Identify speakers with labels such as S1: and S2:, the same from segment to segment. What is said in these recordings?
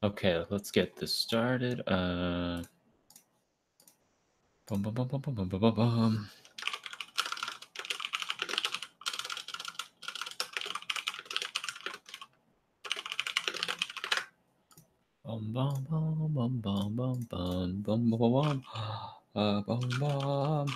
S1: Okay, let's get this started. Bum, bum, bum, bum, bum, bum, bum, bum. Bum, bum, bum, bum, bum, bum, bum, bum, bum, bum, bum, bum.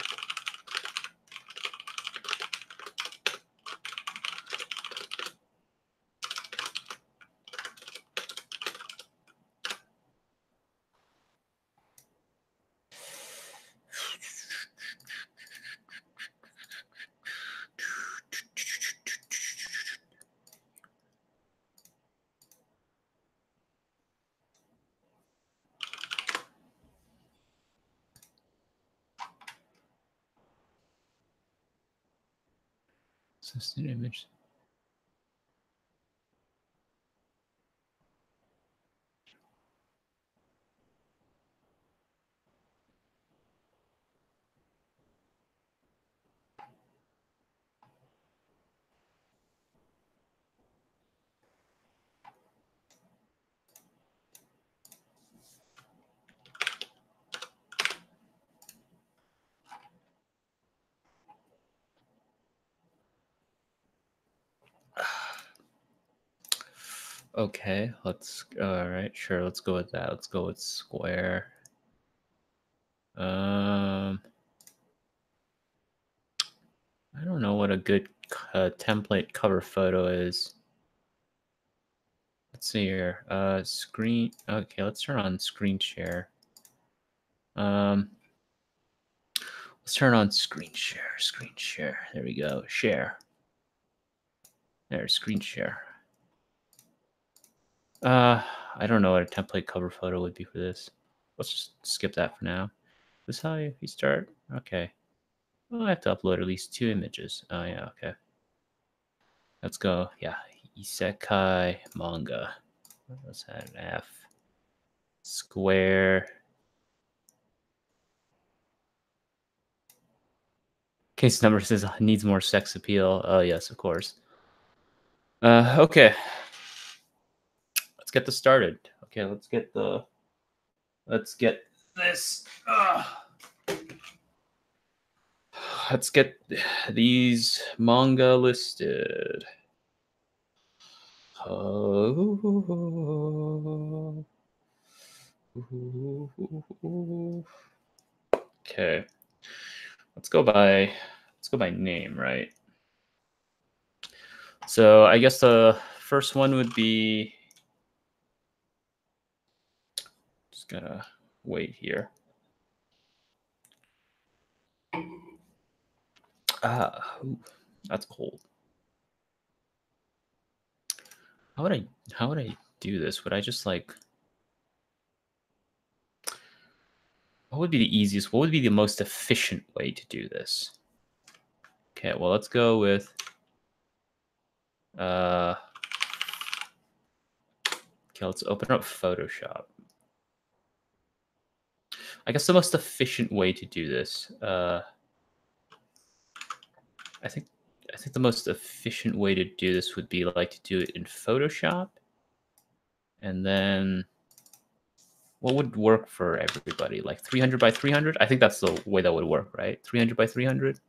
S1: Assistant image. Okay, all right, sure, let's go with that. Let's go with square. I don't know what a good template cover photo is. Let's see here. Screen. Okay, let's turn on screen share. Let's turn on screen share. Screen share. There we go. Share. There's screen share. I don't know what a template cover photo would be for this. Let's just skip that for now. This is how you start? Okay. Well, I have to upload at least 2 images. Oh, yeah, okay. Let's go. Yeah, isekai manga. Let's add an F. Square. Case number says needs more sex appeal. Oh, yes, of course. Okay. Let's get this started. Okay, let's get this. Let's get these manga listed. Okay. Let's go by name, right? So I guess the first one would be, just gotta wait here. Ooh, that's cold. How would I do this? Would I just like, what would be the easiest? What would be the most efficient way to do this? Okay, well, let's go with okay, let's open up Photoshop. I guess the most efficient way to do this, I think the most efficient way to do this would be like to do it in Photoshop. And then what would work for everybody? Like 300 by 300? I think that's the way that would work, right? 300 by 300?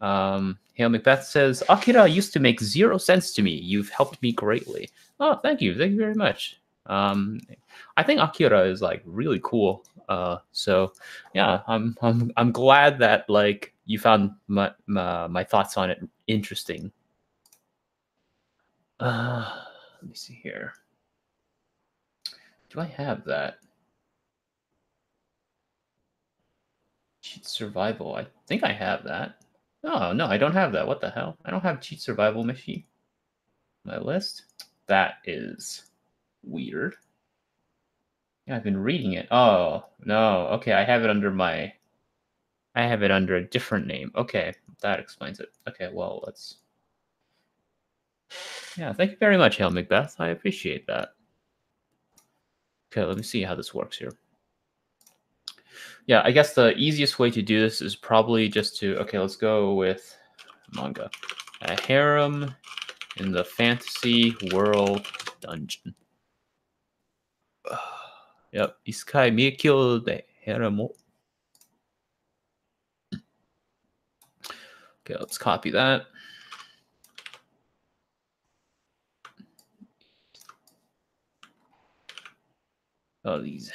S1: Hail Macbeth says, Akira used to make 0 sense to me. You've helped me greatly. Oh, thank you. Thank you very much. I think Akira is like really cool. So yeah, I'm glad that like you found my thoughts on it interesting. Let me see here. Do I have that? Cheat survival. I think I have that. Oh no, I don't have that. What the hell? I don't have cheat survival machine. My list. That is weird. Yeah, I've been reading it. Oh no. Okay, I have it under a different name. Okay, that explains it. Okay, well let's. Yeah, thank you very much, Hail Macbeth. I appreciate that. Okay, let me see how this works here. Yeah, I guess the easiest way to do this is probably just to, okay, let's go with manga. A harem in the fantasy world dungeon. Yep, Isekai Mikyo de Heramo. Okay, let's copy that. Oh, these.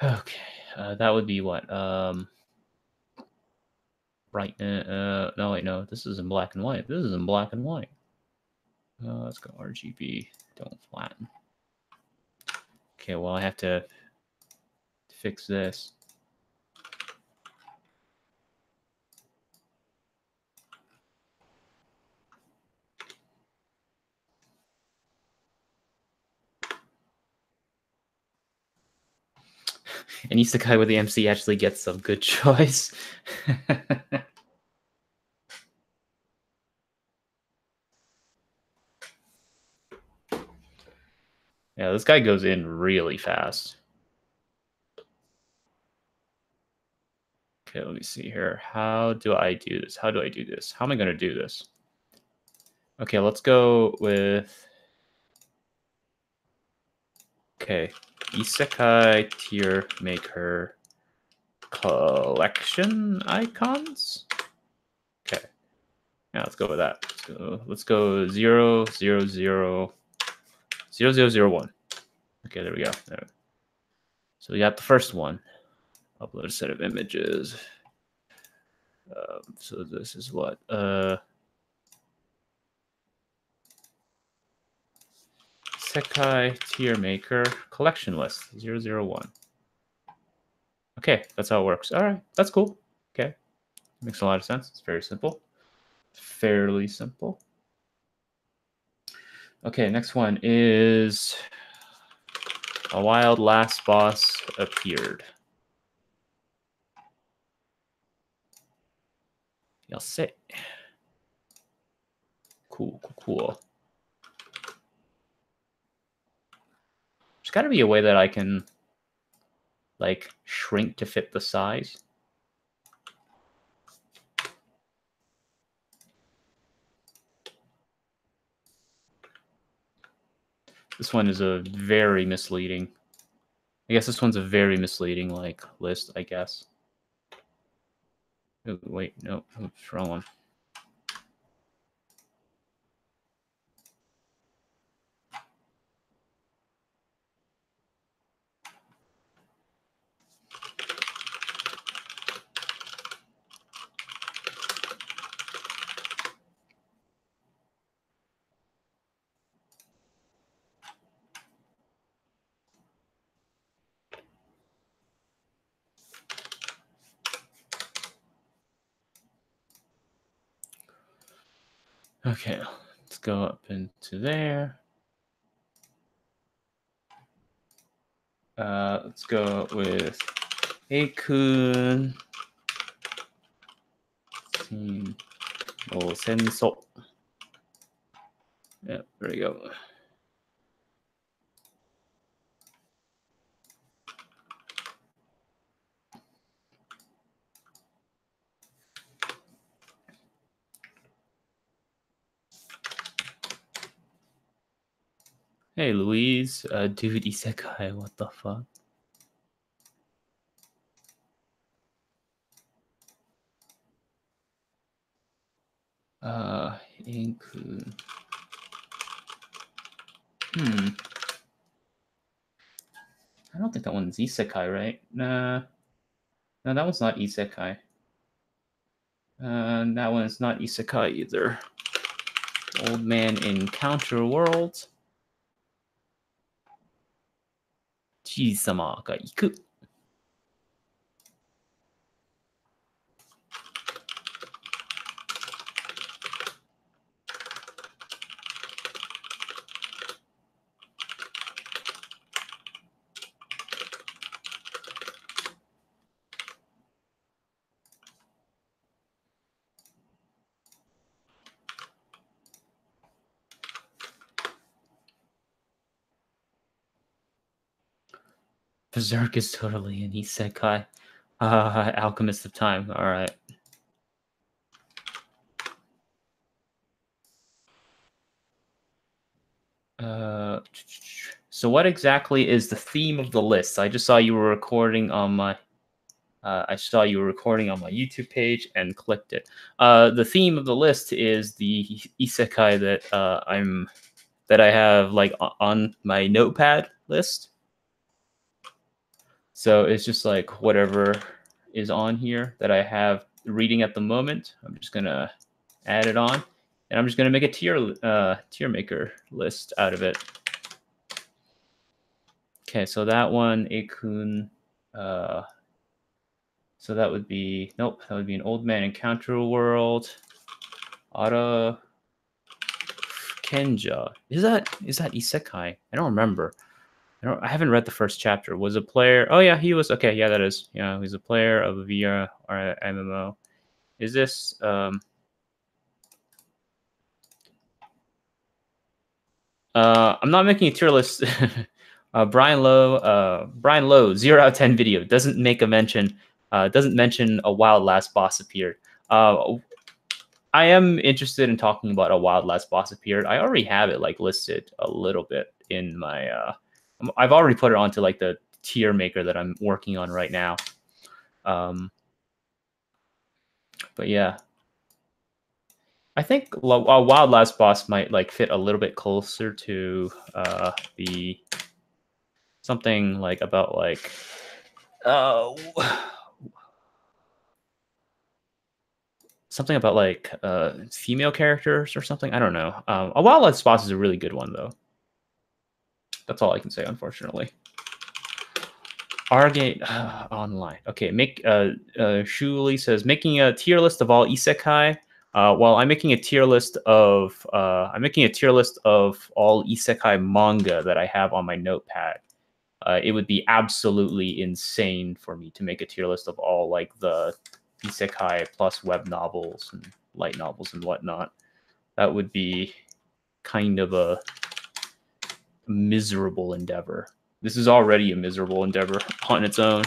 S1: Okay, that would be what? Right. No, wait, no. This is in black and white. This is in black and white. Let's go RGB. Don't flatten. Okay, well, I have to fix this. And Isekai with the MC actually gets some good choice. Yeah, this guy goes in really fast. Okay, let me see here. How do I do this? How do I do this? How am I going to do this? Okay, let's go with... Okay, Isekai tier maker collection icons. Okay, yeah, let's go with that. So let's go 0, 0, 0, 0, 0, 0, 1. Okay, there we go. There. So we got the first one. Upload a set of images. So this is what? Isekai tier maker collection list 001. Okay, that's how it works. All right, that's cool. Okay, makes a lot of sense. It's very simple. Fairly simple. Okay, next one is a wild last boss appeared. You'll say. Cool, cool, cool. There's got to be a way that I can, like, shrink to fit the size. This one is a very misleading. I guess this one's a very misleading, like, list, I guess. Oh, wait, no, oops, wrong one. Okay, let's go up into there. Let's go with Eikun no Senso. Yeah, there we go. Hey, Louise. Dude, Isekai, what the fuck? Eikun. I don't think that one's Isekai, right? Nah. No, that one's not Isekai. That one's not Isekai either. Old Man Encounter World. じいさまが行く. Berserk is totally an isekai. Alchemist of Time. All right. So what exactly is the theme of the list? I just saw you were recording on my. I saw you were recording on my YouTube page and clicked it. The theme of the list is the isekai that I have like on my notepad list. So it's just like whatever is on here that I have reading at the moment. I'm just gonna add it on, and I'm just gonna make a tier maker list out of it. Okay, so that one, Akun, so that would be, nope, that would be an Old Man Encounter World. Ara Kenja. Is that Isekai? I don't remember. I haven't read the first chapter. Was a player, oh yeah, he was, okay, yeah, that is. Yeah, he's a player of a VR or MMO. Is this, I'm not making a tier list. Brian Lowe, 0 out of 10 video doesn't make a mention. Doesn't mention a wild last boss appeared. I am interested in talking about a wild last boss appeared. I already have it like listed a little bit in my. I've already put it onto like the tier maker that I'm working on right now. But yeah, I think a wild last boss might like fit a little bit closer to the something like about like something about like female characters or something. I don't know. A wild last boss is a really good one though. That's all I can say, unfortunately. Argate online. Okay, Shuli says making a tier list of all isekai. Well, I'm making a tier list of all isekai manga that I have on my notepad. It would be absolutely insane for me to make a tier list of all like the isekai plus web novels and light novels and whatnot. That would be kind of a miserable endeavor. This is already a miserable endeavor on its own.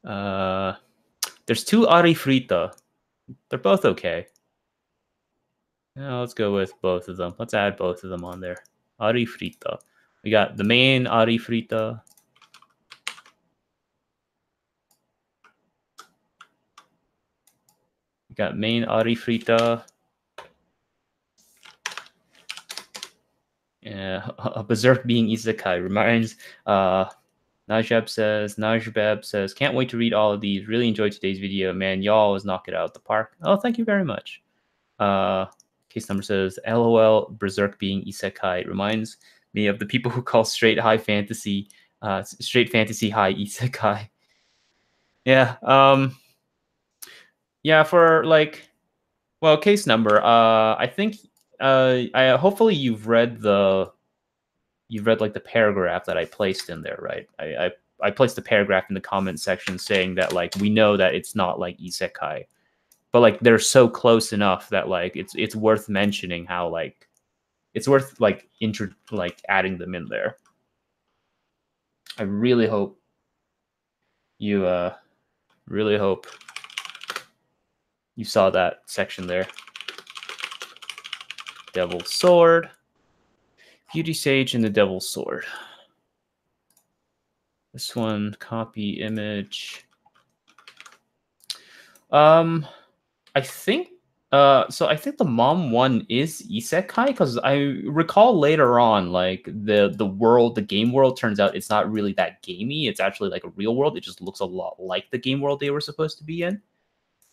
S1: There's 2 Arifureta. They're both okay. Now let's go with both of them. Let's add both of them on there. Arifureta. We got the main Arifureta. We got main Arifureta. A Berserk being isekai reminds Najbeb says, can't wait to read all of these. Really enjoyed today's video. Man, y'all always knock it out of the park. Oh, thank you very much. Case number says, LOL, Berserk being isekai reminds me of the people who call straight fantasy high isekai. Yeah. Yeah, for like, well, case number. I think I hopefully you've read like the paragraph that I placed in there, right? I placed the paragraph in the comment section saying that like we know that it's not like isekai, but like they're so close enough that like it's worth mentioning how like it's worth like adding them in there. I really hope you saw that section there. Devil's Sword. Beauty Sage and the Devil's Sword. This one, copy image. I think so I think the mom one is isekai because I recall later on like the game world turns out it's not really that gamey. It's actually like a real world. It just looks a lot like the game world they were supposed to be in.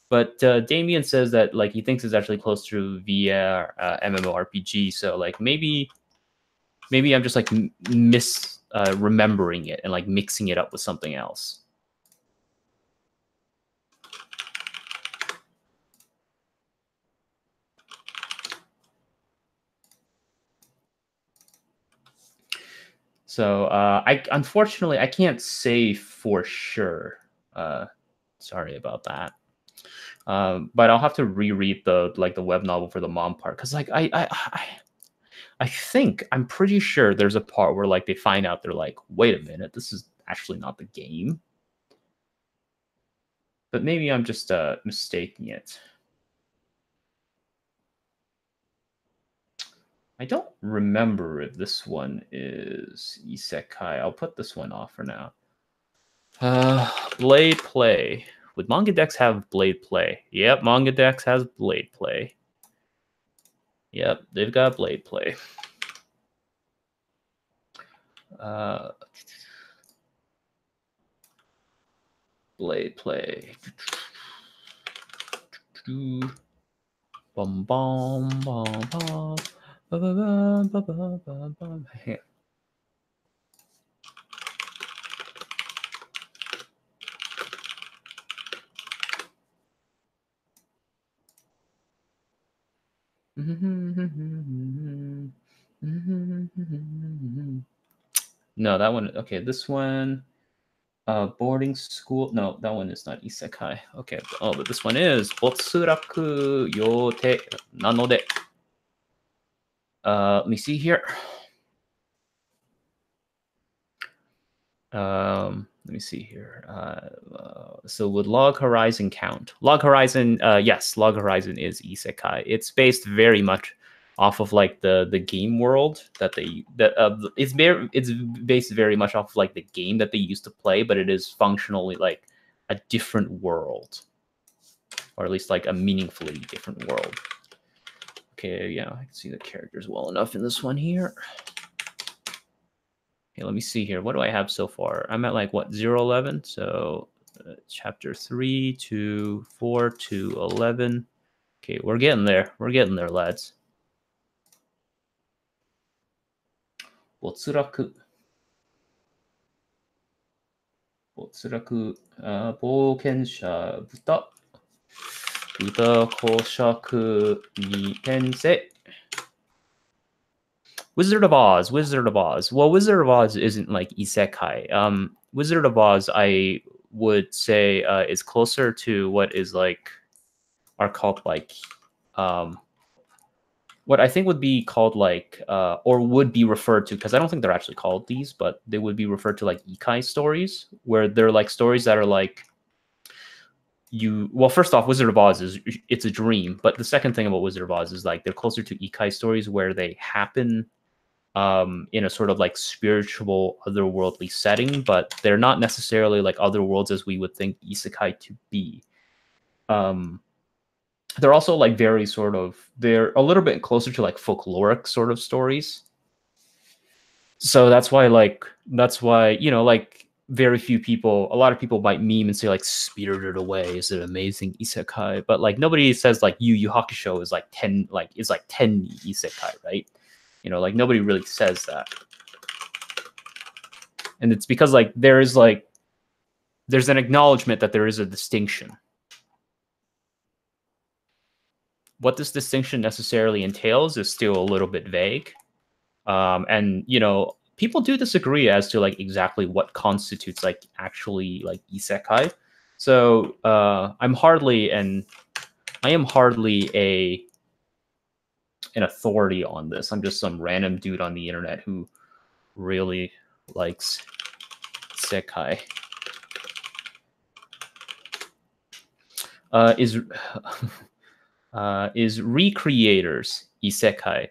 S1: But Damien says that like he thinks it's actually close to VR MMORPG. So like maybe I'm just like remembering it and like mixing it up with something else. So unfortunately I can't say for sure. Sorry about that. But I'll have to reread the web novel for the mom part because like I'm pretty sure there's a part where like they find out they're like, wait a minute, this is actually not the game. But maybe I'm just mistaking it. I don't remember if this one is isekai. I'll put this one off for now. Blade Play. Would Manga Dex have Blade Play? Yep, Manga Dex has Blade Play. Yep, they've got Blade Play. Blade Play. Bum bum bum bum. No, that one. Okay, this one. Boarding school. No, that one is not isekai. Okay. Oh, but this one is Botsuraku Yote Nanode. Let me see here. Let me see here. So would Log Horizon count? Log Horizon, yes, Log Horizon is isekai. It's based very much off of like the game world it's based very much off of like the game that they used to play, but it is functionally like a different world, or at least like a meaningfully different world. Okay, yeah, I can see the characters well enough in this one here. Okay, let me see here. What do I have so far? I'm at like what, 011? So chapter 3 to 4 to 11. Okay, we're getting there. We're getting there, lads. Botsuraku. Botsuraku. Boukensha Buta. Buta Koshaku ni Tensei. Wizard of Oz. Wizard of Oz. Well, Wizard of Oz isn't like isekai. Wizard of Oz, I would say, is closer to what is like are called like what I think would be called like or would be referred to, because I don't think they're actually called these, but they would be referred to like ikai stories, where they're like stories that are like well, first off, Wizard of Oz it's a dream, but the second thing about Wizard of Oz is like they're closer to ikai stories where they happen in a sort of like spiritual otherworldly setting, but they're not necessarily like other worlds as we would think isekai to be. They're also like very sort of, they're a little bit closer to like folkloric sort of stories. So that's why like like very few people, a lot of people might meme and say like Spirited Away is an amazing isekai, but like nobody says like Yu Yu Hakusho is like 10 isekai, right? Like nobody really says that. And it's because like there's an acknowledgement that there is a distinction. What this distinction necessarily entails is still a little bit vague. And people do disagree as to like exactly what constitutes like actually like isekai. So I am hardly an authority on this. I'm just some random dude on the internet who really likes isekai. Is Recreators isekai?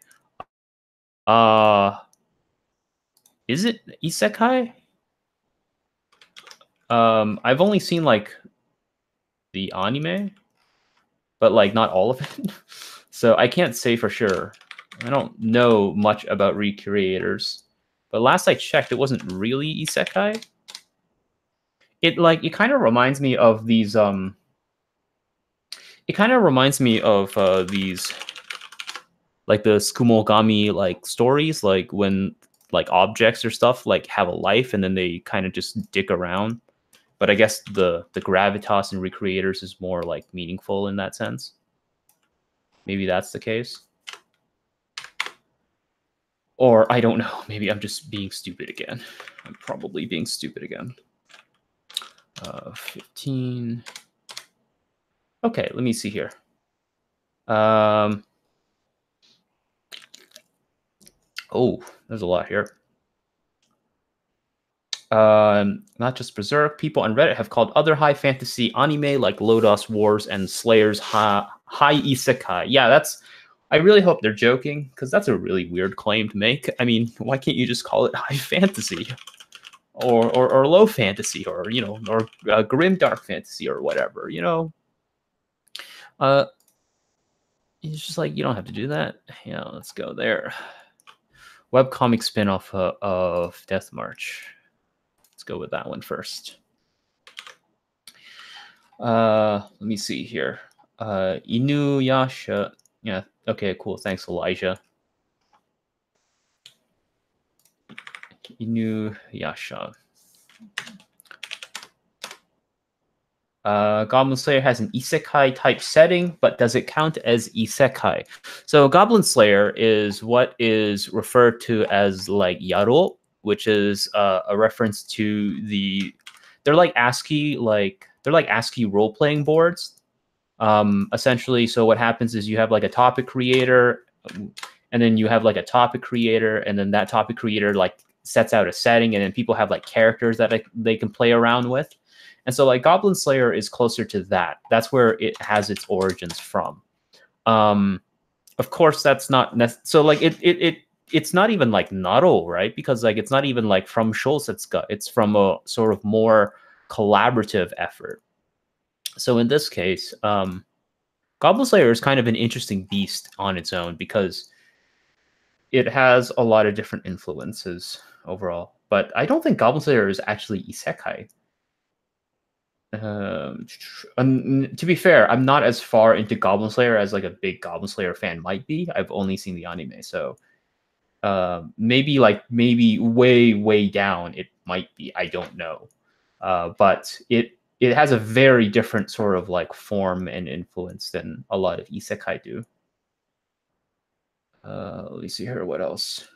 S1: Is it isekai? I've only seen like the anime, but like not all of it. So I can't say for sure. I don't know much about Recreators, but last I checked, it wasn't really isekai. It kind of reminds me of these it kind of reminds me of these like the Skumogami like stories, like when like objects or stuff like have a life and then they kind of just dick around. But I guess the gravitas in Recreators is more like meaningful in that sense. Maybe that's the case. Or I don't know. Maybe I'm just being stupid again. I'm probably being stupid again. 15. Okay, let me see here. Oh, there's a lot here. Not just Berserk. People on Reddit have called other high fantasy anime like Lodoss Wars and Slayer's high isekai. Yeah, that's. I really hope they're joking because that's a really weird claim to make. I mean, why can't you just call it high fantasy, or low fantasy, or or grim dark fantasy or whatever? Uh, it's just like you don't have to do that. Yeah, let's go there. Webcomic spinoff of Death March. Let's go with that one first. Let me see here. Inuyasha. Yeah. Okay. Cool. Thanks, Elijah. Inuyasha. Goblin Slayer has an isekai type setting, but does it count as isekai? So Goblin Slayer is what is referred to as like yaro, which is a reference to they're like ASCII role playing boards. Essentially, so what happens is you have like a topic creator, and then you have like a topic creator, and then that topic creator like sets out a setting, and then people have like characters that they can play around with. And so like Goblin Slayer is closer to that. That's where it has its origins from. Of course, that's not so like it's not even like Naro, right? Because like it's not even like from Shosetsuka. It's from a sort of more collaborative effort. So in this case, Goblin Slayer is kind of an interesting beast on its own because it has a lot of different influences overall. But I don't think Goblin Slayer is actually isekai. To be fair, I'm not as far into Goblin Slayer as like a big Goblin Slayer fan might be. I've only seen the anime, so maybe way down it might be. I don't know, but it has a very different sort of like form and influence than a lot of isekai do. Let me see here. What else?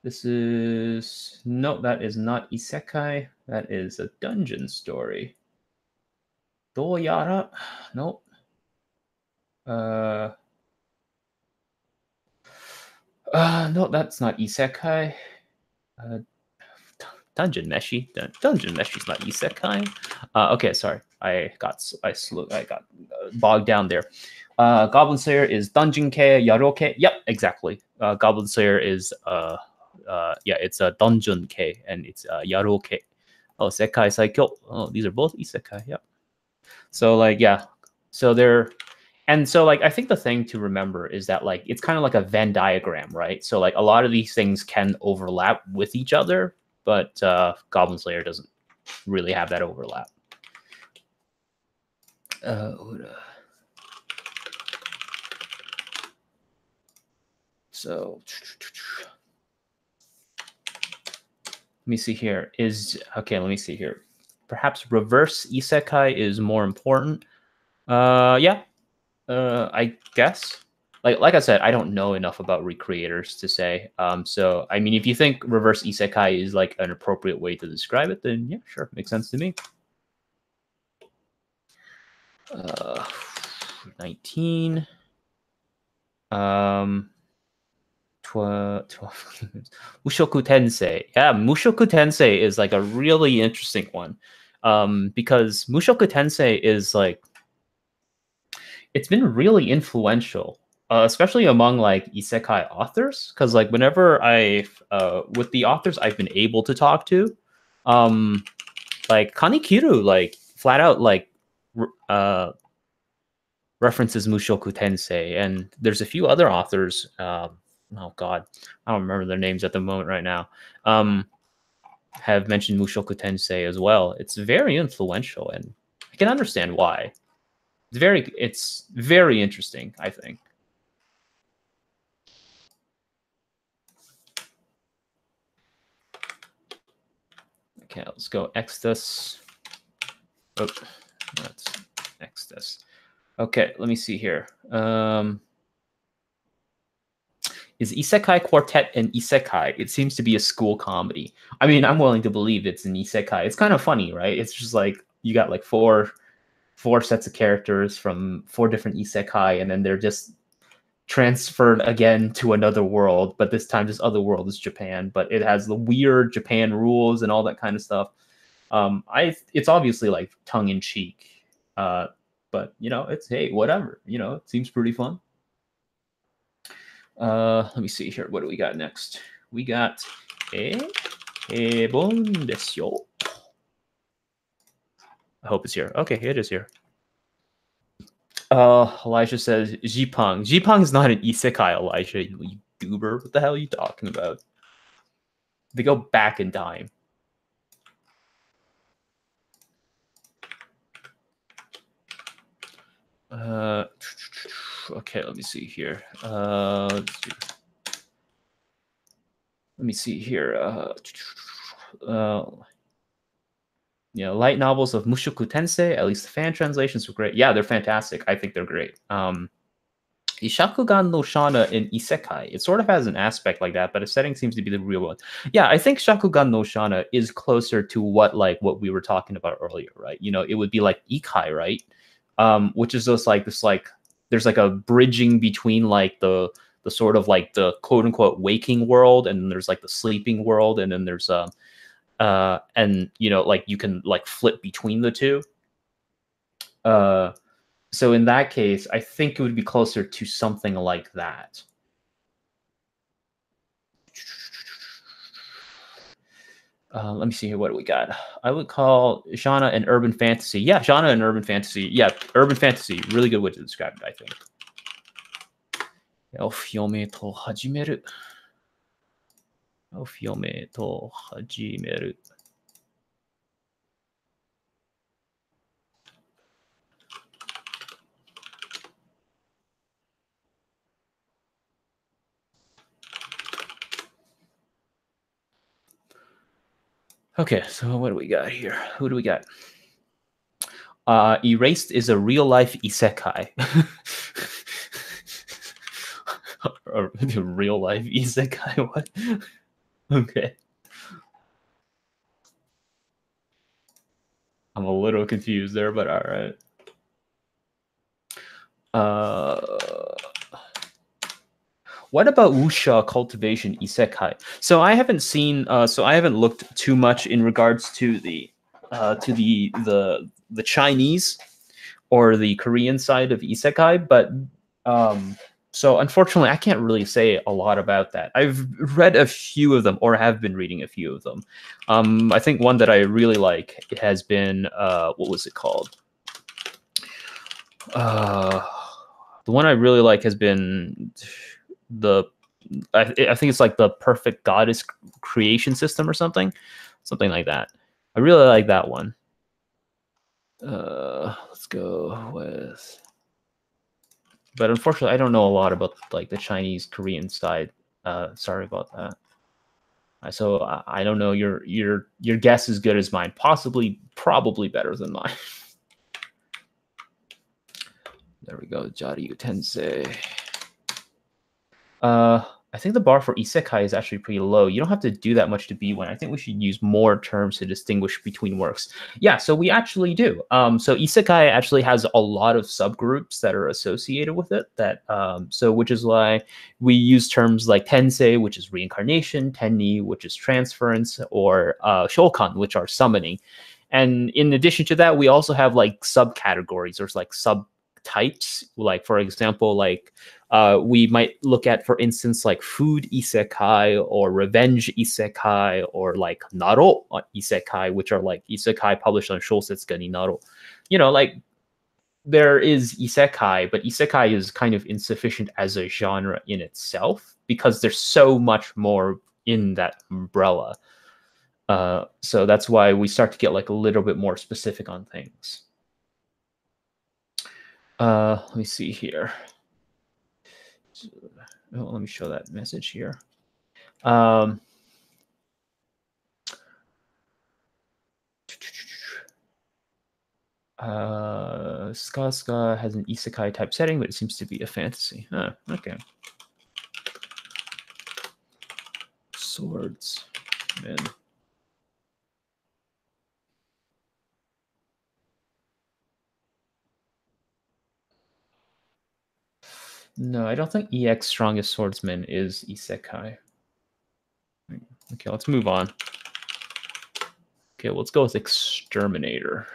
S1: This is no, that is not isekai. That is a dungeon story. Doyara? Nope. No, that's not isekai. Dungeon Meshi. Dungeon Meshi's not isekai. Okay, sorry. I got bogged down there. Goblin Slayer is Dungeon Ke Yaroke. Yep, exactly. Goblin Slayer is it's a Dungeon Ke and it's Yaroke. Oh, Sekai Saikyo. Oh, these are both isekai. Yep. So like so they're and so like I think the thing to remember is that like it's kind of like a Venn diagram, right? So like a lot of these things can overlap with each other, but Goblin Slayer doesn't really have that overlap. So let me see here. Let me see here. Perhaps reverse isekai is more important. Yeah. I guess. Like I said, I don't know enough about recreators to say. So I mean, if you think reverse isekai is like an appropriate way to describe it, then yeah, sure, makes sense to me. 19. 12. Mushoku Tensei. Yeah, Mushoku Tensei is like a really interesting one. Because Mushoku Tensei is like it's been really influential, especially among like isekai authors. Because like whenever with the authors I've been able to talk to, like Kanikiru like flat out like references Mushoku Tensei, and there's a few other authors. Oh God, I don't remember their names at the moment right now. Have mentioned Mushoku Tensei as well. It's very influential, and I can understand why. It's very interesting, I think. Okay, let's go Extus. Oh, let's Extus. Okay, let me see here. Is Isekai Quartet an isekai? It seems to be a school comedy. I mean, I'm willing to believe it's an isekai. It's kind of funny, right? It's just like you got like four 4 sets of characters from 4 different isekai, and then they're just transferred again to another world, but this time this other world is Japan, but it has the weird Japan rules and all that kind of stuff. It's obviously like tongue in cheek, but you know, it's hey, whatever, you know, it seems pretty fun. Let me see here. What do we got next? We got bon desyo. I hope it's here. Okay, it is here. Elijah says Jipang. Jipang is not an isekai, Elijah, you goober. What the hell are you talking about? They go back in time. Okay, let me see here. Let me see here. Yeah, light novels of Mushoku Tensei, at least the fan translations were great. Yeah, they're fantastic. I think they're great. Ishakugan no Shana in Isekai. It sort of has an aspect like that, but its setting seems to be the real one. Yeah, I think Shakugan no Shana is closer to what we were talking about earlier, right? You know, it would be like Ikai, right? Which is just like this, like there's like a bridging between like the sort of like the quote unquote waking world, and then there's like the sleeping world, and then there's and you know, like you can like flip between the two. So in that case, I think it would be closer to something like that. Let me see here. What do we got? I would call genre an urban fantasy. Yeah, genre and urban fantasy. Yeah, urban fantasy. Really good way to describe it, I think. お清めと始める。お清めと始める。Okay, so what do we got here? Who do we got? Erased is a real life isekai. A real life isekai? What? Okay. I'm a little confused there, but all right. What about wuxia cultivation isekai? So I haven't seen. So I haven't looked too much in regards to the Chinese or the Korean side of isekai, but so unfortunately, I can't really say a lot about that. I've read a few of them, or have been reading a few of them. I think one that I really like has been what was it called? The one I really like has been I think it's like the Perfect Goddess Creation System or something like that. I really like that one. Let's go with. But unfortunately, I don't know a lot about like the Chinese Korean side. Sorry about that. So I don't know. Your guess is good as mine. Probably better than mine. There we go. Jaryu Tensei. I think the bar for isekai is actually pretty low. You don't have to do that much to be one. I think we should use more terms to distinguish between works. Yeah, so we actually do. So isekai actually has a lot of subgroups that are associated with it. So which is why we use terms like tensei, which is reincarnation, tenni, which is transference, or shokan, which are summoning. And in addition to that, we also have like subcategories or like subtypes. Like for example, like we might look at, for instance, like food isekai or revenge isekai or like naro isekai, which are like isekai published on Shousetsuga ni Naro. You know, like there is isekai, but isekai is kind of insufficient as a genre in itself because there's so much more in that umbrella. So that's why we start to get like a little bit more specific on things. Let me see here. Let me show that message here. Ska has an isekai type setting, but it seems to be a fantasy. Okay. Swords. Man. No, I don't think EX Strongest Swordsman is Isekai. Okay, let's move on. Okay, let's go with Exterminator.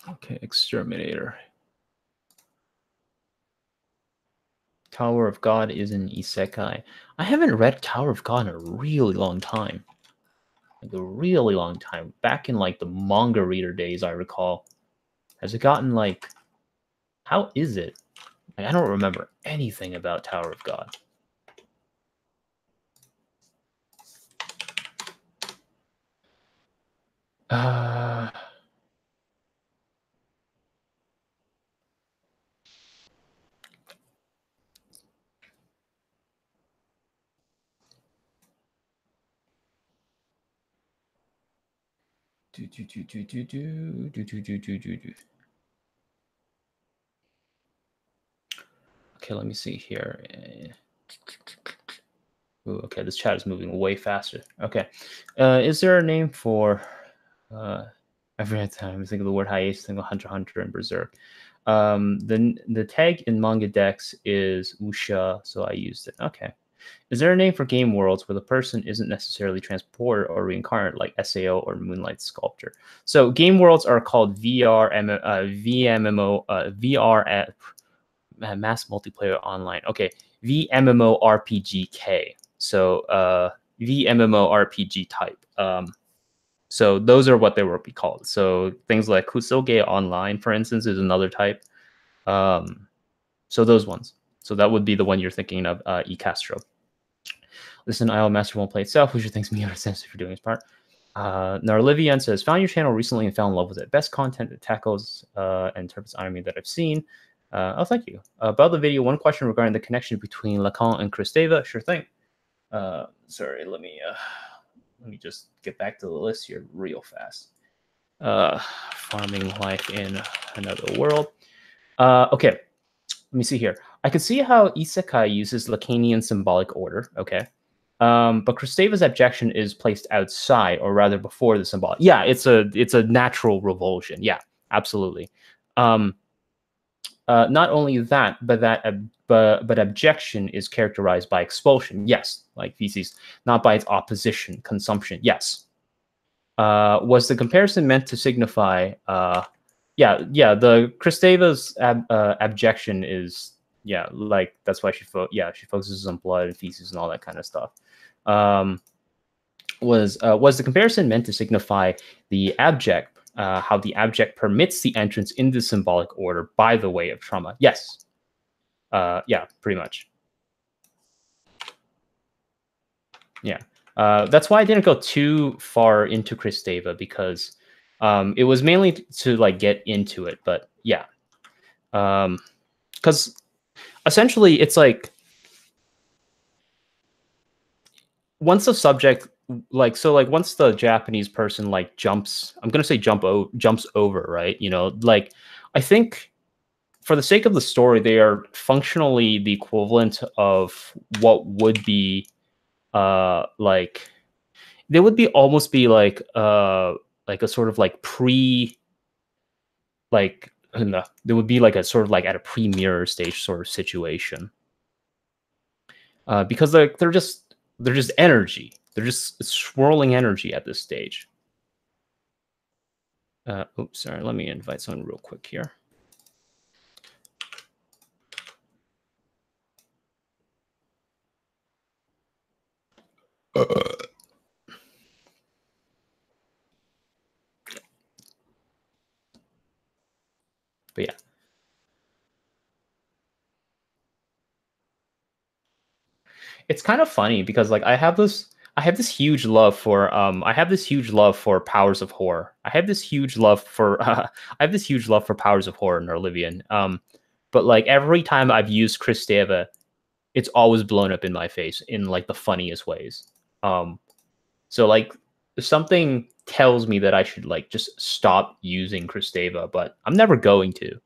S1: Okay, Exterminator. Tower of God is an isekai. I haven't read Tower of God in a really long time. Like a really long time. Back in like the manga reader days, I recall. Has it gotten like... How is it? Like, I don't remember anything about Tower of God. Uh... Okay, let me see here. Ooh, okay, this chat is moving way faster. Okay. Is there a name for... every time I think of the word hiatus, think of Hunter x Hunter and Berserk. The tag in Manga Dex is Usha, so I used it. Okay. Is there a name for game worlds where the person isn't necessarily transported or reincarnated, like SAO or Moonlight Sculptor? So game worlds are called VMMO, Mass Multiplayer Online. Okay, VMMORPGK. So VMMORPG type. So those are what they will be called. So things like Kusoge Online, for instance, is another type. So those ones. So that would be the one you're thinking of, eCastro. Listen, IO Master won't play itself, which thanks me ever since for doing his part. Narlivian says, found your channel recently and fell in love with it. Best content that tackles and interprets anime that I've seen. Oh, thank you. About the video, one question regarding the connection between Lacan and Kristeva. Sure thing. Sorry, let me just get back to the list here real fast. Farming life in another world. Okay, let me see here. I can see how Isekai uses Lacanian symbolic order. Okay. But Kristeva's abjection is placed outside, or rather before the symbolic. Yeah, it's a natural revulsion. Yeah, absolutely. Not only that, but abjection is characterized by expulsion. Yes, like feces, not by its opposition, consumption. Yes. Was the comparison meant to signify? Yeah. The Kristeva's abjection is like that's why she focuses on blood and feces and all that kind of stuff. Was the comparison meant to signify the abject, how the abject permits the entrance into symbolic order by the way of trauma? Yes. Yeah, pretty much. Yeah. That's why I didn't go too far into Kristeva, because it was mainly to like get into it. But yeah, because essentially it's like once the subject once the Japanese person like jumps over, right? Like I think for the sake of the story, they are functionally the equivalent of what would be like they would be almost be like a sort of like there would be like a sort of like at a pre-mirror stage sort of situation, because they're just energy. They're just swirling energy at this stage. Oops, sorry. Let me invite someone real quick here. But yeah. It's kind of funny because like I have this huge love for Powers of Horror. I have this huge love for Powers of Horror in Nerlivian. But like every time I've used Kristeva, it's always blown up in my face in like the funniest ways. So like something tells me that I should like just stop using Kristeva, but I'm never going to.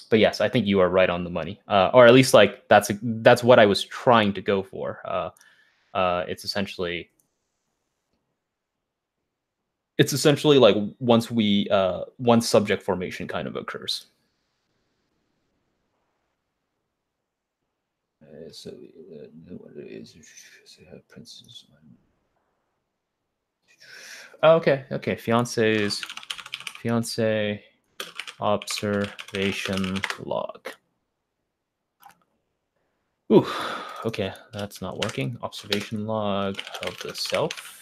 S1: but yes, I think you are right on the money, or at least like that's what I was trying to go for. It's essentially like once subject formation kind of occurs. So what it is, Prince's. Oh, okay. Fiance observation log. Ooh, okay, that's not working. Observation log of the self.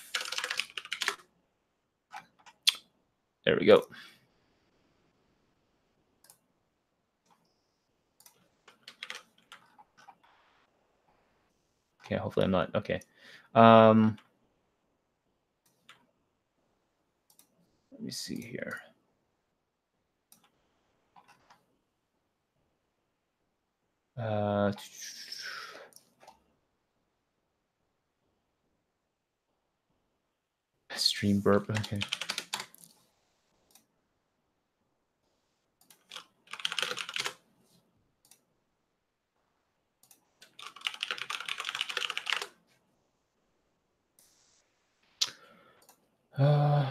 S1: There we go. Okay, hopefully I'm not okay. Let me see here. Stream burp. Okay.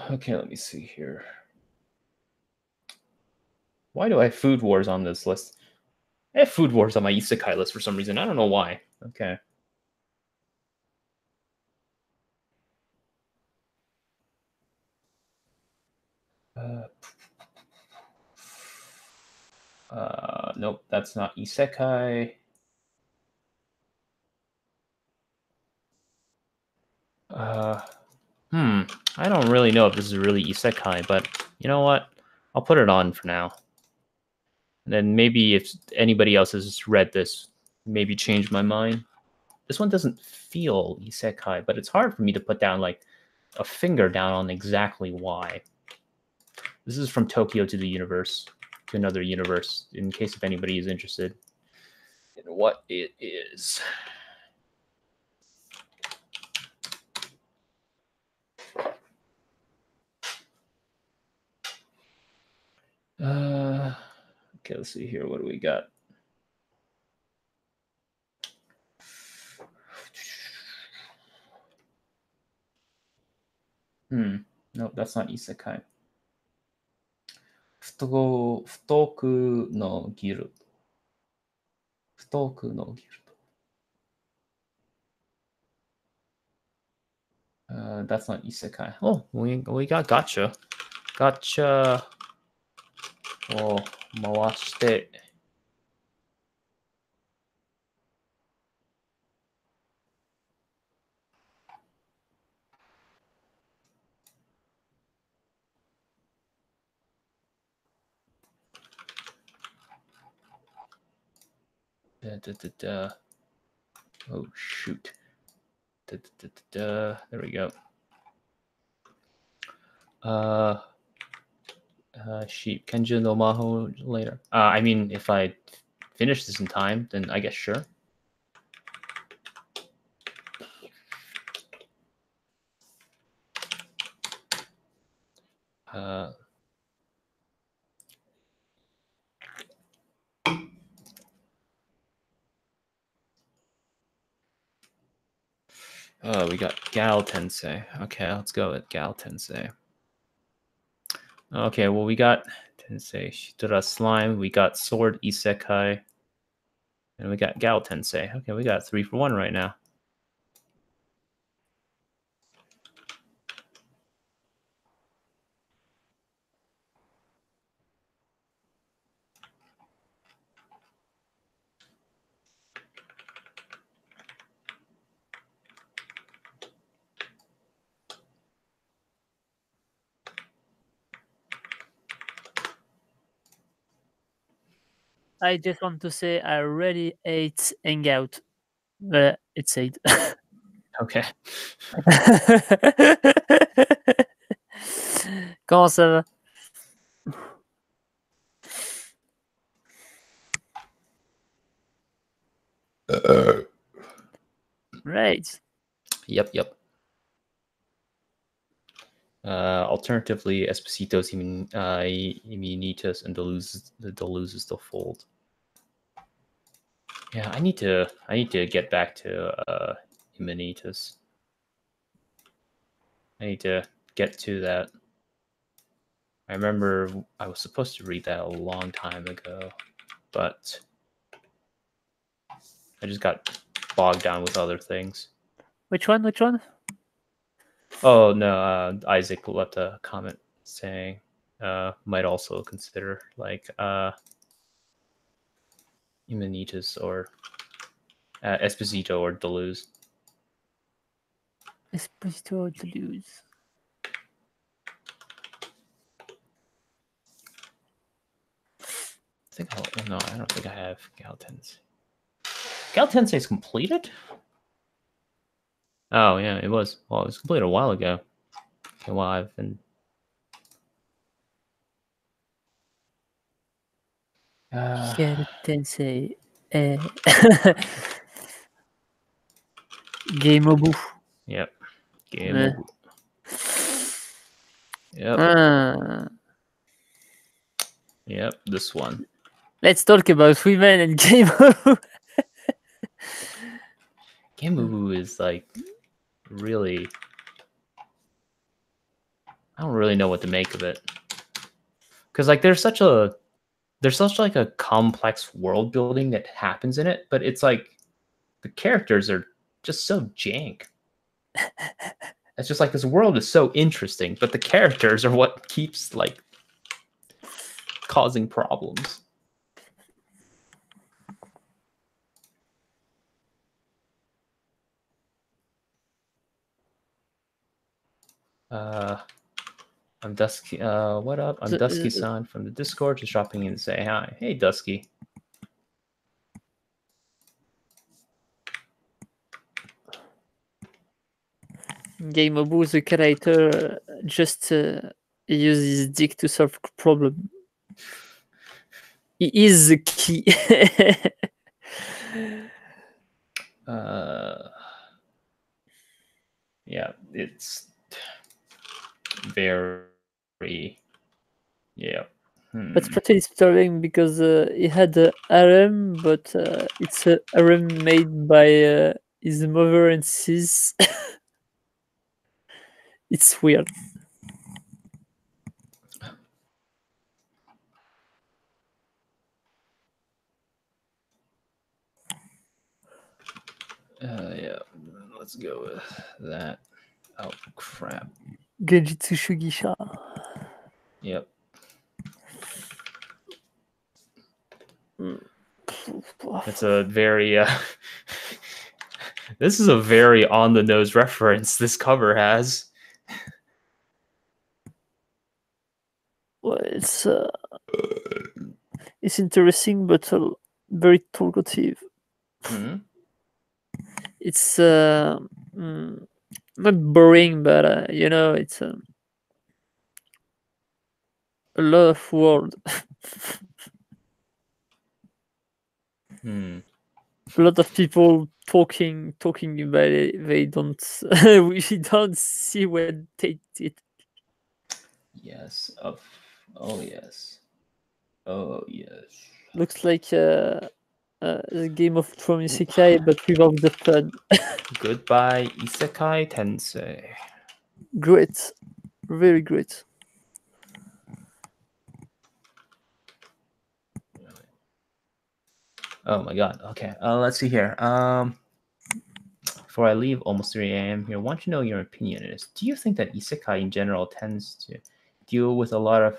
S1: Okay, let me see here. Why do I have Food Wars on this list? I have Food Wars on my Isekai list for some reason. I don't know why. Okay. Nope, that's not Isekai. I don't really know if this is really Isekai, but you know what? I'll put it on for now. And then maybe if anybody else has read this, maybe change my mind. This one doesn't feel Isekai, but it's hard for me to put down like a finger down on exactly why. This is from Tokyo to the universe, to another universe, in case if anybody is interested in what it is. Okay, let's see here. What do we got? No, that's not Isekai. 不徳のギルド。不徳のギルド。That's not Isekai. Oh, we got Gotcha. Gotcha を回して。Oh, shoot. There we go. Sheep. Kenja no Maho later. I mean, if I finish this in time, then I guess sure. Oh, we got Gal Tensei. Okay, let's go with Gal Tensei. Okay, well, we got Tensei Shitara Slime, we got Sword Isekai, and we got Gal Tensei. Okay, we got 3 for 1 right now.
S2: I just want to say I really hate Hangout. It's 8.
S1: Okay.
S2: Comment ça va? Right.
S1: Yep. Alternatively, Esposito's Immunitas and Deleuze's the Fold. Yeah, I need to get back to Immunitas. I need to get to that. I remember I was supposed to read that a long time ago, but I just got bogged down with other things.
S2: Which one? Which one?
S1: Oh no, Isaac left a comment saying might also consider like Immunitas or Esposito or Deleuze.
S2: Esposito or Deleuze.
S1: No, I don't think I have Gal Tensei. Gal Tensei is completed? Oh yeah, it was. Well, it was completed a while ago. Okay, well, I've been.
S2: Gal Tensei. Gameobu.
S1: Yep. Gameobu. Yep. Yep, this one.
S2: Let's talk about women and Gameobu.
S1: Gameobu is like really. I don't really know what to make of it, because like there's such like a complex world building that happens in it, but it's like the characters are just so jank. It's just like this world is so interesting, but the characters are what keeps like causing problems. I'm Dusky. What up? I'm Dusky-san from the Discord, just dropping in to say hi. Hey, Dusky.
S2: Gameobu, the character, just uses his dick to solve problem. He is the key.
S1: Yeah, it's very, yeah.
S2: That's pretty disturbing because he had a harem, but it's a harem made by his mother and sis. It's weird.
S1: Yeah, let's go with that. Oh, crap.
S2: Genjitsu Shugisha.
S1: Yep. It's a very this is a very on the nose reference this cover has.
S2: Well, it's interesting but very talkative.
S1: Mm-hmm.
S2: It's not boring, but you know, it's a lot of word. A lot of people talking about it. They don't. We don't see what they did.
S1: Yes. Oh yes. Oh yes.
S2: Looks like the Game of Thrones Isekai, but without the fun.
S1: Goodbye, Isekai Tensei.
S2: Great, very great.
S1: Oh my god. Okay. Let's see here. Before I leave, almost 3 a.m. here. Want to know your opinion on this? Do you think that isekai in general tends to deal with a lot of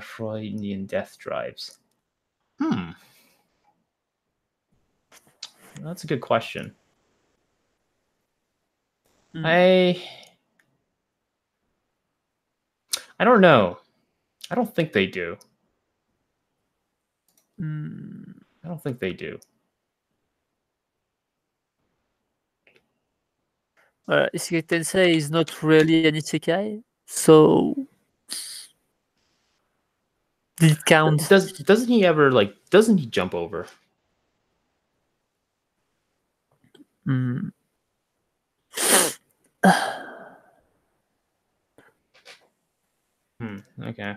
S1: Freudian death drives? That's a good question. I don't know. I don't think they do. I don't think they do.
S2: Isekai Tensei is not really an isekai, so did it count?
S1: Doesn't he ever doesn't he jump over? Okay.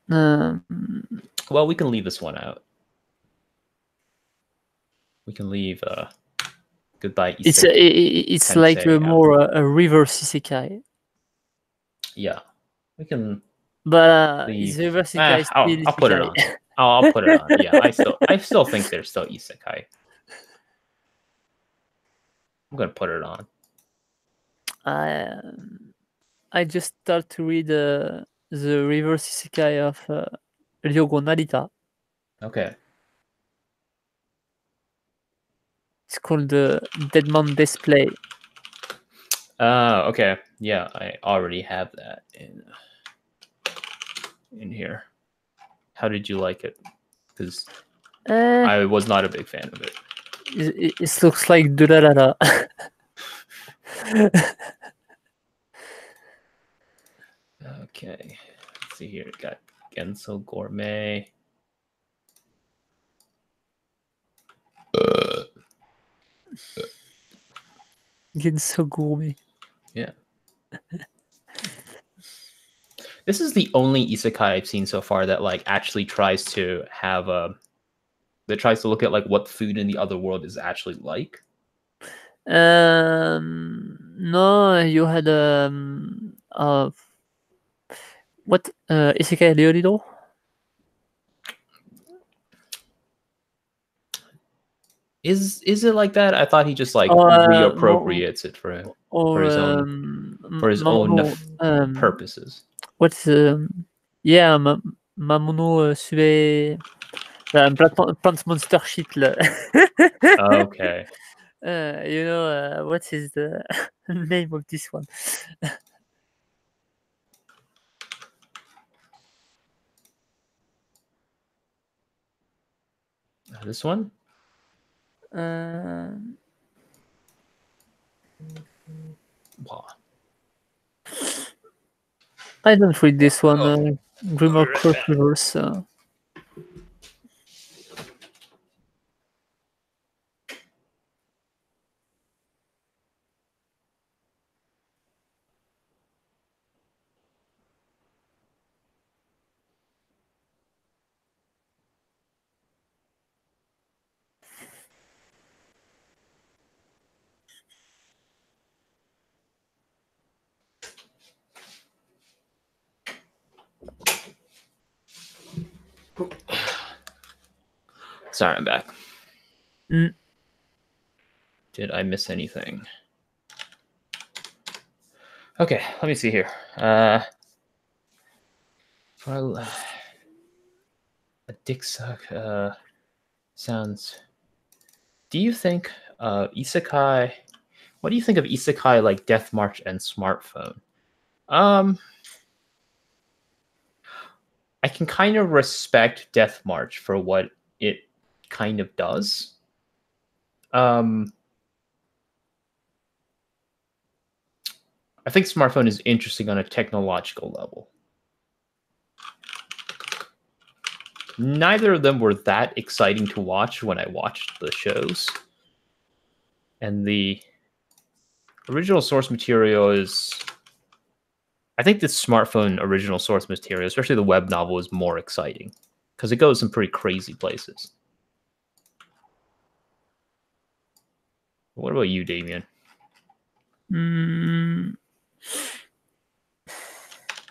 S2: Um,
S1: Well, we can leave this one out. We can leave goodbye
S2: it's
S1: Isekai.
S2: it's
S1: Tensei
S2: like a
S1: out.
S2: more a reverse isekai,
S1: Yeah, we can
S2: but
S1: leave.
S2: it's reverse isekai still
S1: I'll put it
S2: isekai.
S1: on. I'll put it on. Yeah, I still think they're still isekai. I'm gonna put it on.
S2: I just start to read the reverse isekai of Ryogo Narita.
S1: Okay.
S2: It's called the Deadman Display.
S1: Okay. Yeah, I already have that in here. How did you like it? Because I was not a big fan of it.
S2: It looks like Durarara.
S1: Okay. Let's see here. Got Genso Gourmet.
S2: Genso Gourmet.
S1: Yeah. This is the only isekai I've seen so far that like actually tries to have that tries to look at like what food in the other world is actually like.
S2: No, you had what Isekai Ryorido?
S1: Is it like that? I thought he just like
S2: Or
S1: reappropriates it for his own
S2: Mamono
S1: purposes.
S2: what's yeah, Mamono Sue Plant Monster shit là.
S1: Okay.
S2: You know what is the name of this one?
S1: This one? Wow.
S2: I don't read this one. Grimoire Cloak Reverse.
S1: Sorry, I'm back.
S2: Mm.
S1: Did I miss anything? Okay, let me see here. Well, a dick suck sounds. Do you think isekai? What do you think of isekai like Death March and Smartphone? I can kind of respect Death March for what it kind of does. I think Smartphone is interesting on a technological level. Neither of them were that exciting to watch when I watched the shows. And the original source material is... I think the Smartphone original source material, especially the web novel, is more exciting because it goes some pretty crazy places. What about you, Damien?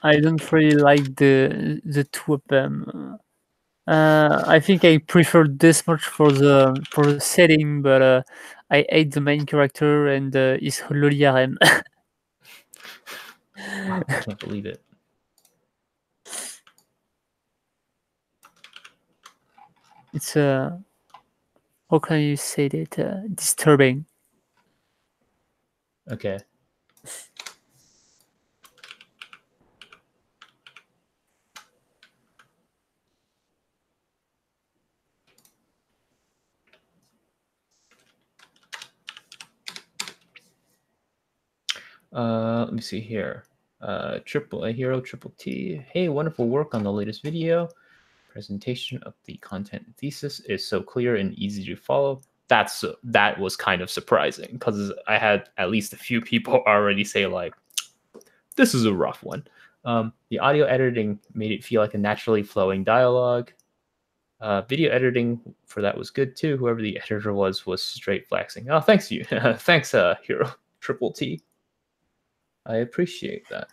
S2: I don't really like the two of them. I think I prefer this much for the setting, but I hate the main character and his loli harem.
S1: Wow, I can't believe it.
S2: It's how can you say that? Disturbing.
S1: Okay. Let me see here. Triple A Hero, Triple T. Hey, wonderful work on the latest video. Presentation of the content thesis is so clear and easy to follow. That was kind of surprising because I had at least a few people already say like, this is a rough one. The audio editing made it feel like a naturally flowing dialogue. Video editing for that was good too. Whoever the editor was straight flexing. Oh, thanks you. Thanks, Hero Triple T. I appreciate that.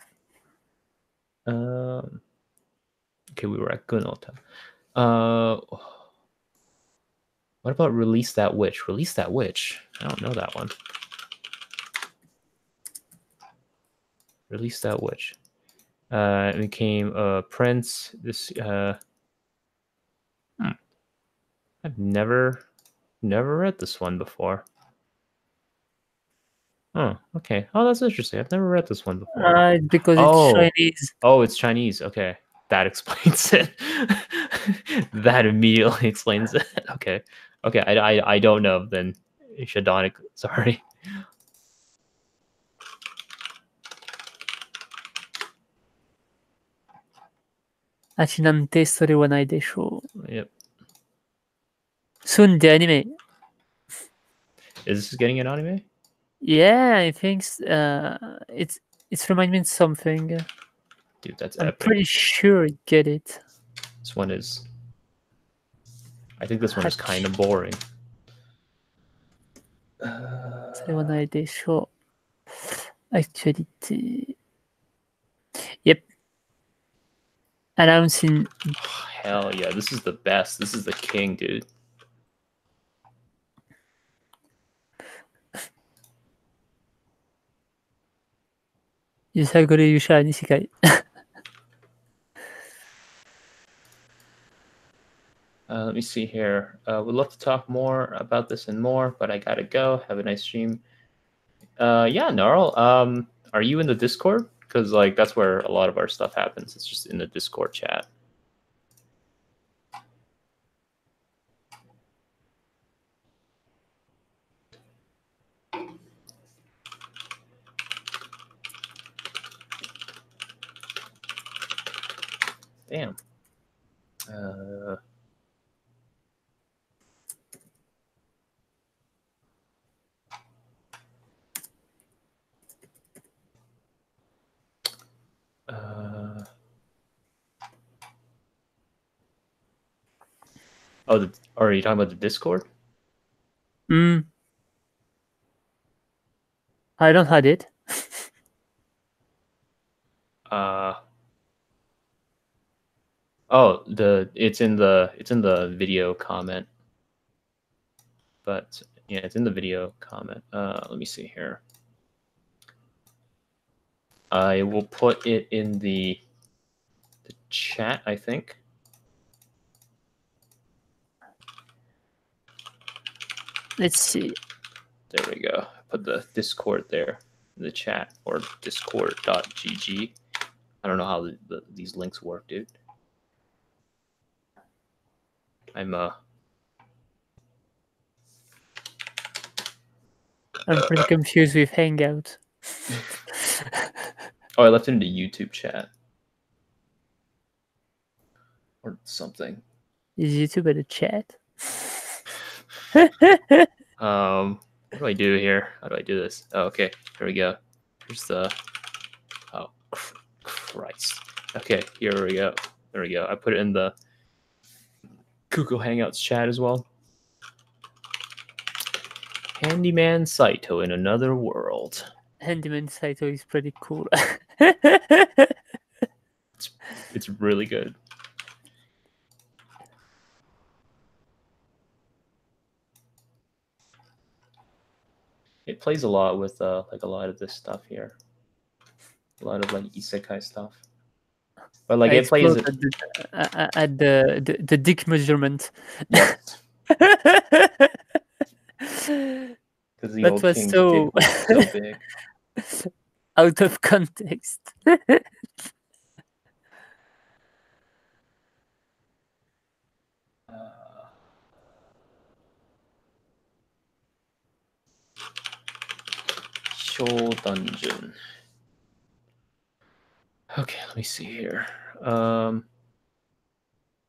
S1: Okay, we were at Gunota. What about Release That Witch? Release That Witch? I don't know that one. Release That Witch. It became Prince. This I've never read this one before. Oh, okay. Oh, that's interesting. I've never read this one before.
S2: Because it's Chinese.
S1: Oh, it's Chinese. Okay, that explains it. That immediately explains it. Okay. I don't know then. Shadonic. Sorry.
S2: あちなんてそれはないでしょう。
S1: Yep.
S2: Soon the anime.
S1: Is this getting an anime?
S2: Yeah, I think it's reminding me of something.
S1: Dude, that's
S2: I'm
S1: epic.
S2: pretty sure I get it.
S1: This one is. I think this one is kind of boring.
S2: それはないでしょう。Actuality. Yep. Announcing.
S1: Hell yeah, this is the best. This is the king, dude.
S2: Yusagure Yusha Nishikai.
S1: Let me see here. We'd love to talk more about this and more, but I gotta go. Have a nice stream. Yeah, Gnarl. Are you in the Discord? Because like that's where a lot of our stuff happens. It's just in the Discord chat. Damn. Oh, are you talking about the Discord?
S2: I don't have it.
S1: Oh, it's in the video comment. But yeah, it's in the video comment. Let me see here. I will put it in the chat, I think.
S2: Let's see.
S1: There we go. Put the Discord there in the chat, or discord.gg. I don't know how these links work, dude. I'm
S2: pretty confused with Hangout.
S1: Oh, I left it in the YouTube chat. Or something.
S2: Is YouTube in the chat?
S1: What do I do here? How do I do this? Oh, okay. Here we go. Here's the... Oh, Christ. Okay, here we go. There we go. I put it in the Google Hangouts chat as well. Handyman Saito in another world.
S2: Handyman Saito is pretty cool.
S1: It's really good. It plays a lot with like a lot of this stuff here. A lot of like isekai stuff. But like it plays it
S2: at the dick measurement.
S1: Yes.
S2: That was so
S1: big.
S2: Out of context.
S1: Show Dungeon. Okay, let me see here.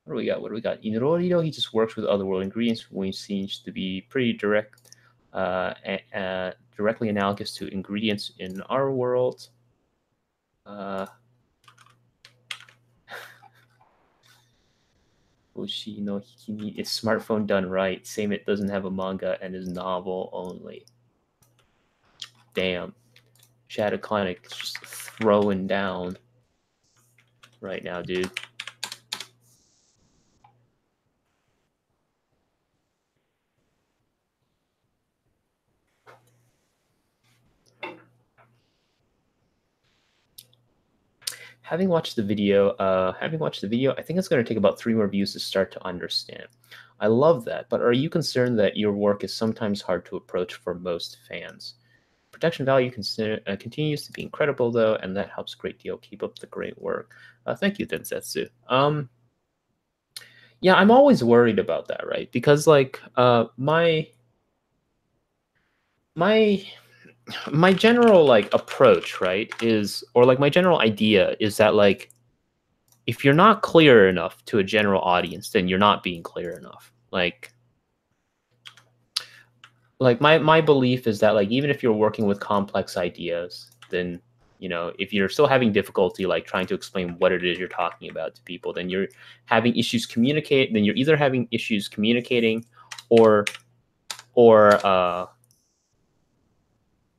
S1: What do we got? What do we got? In Rorido, he just works with other world ingredients, which seems to be pretty direct, directly analogous to ingredients in our world. Oshi no Hikini is smartphone done right. Same, it doesn't have a manga and is novel only. Damn. Shadow Clinic is just throwing down right now, dude. Having watched the video, I think it's going to take about 3 more views to start to understand. I love that, but are you concerned that your work is sometimes hard to approach for most fans? Production value continues to be incredible, though, and that helps a great deal. Keep up the great work. Thank you, Densetsu. Yeah, I'm always worried about that, right? Because like my general like approach, right, is, or like my general idea is that like if you're not clear enough to a general audience, then you're not being clear enough. Like my belief is that like even if you're working with complex ideas, then you know, if you're still having difficulty like trying to explain what it is you're talking about to people, then you're having issues then you're either having issues communicating or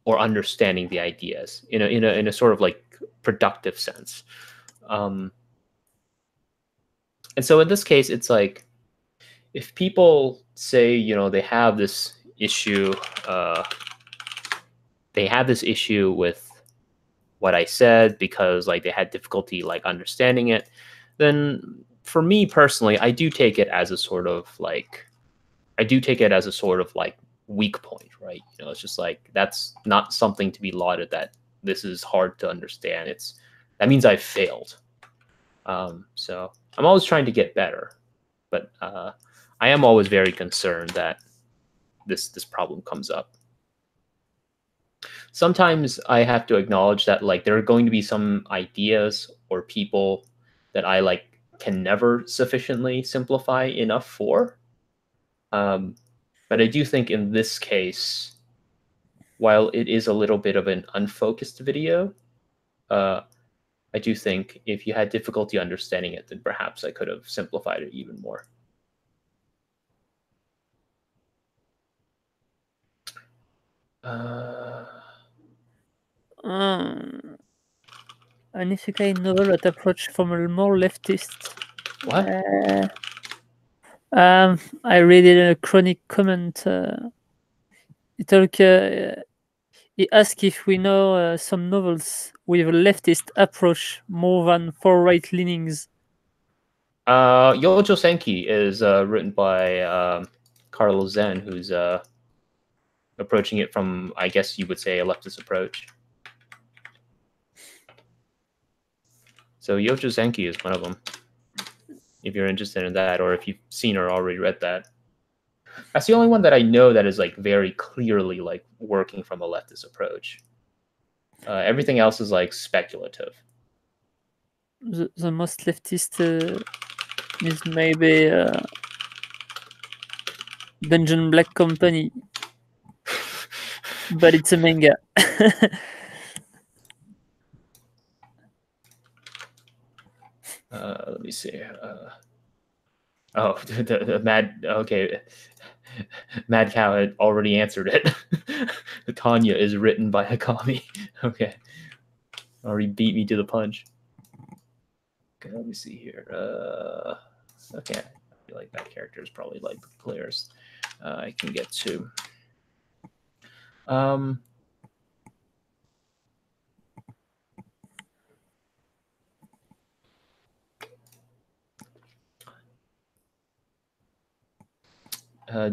S1: understanding the ideas in a sort of like productive sense. And so in this case, it's like if people say, you know, they have this issue with what I said because like they had difficulty like understanding it, then for me personally, I do take it as a sort of like weak point, right? You know, it's just like that's not something to be lauded that this is hard to understand. That means I've failed. So I'm always trying to get better, but I am always very concerned that this problem comes up. Sometimes I have to acknowledge that like there are going to be some ideas or people that I like can never sufficiently simplify enough for. But I do think in this case, while it is a little bit of an unfocused video, I do think if you had difficulty understanding it, then perhaps I could have simplified it even more.
S2: An isekai novel that approach from a more leftist.
S1: What?
S2: I read it in a chronic comment. He asked if we know some novels with a leftist approach more than far right leanings.
S1: Yojo Senki is written by Carlo Zen, who's approaching it from, I guess you would say, a leftist approach. So Yojo Senki is one of them, if you're interested in that, or if you've seen or already read that. That's the only one that I know that is like very clearly like working from a leftist approach. Everything else is like speculative.
S2: The most leftist is maybe Dungeon Black Company, but it's a manga.
S1: Let me see. Oh, the Mad. Okay, Mad Cow had already answered it. Tanya is written by Hakami. Okay, already beat me to the punch. Okay, let me see here. Okay, I feel like that character is probably like the clearest I can get to.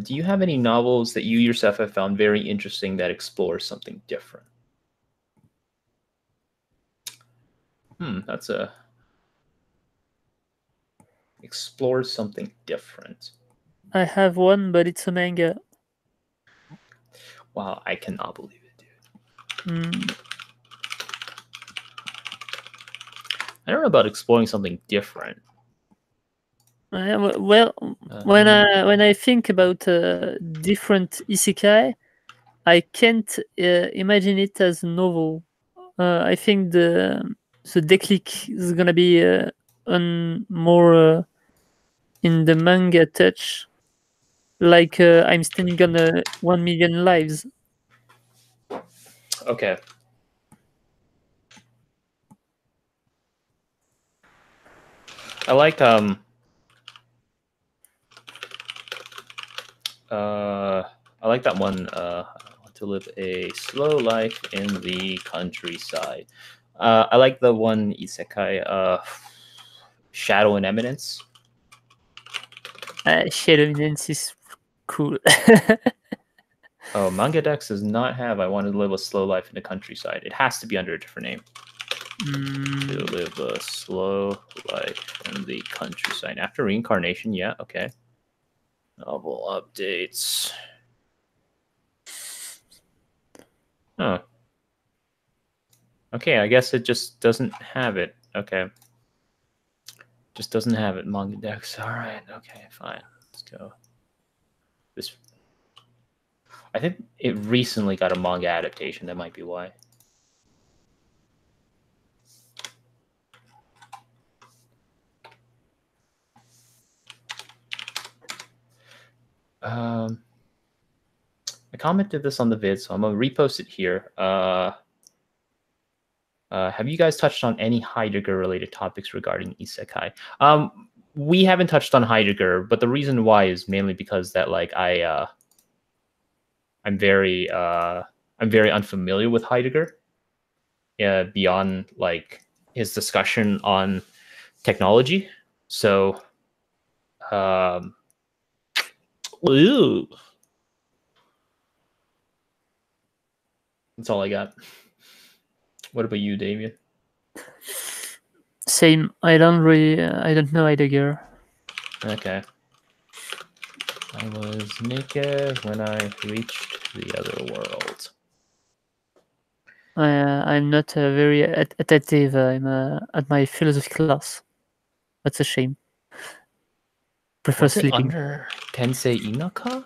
S1: Do you have any novels that you yourself have found very interesting that explore something different? That's a explores something different.
S2: I have one, but it's a manga.
S1: Wow, I cannot believe it, dude. I don't know about exploring something different.
S2: Well, when I think about different isekai, I can't imagine it as a novel. I think the declick is gonna be on more in the manga touch, like I'm standing on 1,000,000 lives.
S1: Okay. I like I like that one. I want to live a slow life in the countryside. I like the one isekai. Shadow and Eminence.
S2: Shadow Eminence is cool.
S1: Oh, Mangadex does not have I want to live a slow life in the countryside. It has to be under a different name. To live a slow life in the countryside. After reincarnation, yeah, okay. Novel updates. Huh. Okay, I guess it just doesn't have it. Okay. Just doesn't have it. Mangadex. Alright, okay, fine. Let's go. This I think it recently got a manga adaptation. That might be why. I commented this on the vid, so I'm gonna repost it here. Have you guys touched on any Heidegger related topics regarding isekai? We haven't touched on Heidegger, but the reason why is mainly because that like I'm very unfamiliar with Heidegger. Beyond like his discussion on technology. So ooh. That's all I got. What about you, Damien?
S2: Same. I don't know Heidegger.
S1: Okay. I was naked when I reached the other world.
S2: I'm not very attentive. I'm at my philosophy class. That's a shame. Prefer
S1: Was it
S2: sleeping.
S1: under Tensei Inaka?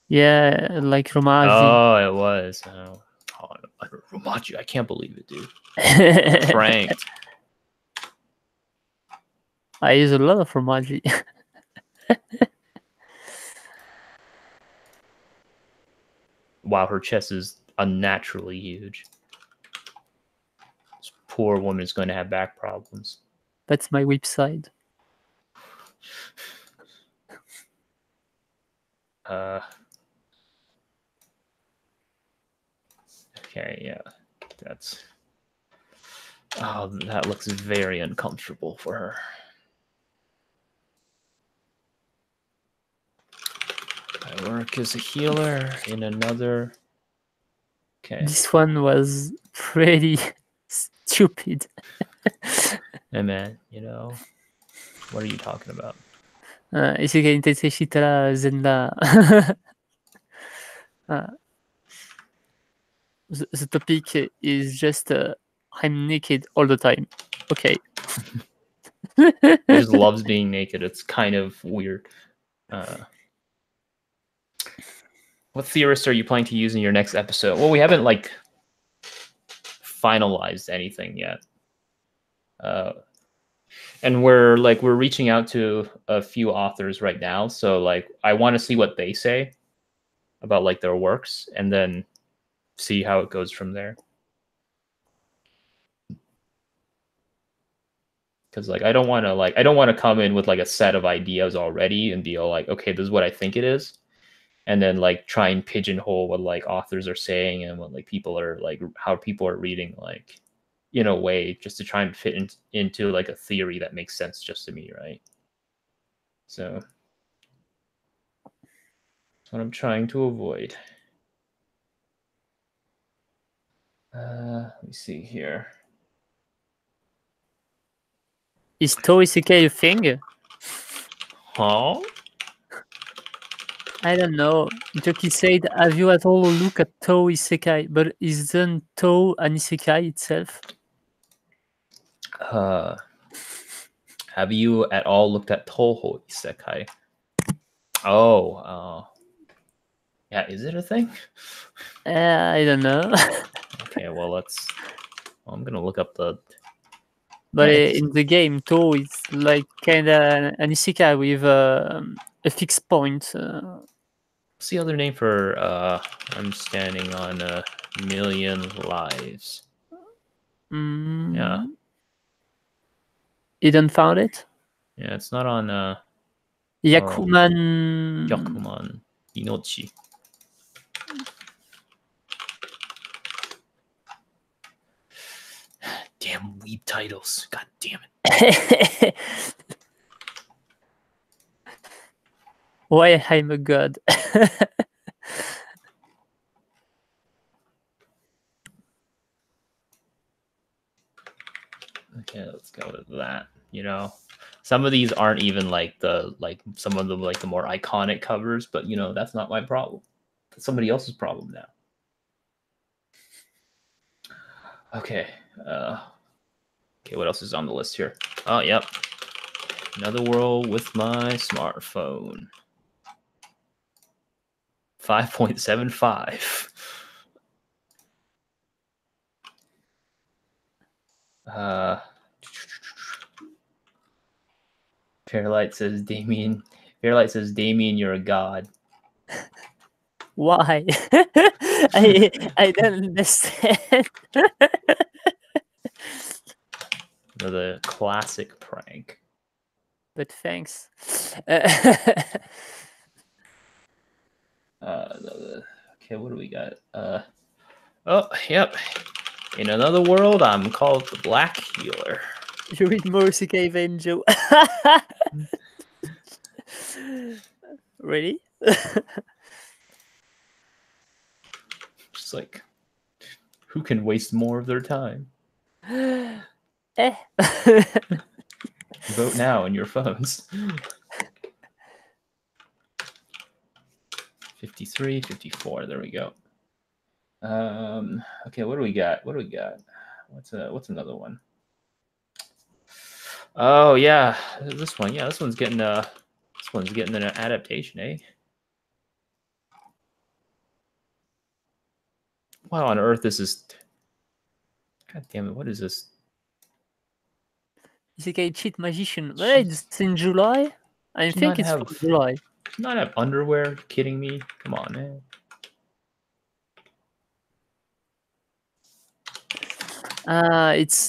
S2: Yeah, like Romaji.
S1: Oh, it was. Oh, under Romaji. I can't believe it, dude. Pranked.
S2: I use a lot of Romaji.
S1: Wow, her chest is unnaturally huge. This poor woman is going to have back problems.
S2: That's my weak side.
S1: Okay, yeah. That's... Oh, that looks very uncomfortable for her. I work as a healer in another... Okay.
S2: This one was pretty stupid.
S1: Hey man, you know, what are you talking about?
S2: Isekai Tensei Shitara Zenla. The topic is just I'm naked all the time. Okay.
S1: He just loves being naked. It's kind of weird. What theorist are you planning to use in your next episode? Well, we haven't like finalized anything yet. And we're reaching out to a few authors right now. So like I want to see what they say about like their works and then see how it goes from there. Because like I don't want to come in with like a set of ideas already and be all like, okay, this is what I think it is, and then like try and pigeonhole what like authors are saying and what like people are like how people are reading like in a way just to try and fit into like a theory that makes sense just to me, right? So that's what I'm trying to avoid. Let me see here.
S2: Is Tou Isekai a thing?
S1: Huh?
S2: I don't know. Joki said, have you at all looked at Tou Isekai? But isn't Tou an Isekai itself?
S1: Have you at all looked at Toho Isekai? Oh, yeah, is it a thing?
S2: I don't know.
S1: Okay, well, let's. Well, I'm gonna look up the.
S2: But
S1: Yeah,
S2: in the game, too, it's like kind of an isekai with a fixed point.
S1: What's the other name for I'm standing on a million lives? Yeah.
S2: You don't found it?
S1: Yeah, it's not on
S2: Yakuman.
S1: Yakuman Inochi. Damn weeb titles. God damn it.
S2: Why I'm a god.
S1: Okay, let's go with that. You know, some of these aren't even like some of them like the more iconic covers, but you know, that's not my problem. That's somebody else's problem now. Okay. Okay, what else is on the list here? Oh, yep. Another World with my smartphone. 5.75. Fairlight says Damien, you're a god.
S2: Why? I don't understand.
S1: Another classic prank.
S2: But thanks.
S1: Okay, what do we got? Oh, yep. In another world, I'm called the Black Healer.
S2: You read more Isekai than Joe. Really?
S1: Just like, who can waste more of their time? Vote now on your phones. 53, 54. There we go. Okay, what do we got? What's another one? Oh yeah, this one. Yeah, this one's getting an adaptation, eh? What on earth this is? God damn it! What is this?
S2: Isekai Cheat Magician. Well, it's in July. I think it's from July.
S1: Not have underwear? Are you kidding me? Come on, man.
S2: It's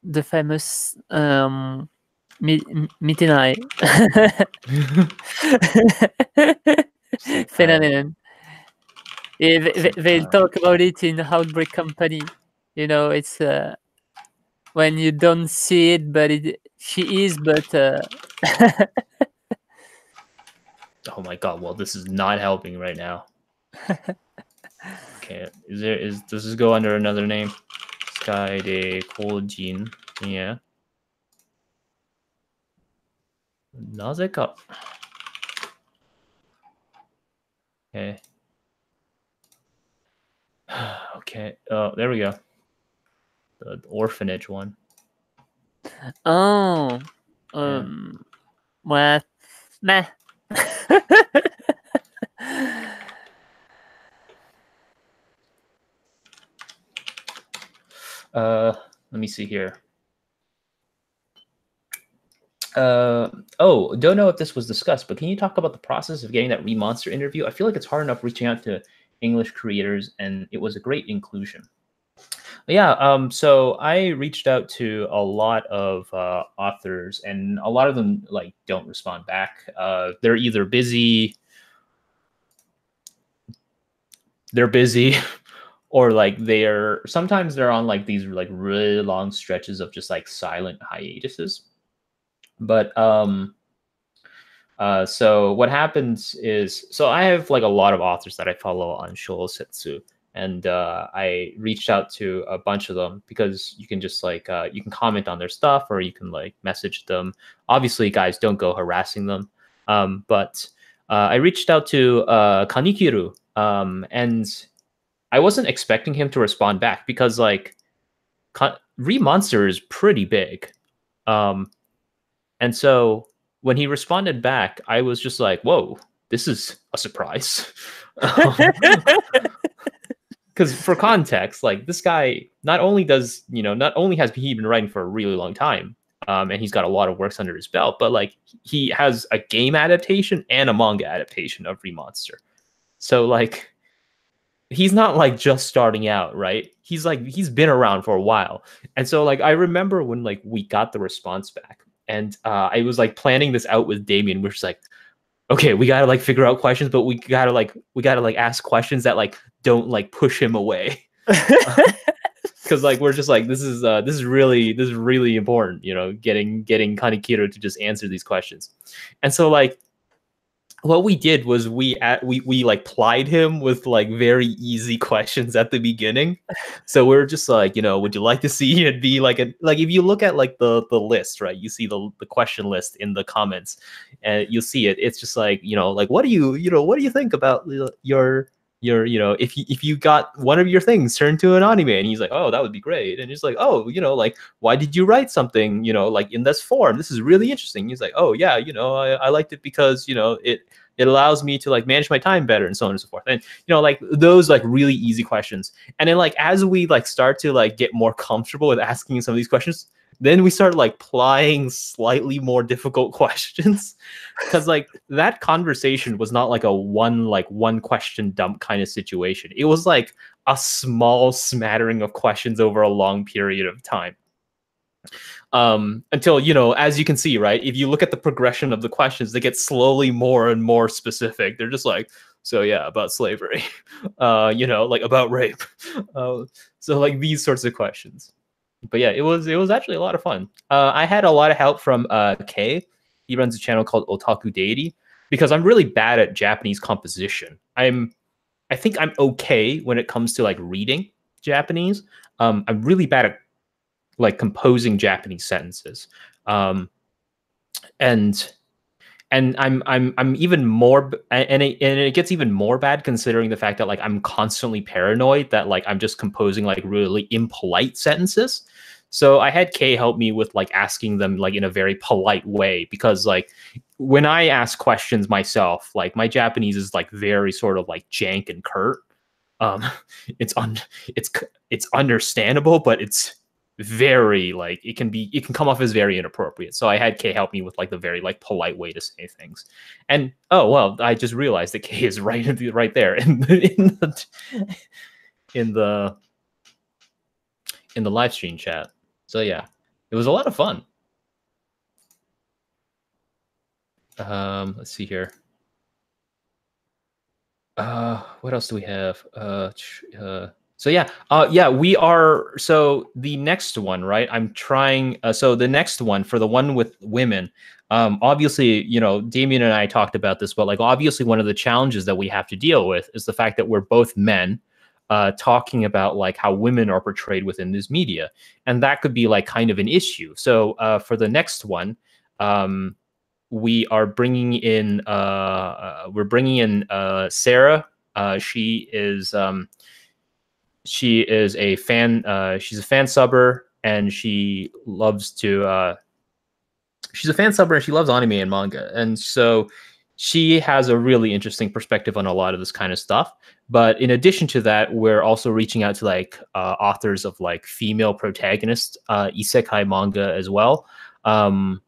S2: the famous Mitenai phenomenon. They talk about it in Outbreak Company. You know, it's when you don't see it, but she is, but
S1: oh my god, well, this is not helping right now. Okay, does this go under another name? Sky de Kojin. Yeah. Nazeka. Okay. Okay. Oh, there we go. The orphanage one.
S2: Oh. Well, meh.
S1: Let me see here. Oh, don't know if this was discussed, but can you talk about the process of getting that Remonster interview? I feel like it's hard enough reaching out to English creators, and it was a great inclusion. Yeah, so I reached out to a lot of authors, and a lot of them like don't respond back. They're either busy, or like sometimes they're on like these like really long stretches of just like silent hiatuses. But so what happens is, so I have like a lot of authors that I follow on Shousetsu, and I reached out to a bunch of them because you can just like you can comment on their stuff, or you can like message them. Obviously, guys, don't go harassing them. But I reached out to Kanikiru, and I wasn't expecting him to respond back because like Remonster is pretty big. And so when he responded back, I was just like, whoa, this is a surprise. Because for context, like this guy not only has he been writing for a really long time, and he's got a lot of works under his belt, but like he has a game adaptation and a manga adaptation of Remonster. So like he's not like just starting out, right? He's been around for a while. And so like I remember when like we got the response back, and I was like planning this out with Damien. We're just like, okay, we gotta like figure out questions, but we gotta like ask questions that like don't like push him away. Because like we're just like this is really important, you know, getting Kanekiro to just answer these questions. And so like what we did was we like plied him with like very easy questions at the beginning. So we're just like, you know, would you like to see it be like if you look at like the list, right? You see the question list in the comments, and you'll see it. It's just like, you know, like what do you think about your you know, if you got one of your things turned to an anime? And he's like, oh, that would be great. And he's like, oh, you know, like why did you write something, you know, like in this form? This is really interesting. He's like, oh yeah, you know, I liked it because, you know, it allows me to like manage my time better, and so on and so forth. And you know, like those like really easy questions. And then like as we like start to like get more comfortable with asking some of these questions, then we start like plying slightly more difficult questions, because like that conversation was not like a one question dump kind of situation. It was like a small smattering of questions over a long period of time. Until, you know, as you can see, right, if you look at the progression of the questions, they get slowly more and more specific. They're just like, so yeah, about slavery, you know, like about rape, so like these sorts of questions. But yeah, it was actually a lot of fun. I had a lot of help from Kay. He runs a channel called Otaku Deity, because I'm really bad at Japanese composition. I think I'm okay when it comes to like reading Japanese. I'm really bad at like composing Japanese sentences. And I'm even more, and it gets even more bad considering the fact that like I'm constantly paranoid that like I'm just composing like really impolite sentences. So I had Kay help me with like asking them like in a very polite way, because like when I ask questions myself, like my Japanese is like very sort of like jank and curt. It's understandable, but it's very like it can come off as very inappropriate. So I had Kay help me with like the very like polite way to say things. And oh well, I just realized that Kay is right there in the live stream chat. So yeah, it was a lot of fun. Let's see here. What else do we have? So yeah, we are. So the next one, right? I'm trying. So the next one, for the one with women, obviously, you know, Damien and I talked about this, but like obviously one of the challenges that we have to deal with is the fact that we're both men, talking about like how women are portrayed within this media, and that could be like kind of an issue. So for the next one, we are bringing in Sarah. She is a fan. She's a fan subber, and she loves to. She's a fan subber, and she loves anime and manga, and so she has a really interesting perspective on a lot of this kind of stuff. But in addition to that, we're also reaching out to like authors of like female protagonist isekai manga as well. I'm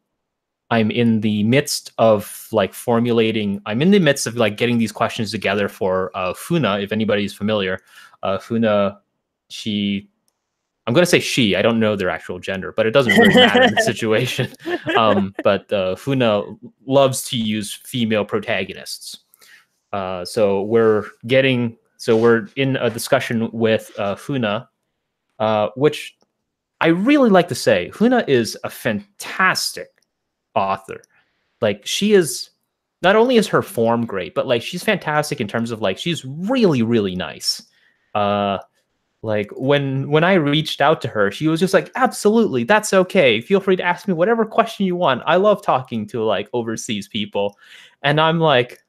S1: in the midst of like getting these questions together for Funa. If anybody's familiar, Funa, I'm going to say she. I don't know their actual gender, but it doesn't really matter in this situation. But Funa loves to use female protagonists. So we're in a discussion with Funa, which I really like to say. Funa is a fantastic author. Like, she is, not only is her form great, but like she's fantastic in terms of like she's really, really nice. Like when I reached out to her, she was just like, absolutely, that's okay. Feel free to ask me whatever question you want. I love talking to like overseas people. And I'm like,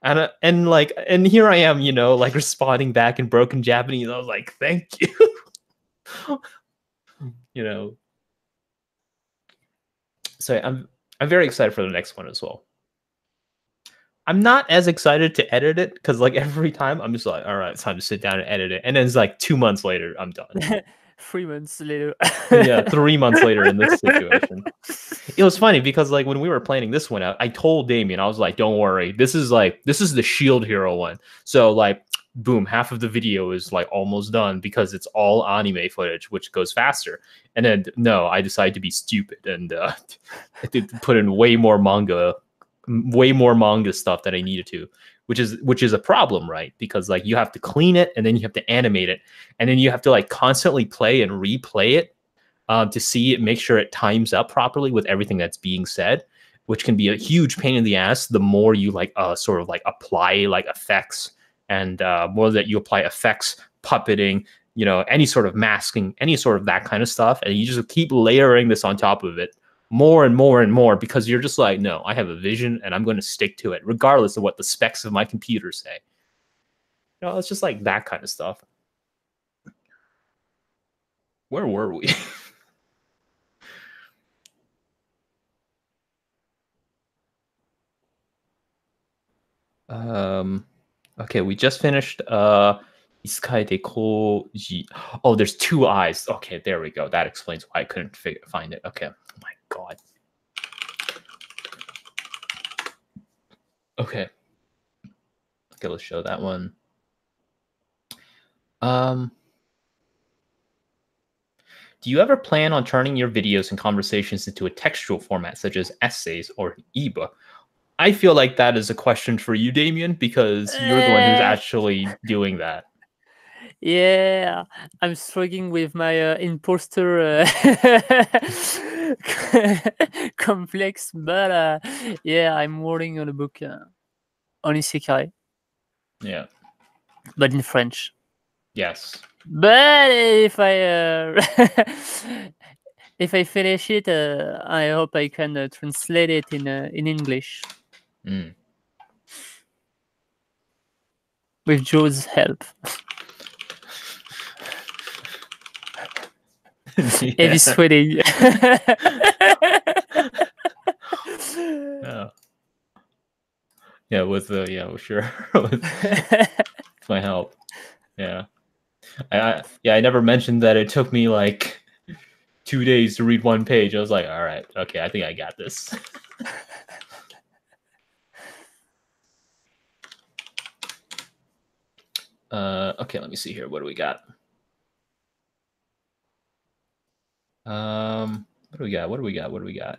S1: and here I am, you know, like responding back in broken Japanese. I was like, thank you. You know. So I'm very excited for the next one as well. I'm not as excited to edit it because like every time I'm just like, all right, it's time to sit down and edit it, and then it's like 2 months later, I'm done.
S2: 3 months later.
S1: Yeah, 3 months later in this situation. It was funny because like when we were planning this one out, I told Damien, I was like, don't worry, this is the Shield Hero one. So like boom, half of the video is like almost done because it's all anime footage, which goes faster. And then no, I decided to be stupid and I did put in way more manga stuff that I needed to, which is a problem, right? Because like you have to clean it and then you have to animate it and then you have to like constantly play and replay it to see it, make sure it times up properly with everything that's being said, which can be a huge pain in the ass. The more you like sort of like apply like effects and more that you apply effects, puppeting, you know, any sort of masking, any sort of that kind of stuff, and you just keep layering this on top of it more and more and more because you're just like, no, I have a vision and I'm going to stick to it regardless of what the specs of my computer say. You know, it's just like that kind of stuff. Where were we? Okay, we just finished Isekai de Koji. Oh, there's 2 eyes. Okay, there we go. That explains why I couldn't find it. Okay. Oh my god. Okay. Okay, let's show that one. Do you ever plan on turning your videos and conversations into a textual format such as essays or ebook? I feel like that is a question for you, Damien, because you're the one who's actually doing that.
S2: Yeah, I'm struggling with my imposter complex, but yeah, I'm working on a book on isekai.
S1: Yeah.
S2: But in French.
S1: Yes.
S2: But if I if I finish it, I hope I can translate it in English. With Joe's help. Heavy sweating.
S1: Yeah, with sure. with my help. Yeah. I never mentioned that it took me like 2 days to read 1 page. I was like, all right, okay, I think I got this. Okay, let me see here. What do we got? What do we got? What do we got? What do we got?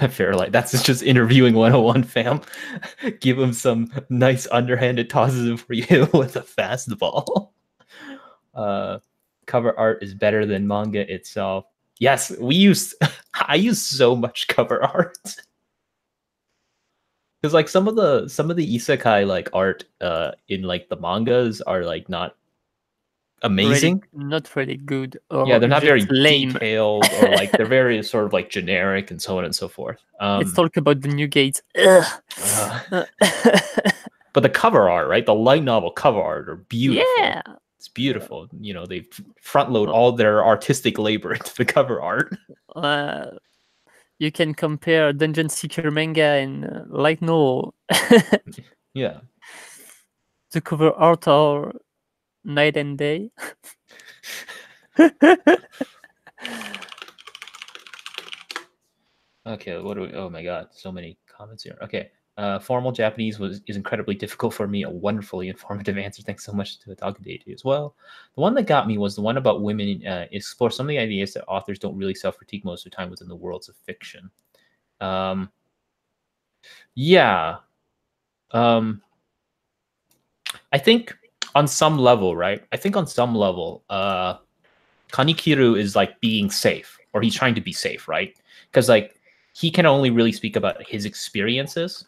S1: Fairlight. That's just interviewing 101, fam. Give him some nice underhanded tosses for you with a fastball. Cover art is better than manga itself. Yes, I use so much cover art. Because like some of the isekai like art in like the mangas are like not amazing.
S2: Not really good. Or
S1: yeah, they're not very
S2: lame.
S1: detailed, or like they're very sort of like generic and so on and so forth.
S2: Let's talk about the new gates.
S1: But the cover art, right? The light novel cover art are beautiful.
S2: Yeah.
S1: It's beautiful. You know, they front load all their artistic labor into the cover art.
S2: You can compare Dungeon Seeker manga and light novel.
S1: Yeah.
S2: The cover art are night and day.
S1: Okay, what do we? Oh my god, so many comments here. Okay, formal Japanese is incredibly difficult for me. A wonderfully informative answer. Thanks so much to Dogdaty as well. The one that got me was the one about women. Explore some of the ideas that authors don't really self-critique most of the time within the worlds of fiction. Yeah. I think on some level, right? I think on some level, Kanikiru is like being safe, or he's trying to be safe, right? Because like he can only really speak about his experiences,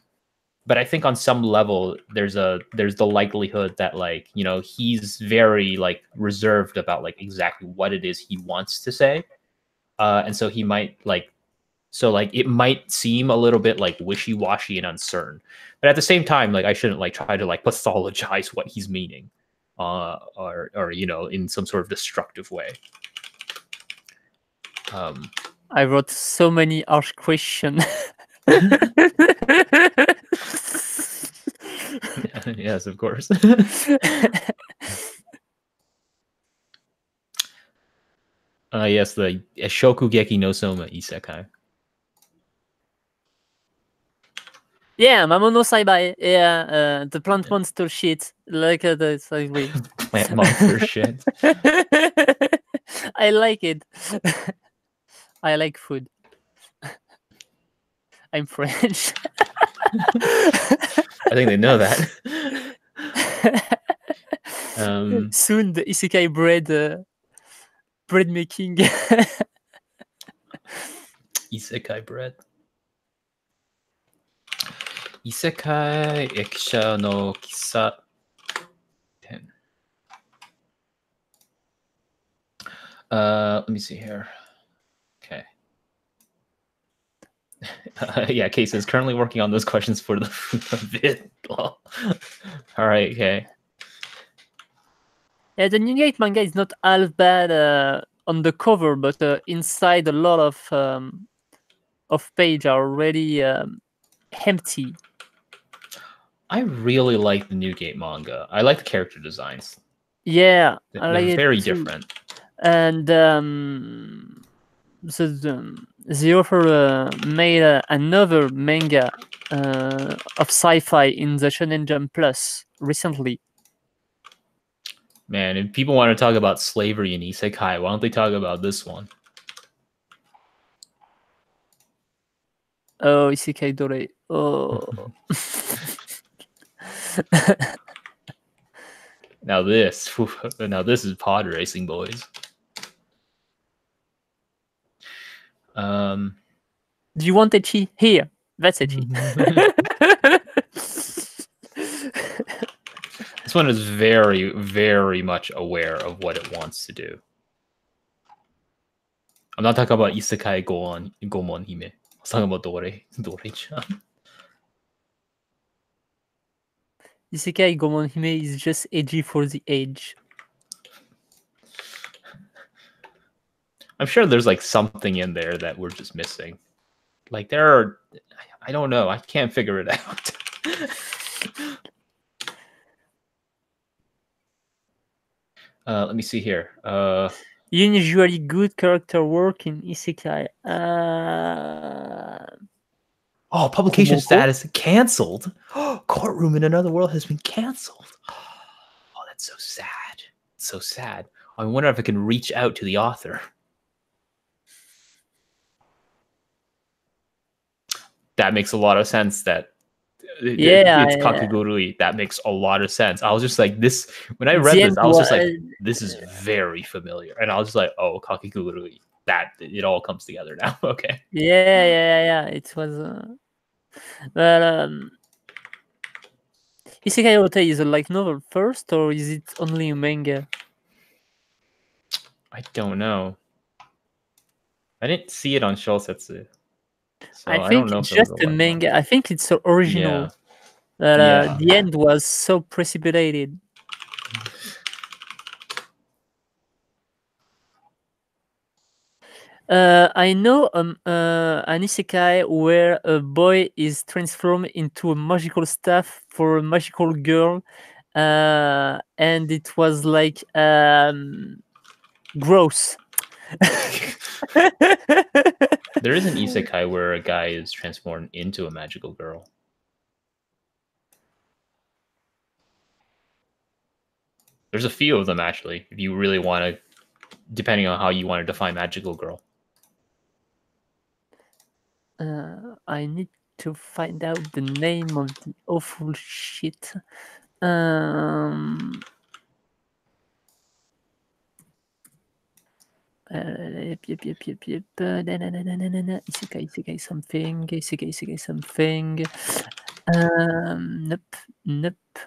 S1: but I think on some level there's the likelihood that like, you know, he's very like reserved about like exactly what it is he wants to say, and so he might like, so like it might seem a little bit like wishy-washy and uncertain, but at the same time, like I shouldn't like try to like pathologize what he's meaning. or in some sort of destructive way.
S2: I wrote so many harsh questions.
S1: Yes, of course. Yes, the Shokugeki no Soma isekai.
S2: Yeah, Mamono Saibai. Yeah, the plant monster shit. Like it's like
S1: plant monster shit.
S2: I like it. I like food. I'm French.
S1: I think they know that.
S2: Soon the isekai bread making.
S1: Isekai bread. Isekai Eksha no Kisa. Let me see here. Okay. Yeah, Case is currently working on those questions for the vid. All right, okay.
S2: Yeah, the New Gate manga is not half bad on the cover, but inside a lot of page are already empty.
S1: I really like the Newgate manga. I like the character designs.
S2: Yeah,
S1: They're
S2: like
S1: very
S2: it too.
S1: different.
S2: And so the author made another manga of sci-fi in the Shonen Jump Plus recently.
S1: Man, if people want to talk about slavery in isekai, why don't they talk about this one?
S2: Oh, Isekai Dore. Oh.
S1: Now this is pod racing, boys.
S2: Do you want ecchi? Here, that's ecchi.
S1: This one is very, very much aware of what it wants to do. I'm not talking about Isekai Gomon Hime. I was talking about Dore-chan.
S2: Isekai Gomon Hime is just edgy for the age.
S1: I'm sure there's like something in there that we're just missing. Like there are, I don't know. I can't figure it out. Let me see here.
S2: Unusually good character work in Isekai.
S1: Oh, publication
S2: Kumoko?
S1: status canceled. Courtroom in Another World has been canceled. Oh, that's so sad. It's so sad. I wonder if I can reach out to the author. That makes a lot of sense. That it's Kakegurui. That makes a lot of sense. I was just like this when I read this. I was just like, this is very familiar, and I was just like, oh, Kakegurui. That it all comes together now. Okay.
S2: Yeah. It was. But Isekai Ote is a light novel first, or is it only a manga?
S1: I don't know. I didn't see it on Shousetsu. So
S2: I think it's just a manga. I think it's original.
S1: Yeah.
S2: The end was so precipitated. I know an isekai where a boy is transformed into a magical staff for a magical girl, and it was like gross.
S1: There is an isekai where a guy is transformed into a magical girl. There's a few of them actually, if you really want to, depending on how you want to define magical girl.
S2: I need to find out the name of the awful shit. Yep. Isekai something. Isekai something. Nope.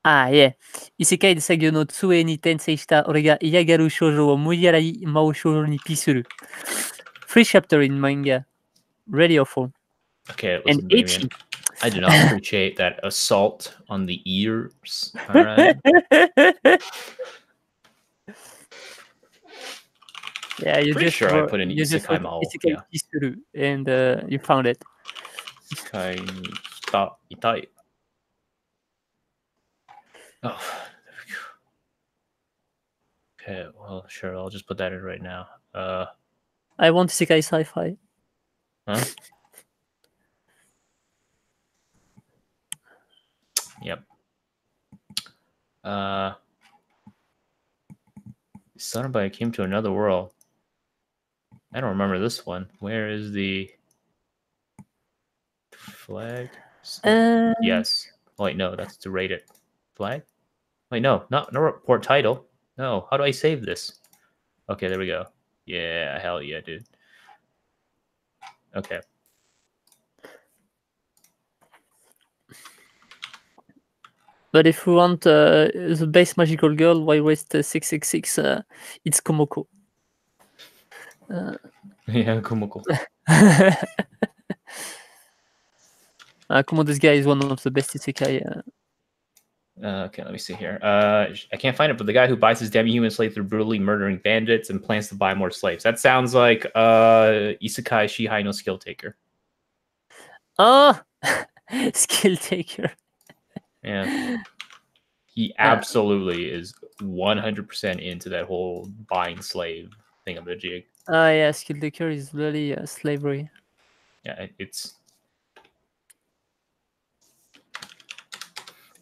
S2: Yeah. Isekai de Sagyo no Tsue ni tensei shita ore ga iyagaru shoujo wo muyarai mao shoujo ni pisuru. 3 chapter in manga. Really awful.
S1: Okay,
S2: and ecchi.
S1: I do not appreciate that assault on the ears. All right.
S2: Yeah, you
S1: Pretty
S2: just
S1: sure I put in
S2: you just
S1: Isekai
S2: wrote
S1: Mao.
S2: Isekai
S1: Yeah.
S2: Kisuru, and you found it.
S1: Isekai ita itai. Oh, there we go. Okay, well, sure. I'll just put that in right now.
S2: I want Isekai sci-fi.
S1: Huh? Yep. Somebody came to another world. I don't remember this one. Where is the flag? Yes. Wait, no, that's to rate it. Flag? Wait, no, not no report title. No, how do I save this? Okay, there we go. Yeah, hell yeah, dude. Okay.
S2: But if we want the base magical girl, why waste 666? It's Komoko.
S1: Yeah, Kumoko.
S2: Come on, this guy is one of the best isekai.
S1: Okay, let me see here. I can't find it, but the guy who buys his demi-human slave through brutally murdering bandits and plans to buy more slaves. That sounds like Isekai Shihai no Skill Taker.
S2: Oh, skill taker.
S1: Yeah. He absolutely is 100% into that whole buying slave thing of the jig.
S2: Yeah, skill taker is really slavery.
S1: Yeah, it's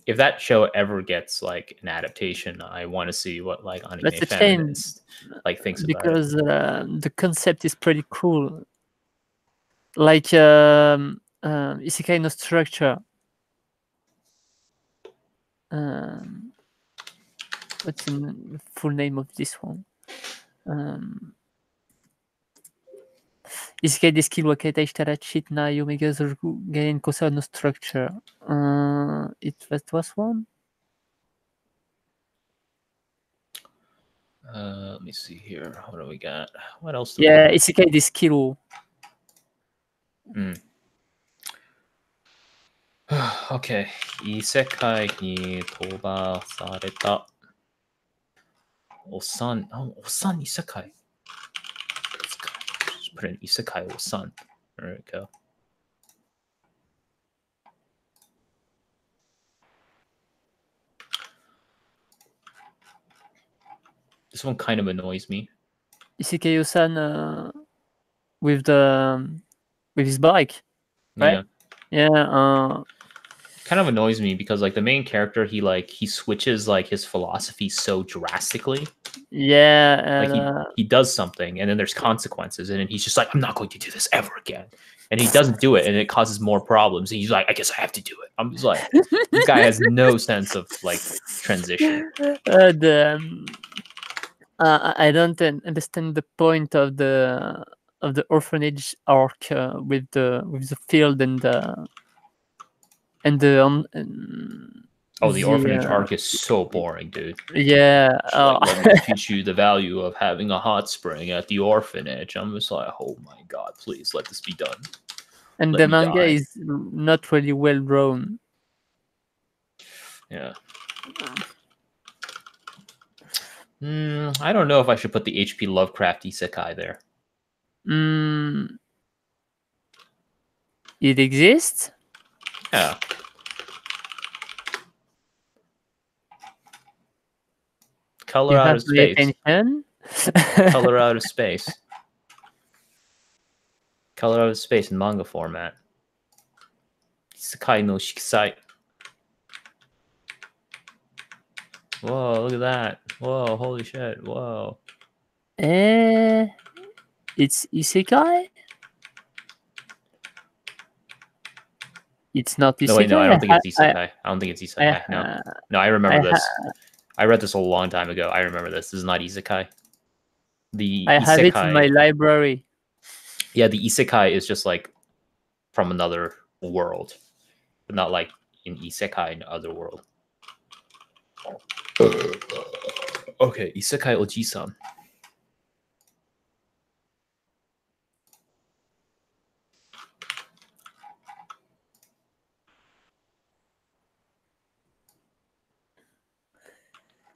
S1: if that show ever gets like an adaptation, I want to see what like anime
S2: That's a shame
S1: feminists like thinks about it.
S2: because the concept is pretty cool. Like isekai no structure. What's the full name of this one? Isekai de skill wa kaita shitara cheat na Omega Zorgu gain kosa no structure. It was one.
S1: Let me see here. What do we got? What else do
S2: Yeah,
S1: we have?
S2: isekai de skill.
S1: Okay. Isekai ni toba sareta. Osan. Oh, Osan Isekai. Just put in Isekai Osan. There we go. This one kind of annoys me.
S2: Isekai Osan with his bike, right? Yeah.
S1: Kind of annoys me because like the main character, he switches like his philosophy so drastically.
S2: Yeah, and
S1: Like he does something and then there's consequences, and then he's just like, I'm not going to do this ever again. And he doesn't do it, and it causes more problems. And he's like, I guess I have to do it. I'm just like, this guy has no sense of like transition.
S2: I don't understand the point of the orphanage arc with the field and the
S1: the orphanage arc is so boring, dude.
S2: Yeah.
S1: Like, let me teach you the value of having a hot spring at the orphanage. I'm just like, oh my god, please let this be done.
S2: And
S1: Let
S2: the
S1: me
S2: manga
S1: die.
S2: is not really well drawn.
S1: Yeah. I don't know if I should put the HP Lovecraft Isekai there.
S2: It exists?
S1: Yeah. Color out of space. Color out of space. Color out of space in manga format. Isekai no Shikisai. Whoa, look at that. Whoa, holy shit. Whoa.
S2: It's Isekai? It's not Isekai?
S1: No, wait, no, I don't think it's Isekai. I don't think it's Isekai. No, I remember this. I read this a long time ago. I remember this. This is not Isekai.
S2: I have it in my library.
S1: Yeah, the Isekai is just like from another world, but not like in Isekai in other world. Okay, Isekai Oji-san.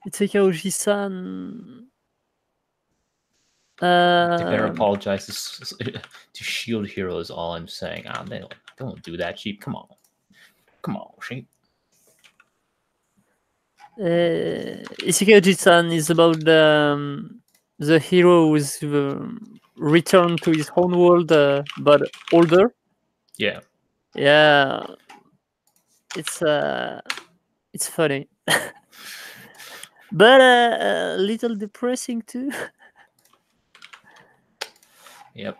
S2: Isekai Oji-san.
S1: Declare apologizes to Shield Hero is all I'm saying. They don't do that, Sheep. Come on, Sheep.
S2: Isekai Oji-san is about the hero who's returned to his own world, but older.
S1: Yeah.
S2: Yeah, it's funny, but a little depressing too.
S1: Yep.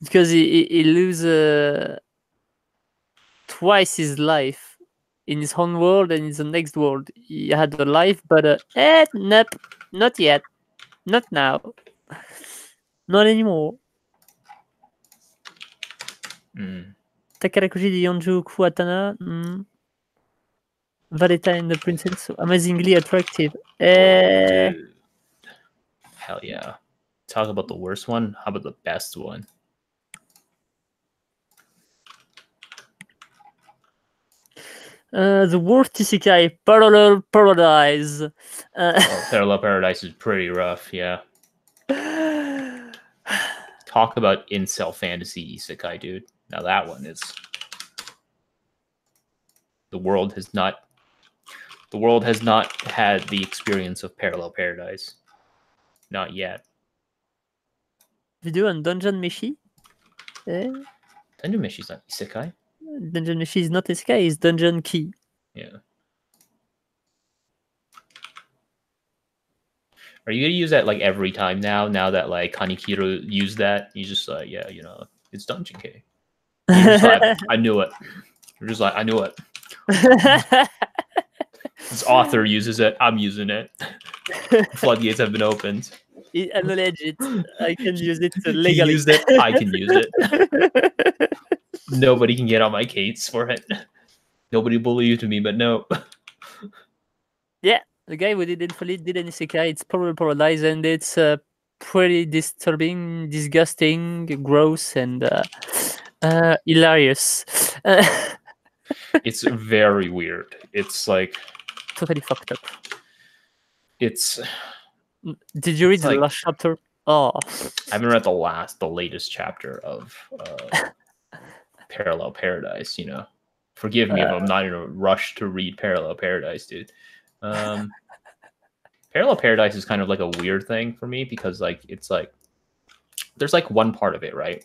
S2: Because he loses twice his life in his own world and in the next world. He had a life, but nope, not yet, not now, not anymore. Takarakuji de Yonjuku Atana. Valletta and the Princess, so amazingly attractive.
S1: Dude. Hell yeah. Talk about the worst one. How about the best one?
S2: The worst isekai, Parallel Paradise.
S1: Parallel Paradise is pretty rough, yeah. Talk about incel fantasy isekai, dude. Now that one is... The world has not had the experience of Parallel Paradise. Not yet.
S2: Video on Dungeon Meshi?
S1: Dungeon Meshi's not isekai.
S2: Dungeon Meshi is not isekai, it's Dungeon Key.
S1: Yeah. Are you gonna use that like every time now? Now that like Kanikiro used that, he's just like, yeah, you know, it's Dungeon Key. Like, I knew it. You're just like, I knew it. This author uses it. I'm using it. Floodgates have been opened.
S2: I acknowledge it. I can use it legally.
S1: He used it. I can use it. Nobody can get on my case for it. Nobody believed me, but no.
S2: Yeah, the guy who did Infinite did an isekai. It's Parallel Paradise, and it's pretty disturbing, disgusting, gross, and hilarious.
S1: It's very weird. It's like
S2: totally fucked up.
S1: It's.
S2: Did you read the last chapter? Oh,
S1: I haven't read the latest chapter of Parallel Paradise. You know, forgive me if I'm not in a rush to read Parallel Paradise, dude. Parallel Paradise is kind of like a weird thing for me because like it's like there's like one part of it, right,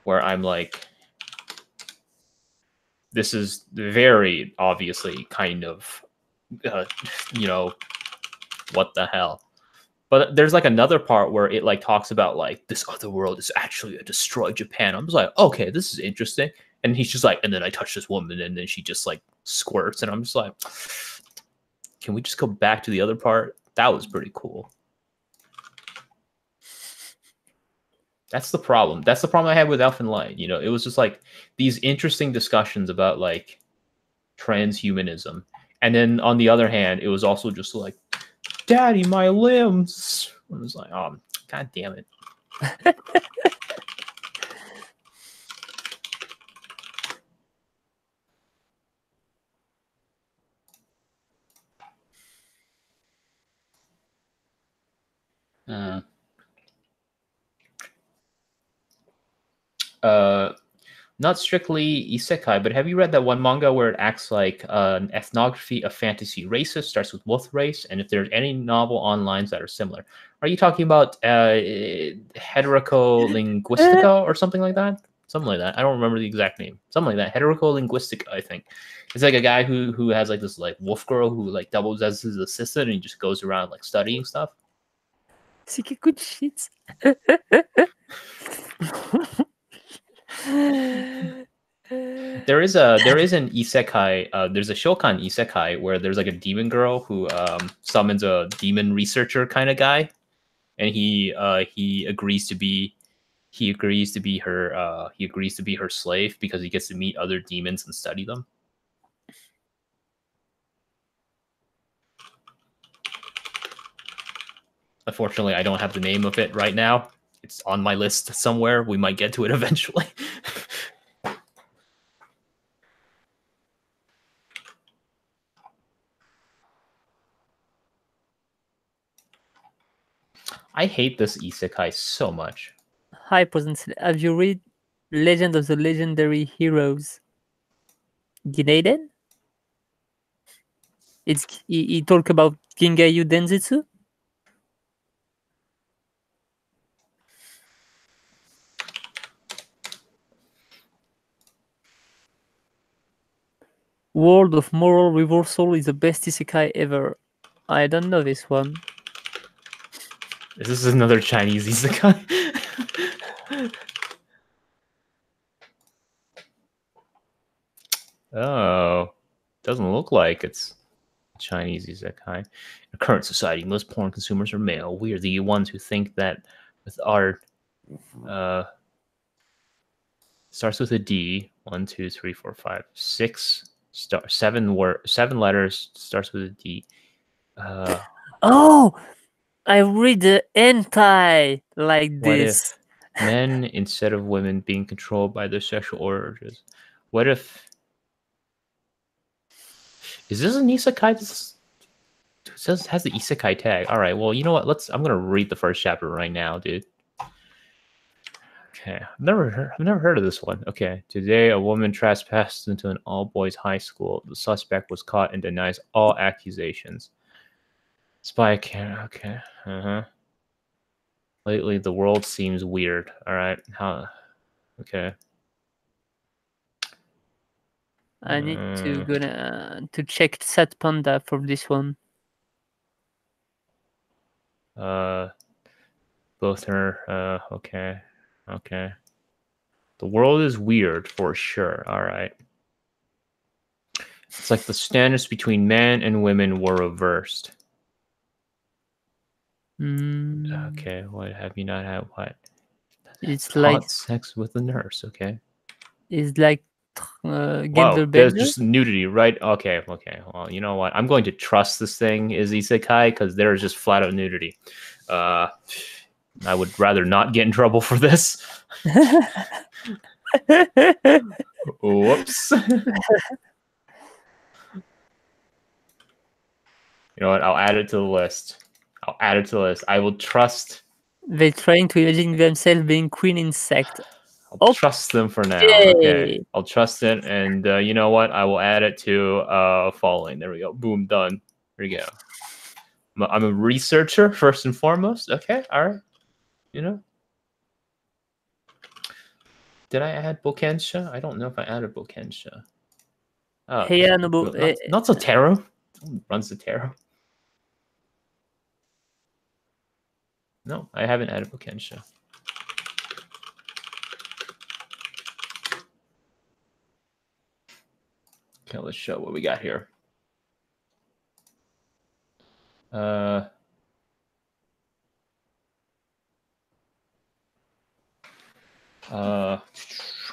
S1: where I'm like, this is very obviously kind of you know, what the hell. But there's like another part where it like talks about like this other world is actually a destroyed Japan. I'm just like, okay, this is interesting. And he's just like, and then I touch this woman and then she just like squirts. And I'm just like, can we just go back to the other part? That was pretty cool. That's the problem. That's the problem I had with Elfen Light. You know, it was just like these interesting discussions about like transhumanism. And then on the other hand, it was also just like, Daddy, my limbs. I was like, oh, God damn it. Not strictly isekai, but have you read that one manga where it acts like an ethnography of fantasy races, starts with wolf race, and if there's any novel online that are similar? Are you talking about Heteroco-Linguistica or something like that? Something like that. I don't remember the exact name. Something like that. Heteroco-Linguistica, I think. It's like a guy who has like this like wolf girl who like doubles as his assistant and he just goes around like studying stuff.
S2: C'est que good shit.
S1: There is an isekai. There's a shokan isekai where there's like a demon girl who summons a demon researcher kind of guy, and he agrees to be her slave because he gets to meet other demons and study them. Unfortunately, I don't have the name of it right now. It's on my list somewhere. We might get to it eventually. I hate this isekai so much.
S2: Hi, Presence. Have you read Legend of the Legendary Heroes? Ginaden? He talk about Gingayu Densetsu? World of Moral Reversal is the best isekai ever. I don't know this one.
S1: Is this another Chinese isekai? Oh, doesn't look like it's Chinese isekai. In current society, most porn consumers are male. We are the ones who think that with art, starts with a D. 1, 2, 3, 4, 5, 6 7 letters. Starts with a D.
S2: Oh, I read the hentai like
S1: What
S2: this.
S1: if men instead of women being controlled by their sexual urges? What if? Is this an isekai? This has the isekai tag. All right. Well, you know what? I'm gonna read the first chapter right now, dude. Okay, I've never heard of this one. Okay, today a woman trespassed into an all-boys high school. The suspect was caught and denies all accusations. Spy camera. Okay. Lately, the world seems weird. All right. Okay.
S2: I need to to check Sat Panda for this one.
S1: Both are okay. Okay. The world is weird for sure. All right. It's like the standards between men and women were reversed. Okay, what have you not had? What?
S2: It's
S1: Hot
S2: like
S1: sex with a nurse. Okay.
S2: it's like
S1: Wow, there's just nudity, right? Okay. Well, you know what? I'm going to trust this thing is isekai because there's just flat out nudity. I would rather not get in trouble for this. Whoops. You know what? I'll add it to the list. I will trust.
S2: They're trying to imagine themselves being queen insect.
S1: I'll trust them for now. Okay. I'll trust it. And you know what? I will add it to following. There we go. Boom, done. There you go. I'm a researcher first and foremost. Okay. All right. You know. Did I add Bokensha? I don't know if I added Bokensha. Oh, not Zotero. Someone runs Zotero. No, I haven't added Bokensha. Okay, let's show what we got here.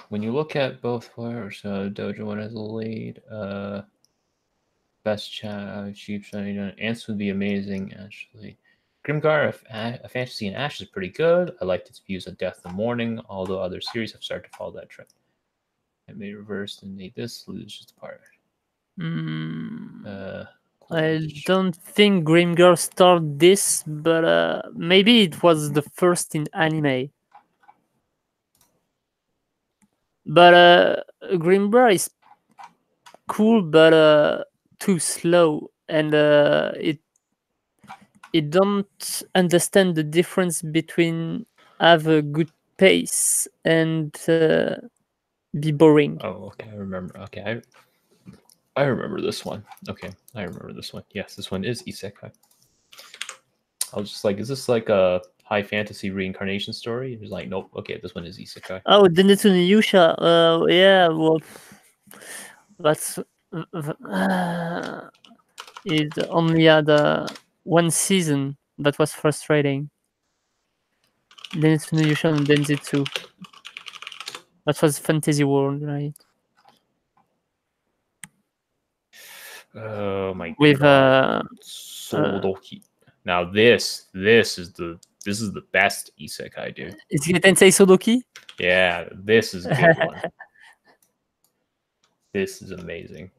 S1: When you look at both players, Dojo one as the lead. Best chat, cheap shiny. Ants would be amazing, actually. Grimgar, a Fantasy in Ash is pretty good. I liked its views on Death in the Morning, although other series have started to follow that trend. It may reverse and made this lose just part.
S2: I don't think Grimgar started this, but maybe it was the first in anime. But Grimgar is cool, but too slow, and it don't understand the difference between have a good pace and be boring.
S1: Oh, okay. I remember. Okay, I remember this one. Okay, I remember this one. Yes, this one is isekai. I was just like, is this like a high fantasy reincarnation story? It was like, nope. Okay, this one is isekai.
S2: Oh, Densetsu no Yusha. Yeah, well, that's it only had one season. That was frustrating. Densetsu no Yusha and Densetsu. That was Fantasy World, right?
S1: Oh my god.
S2: With
S1: Sodoki. Now this is the best isekai, dude.
S2: Is it Tensei Sodoki?
S1: Yeah, this is a good one. This is amazing.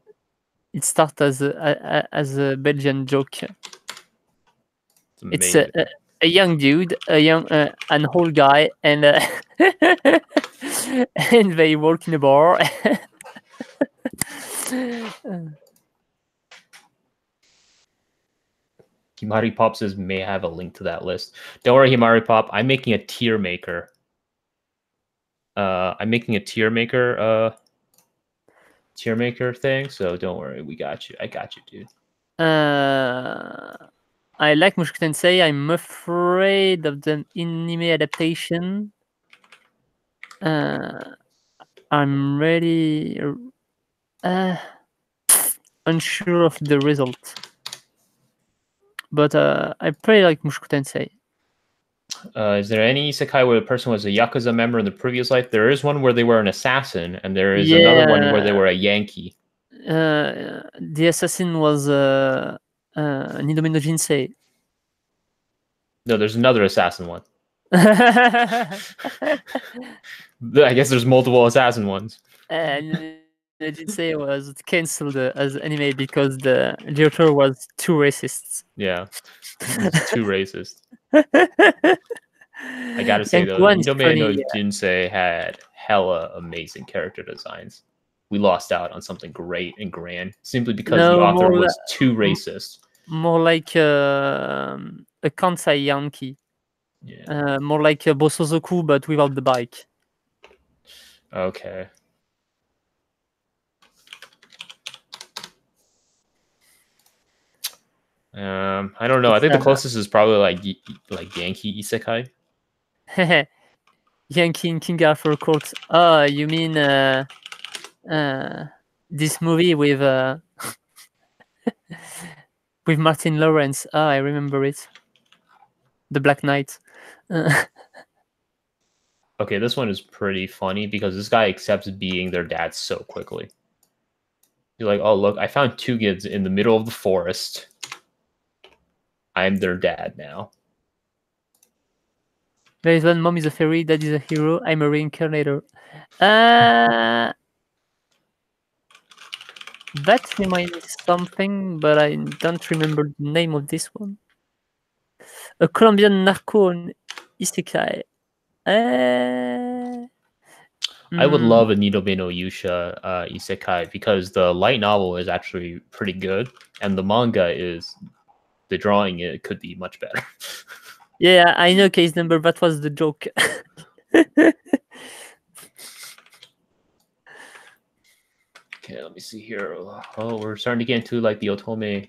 S2: It starts as a Belgian joke.
S1: It's amazing.
S2: a young dude, an old guy, and and they work in a bar.
S1: Himari Pop says may have a link to that list. Don't worry, Himari Pop. I'm making a tier maker. I'm making a tier maker thing, so don't worry, we got you. I got you, dude.
S2: I like Mushoku Tensei. I'm afraid of the anime adaptation. I'm really unsure of the result, but I pretty like Mushoku Tensei.
S1: Is there any isekai where the person was a Yakuza member in the previous life? There is one where they were an assassin, and there is another one where they were a Yankee.
S2: The assassin was Nidomi no Jinsei.
S1: No, there's another assassin one. I guess there's multiple assassin ones.
S2: And Jinsei was cancelled as anime because the author was too racist.
S1: Yeah, too racist. I gotta say though, Nidomi no Jinsei had hella amazing character designs. We lost out on something great and grand simply because the author was too racist.
S2: More like a Kansai Yankee.
S1: Yeah.
S2: More like a Bosozoku, but without the bike.
S1: Okay. I don't know. I think the closest is probably like Yankee isekai.
S2: Yankee in King Arthur Court. You mean this movie with with Martin Lawrence? I remember it. The Black Knight.
S1: Okay, this one is pretty funny because this guy accepts being their dad so quickly. You're like, oh look, I found two kids in the middle of the forest. I'm their dad now.
S2: There is one mom is a fairy, dad is a hero, I'm a reincarnator. That reminds me something, but I don't remember the name of this one. A Colombian narco isekai.
S1: I would love a Nidomi no Yusha isekai because the light novel is actually pretty good, and the manga is the drawing. It could be much better.
S2: Yeah, I know case number. That was the joke.
S1: Okay, let me see here. Oh, we're starting to get into like the otome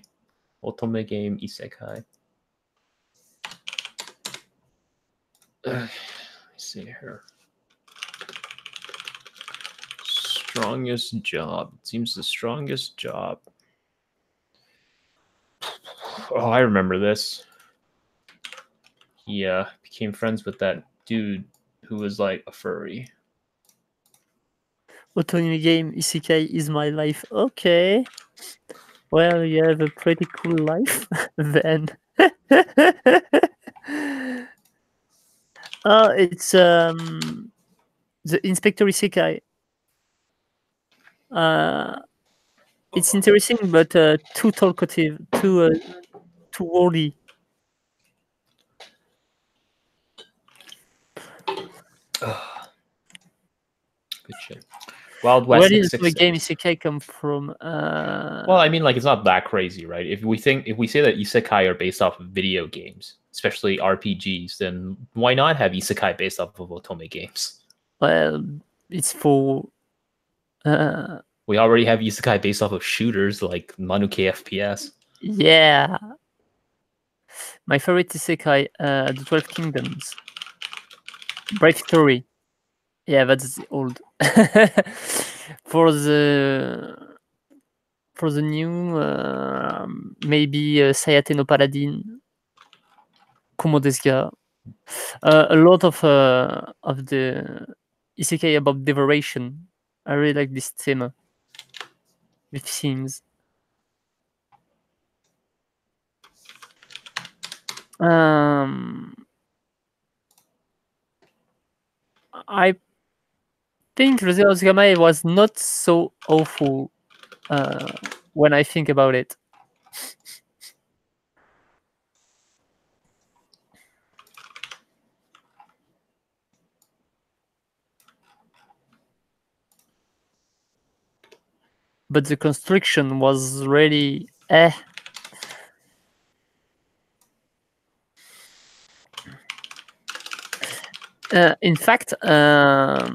S1: game isekai. Let me see here. Strongest job. It seems the strongest job. Oh, I remember this. He became friends with that dude who was like a furry.
S2: Otome game isekai is my life. Okay. Well, you have a pretty cool life then. It's the Inspector Isekai. It's interesting, but too talkative, too wordy.
S1: Good shit. Wild West.
S2: Where did the game isekai come from?
S1: Well, I mean, like it's not that crazy, right? If we say that isekai are based off of video games, especially RPGs, then why not have isekai based off of otome games?
S2: Well, it's for.
S1: We already have isekai based off of shooters like Manuke FPS.
S2: Yeah. My favorite isekai, The 12 Kingdoms. Brave Story. Yeah, that's old. For the new, maybe Sayate no Paladin, Kumo desu ga. A lot of the isekai about devoration. I really like this theme with themes. I think Roseo's Gamae was not so awful when I think about it. but the construction was really eh. In fact, Zero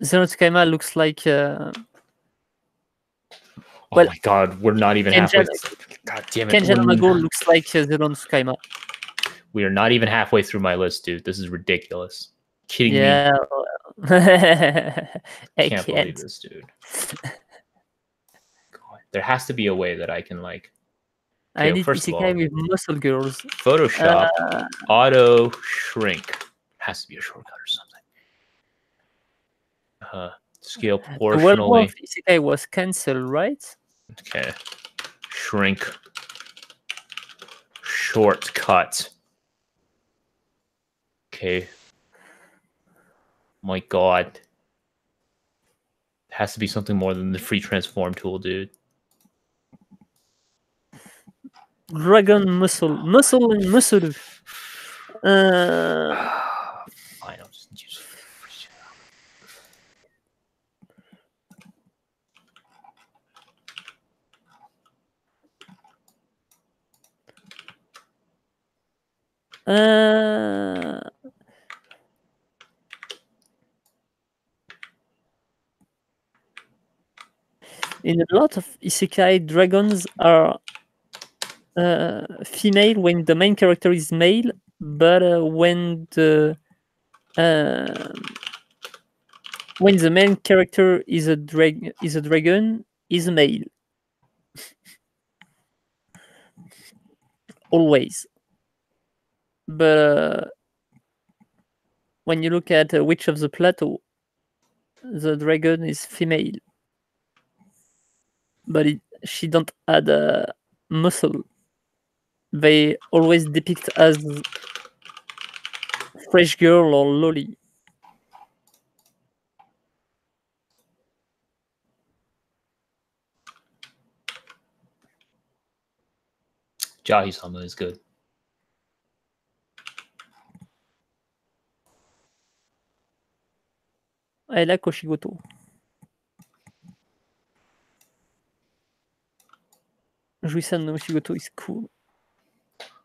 S2: Tsukaima looks like
S1: Oh
S2: well,
S1: my god, we're not even halfway. God damn it.
S2: Kenjan Yamago looks like Zero Tsukaima.
S1: We are not even halfway through my list, dude. This is ridiculous. Kidding me?
S2: Yeah. I
S1: Can't believe this, dude. God, there has to be a way that I can like.
S2: I need
S1: first of
S2: isekai
S1: all,
S2: with muscle girls.
S1: Photoshop auto shrink has to be a shortcut or something. Scale
S2: The World War
S1: proportionally.
S2: of Isekai was cancelled, right?
S1: Okay. Shrink. Shortcut. Okay. My god. It has to be something more than the free transform tool, dude.
S2: Dragon muscle. Muscle and muscle.
S1: Fine, I'll just use
S2: in a lot of isekai, dragons are female when the main character is male, but when the main character is a dragon, is male. Always. But when you look at Witch of the Plateau, the dragon is female, but she don't add muscle. They always depict as fresh girl or loli.
S1: Jahi-sama is good.
S2: I like Oshigoto. Juisan no Oshigoto is cool.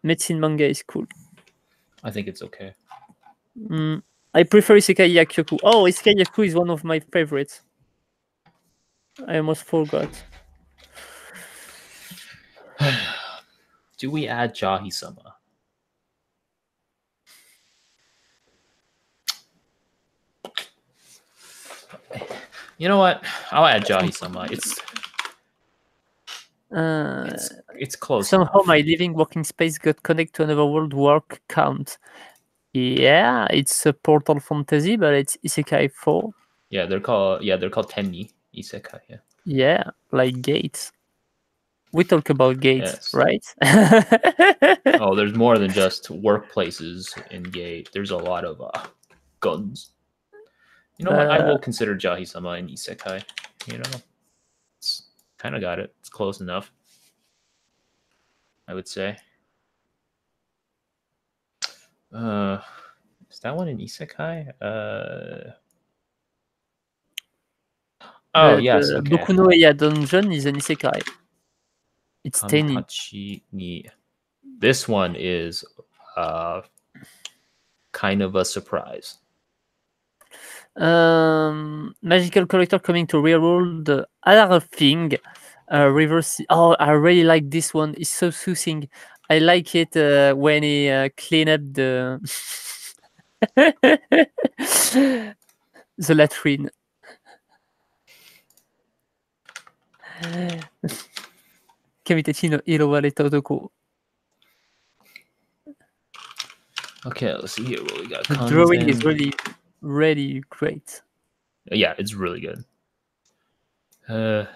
S2: Medicine manga is cool.
S1: I think it's okay.
S2: I prefer Isekai Yakyoku. Oh, Isekai Yakyoku is one of my favorites. I almost forgot.
S1: Do we add Jahi-sama? You know what? I'll add Jahi-sama. It's close.
S2: Somehow my living working space got connected to another world work count. Yeah, it's a Portal Fantasy, but it's Isekai 4.
S1: Yeah, they're called Tenni Isekai, yeah.
S2: Yeah, like gates. We talk about gates,
S1: Yes.
S2: right?
S1: Oh, there's more than just workplaces in Gate. There's a lot of guns. You know what? I will consider Jahi-sama an Isekai. You know, it's kind of got it. It's close enough, I would say. Is that one an Isekai? Oh, yes. Okay.
S2: Boku no Eya Dungeon is an Isekai. It's Tenni.
S1: Kamihachi ni. This one is kind of a surprise.
S2: Magical collector coming to real world. Other thing, reverse. Oh, I really like this one. It's so soothing. I like it when he clean up the the latrine. Kamitachi no iro wa reta otoko.
S1: Okay, let's see here what we got.
S2: The drawing is really, really great.
S1: Yeah, it's really good.
S2: I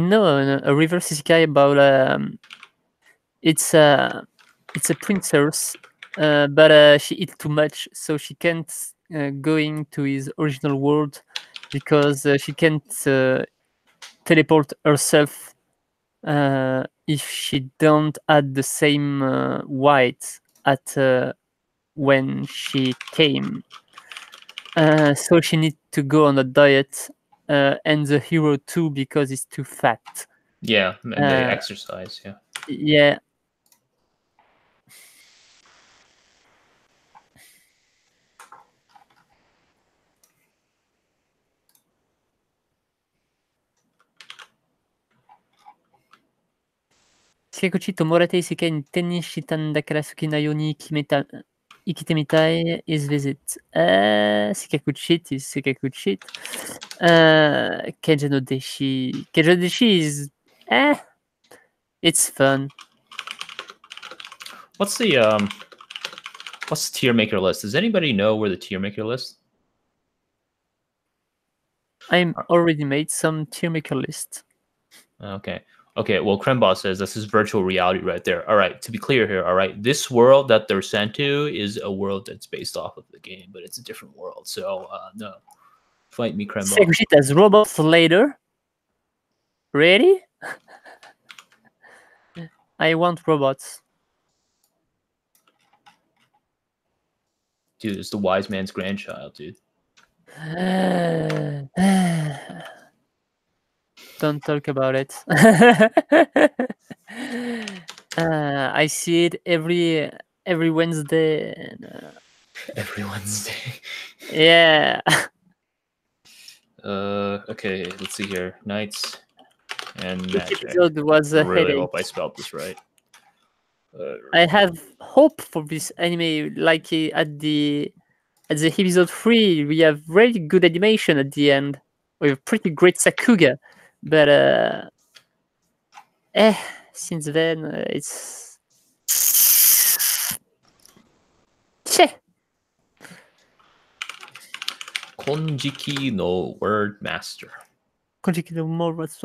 S2: know a reverse isekai about it's a princess, but she eats too much, so she can't go into his original world because she can't teleport herself if she don't add the same white at when she came. So she needs to go on a diet, and the hero too because he's too fat.
S1: Yeah, and they exercise. Yeah.
S2: Yeah. Shikakuchi Tomorate Isekai in Tenishitan Dakara Suki Nayoni Ikitemitai is visit. Sikakuchi is Sikakuchi. Keija no Deshi. Keija no Deshi is it's fun.
S1: What's the tier maker list? Does anybody know where the tier maker list?
S2: I'm already made some tier maker list.
S1: Okay. Okay, well, Krembot says this is virtual reality right there. All right, to be clear here, all right, this world that they're sent to is a world that's based off of the game, but it's a different world. So, no. Fight me, Krembot.
S2: Sikakuchi has robots later. Ready? I want robots.
S1: Dude, it's the wise man's grandchild, dude.
S2: Don't talk about it. I see it every Wednesday.
S1: Every Wednesday.
S2: Yeah.
S1: Okay, let's see here. Knights and
S2: Each
S1: Magic.
S2: episode was
S1: I
S2: a
S1: really
S2: headache.
S1: hope I spelled this right.
S2: I have hope for this anime. Like at the episode 3, we have very good animation at the end with pretty great Sakuga, but since then it's Che.
S1: Konjiki no Word Master.
S2: Konjiki no more what's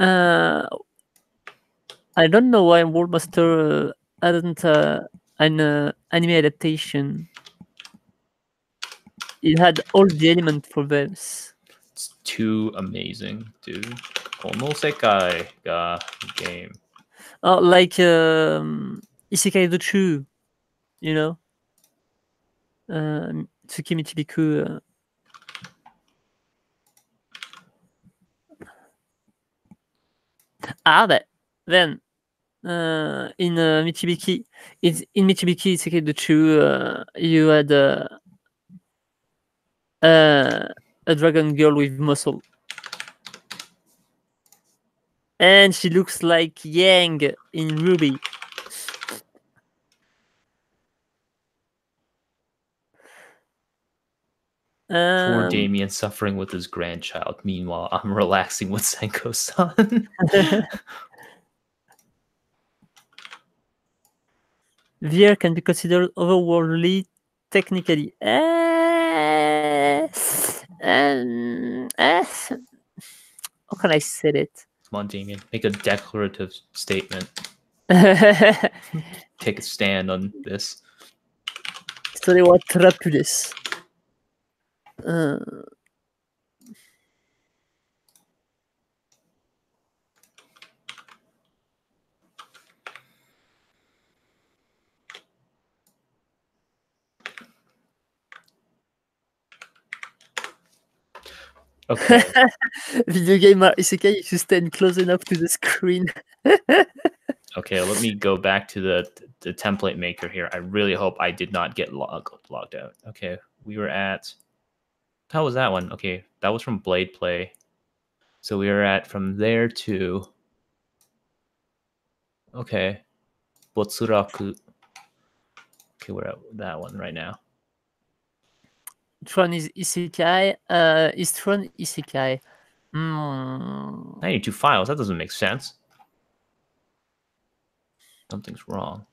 S2: I don't know why World Master hadn't an anime adaptation. It had all the elements for this.
S1: It's too amazing, dude. Kono Sekai ga game.
S2: Oh, like Isekai Dochu, you know? Tsuki Michibiku. But then in Michibiki, in Michibiki Isekai Dochu, you had a dragon girl with muscle. And she looks like Yang in Ruby.
S1: Poor Damien suffering with his grandchild. Meanwhile, I'm relaxing with Senko-san.
S2: VR can be considered overworldly technically. How can I say it?
S1: Come on, Damien. Make a declarative statement. Take a stand on this.
S2: Story what Trapulis.
S1: Okay.
S2: Video game isekai if you stand close enough to the screen.
S1: Okay, let me go back to the template maker here. I really hope I did not get logged out. Okay, we were at... How was that one? Okay, that was from Blade Play. So we were at from there to... Okay. Botsuraku. Okay, we're at that one right now.
S2: Which one is isekai? Is Tron isekai?
S1: 92 files. That doesn't make sense. Something's wrong.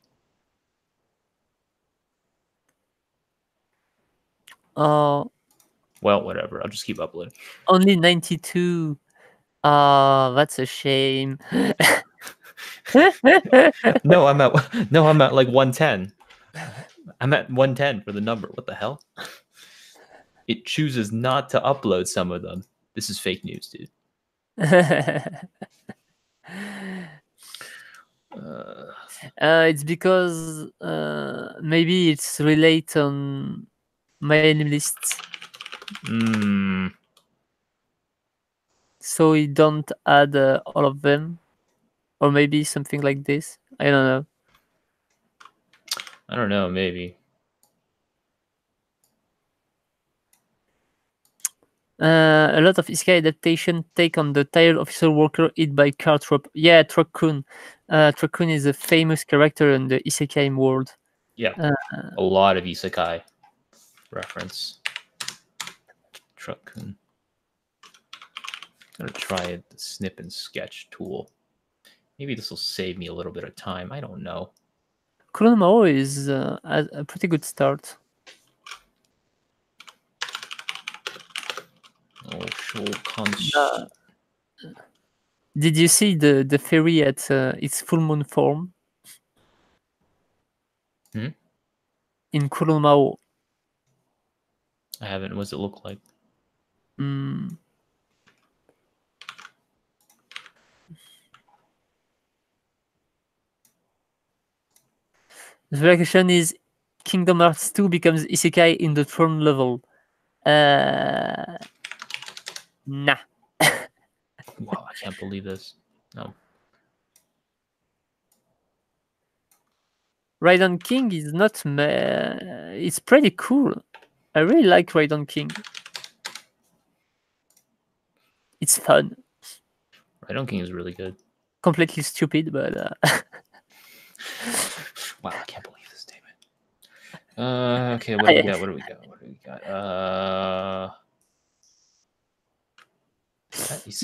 S2: Oh.
S1: Well, whatever. I'll just keep uploading.
S2: Only 92. That's a shame.
S1: No, I'm at like 110. I'm at 110 for the number. What the hell? It chooses not to upload some of them. This is fake news, dude.
S2: It's because maybe it's related on main list, so we don't add all of them, or maybe something like this. I don't know.
S1: I don't know, maybe.
S2: A lot of isekai adaptation take on the tired officer worker hit by car trope. Yeah, Truck-kun. Truck-kun is a famous character in the isekai world.
S1: Yeah, a lot of isekai reference. Truck-kun. I'm gonna try the snip and sketch tool. Maybe this will save me a little bit of time. I don't know.
S2: Kuronomao is a pretty good start.
S1: Oh, Shokan.
S2: Did you see the fairy at its full moon form? In Kuronomao.
S1: I haven't. What does it look like?
S2: The question is, Kingdom Hearts 2 becomes isekai in the throne level. Nah.
S1: Wow, I can't believe this. No.
S2: Raiden King is not. It's pretty cool. I really like Raiden King. It's fun.
S1: Raiden King is really good.
S2: Completely stupid, but.
S1: Wow, I can't believe this statement. Okay, what do we got? What do we got? What do we got?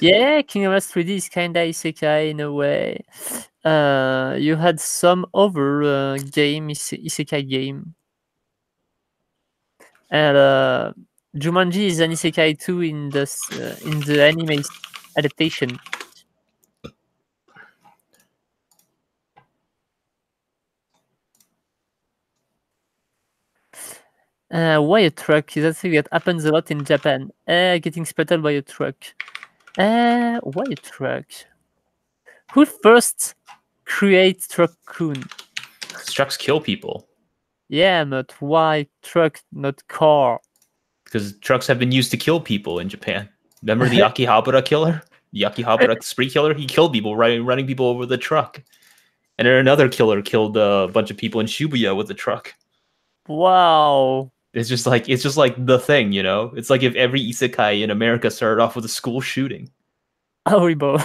S2: Yeah, Kingdom Hearts 3D is kinda isekai in a way. You had some other game, isekai game. And Jumanji is an isekai too in the anime adaptation. Why a truck? Is that thing that happens a lot in Japan? Getting spotted by a truck. Why a truck? Who first create Truck-kun?
S1: Trucks kill people.
S2: Yeah, but why truck, not car?
S1: Because trucks have been used to kill people in Japan. Remember the Akihabara killer? The Akihabara spree killer? He killed people, running people over the truck. And then another killer killed a bunch of people in Shibuya with a truck.
S2: Wow.
S1: It's just like the thing, you know? It's like if every isekai in America started off with a school shooting.
S2: Horrible.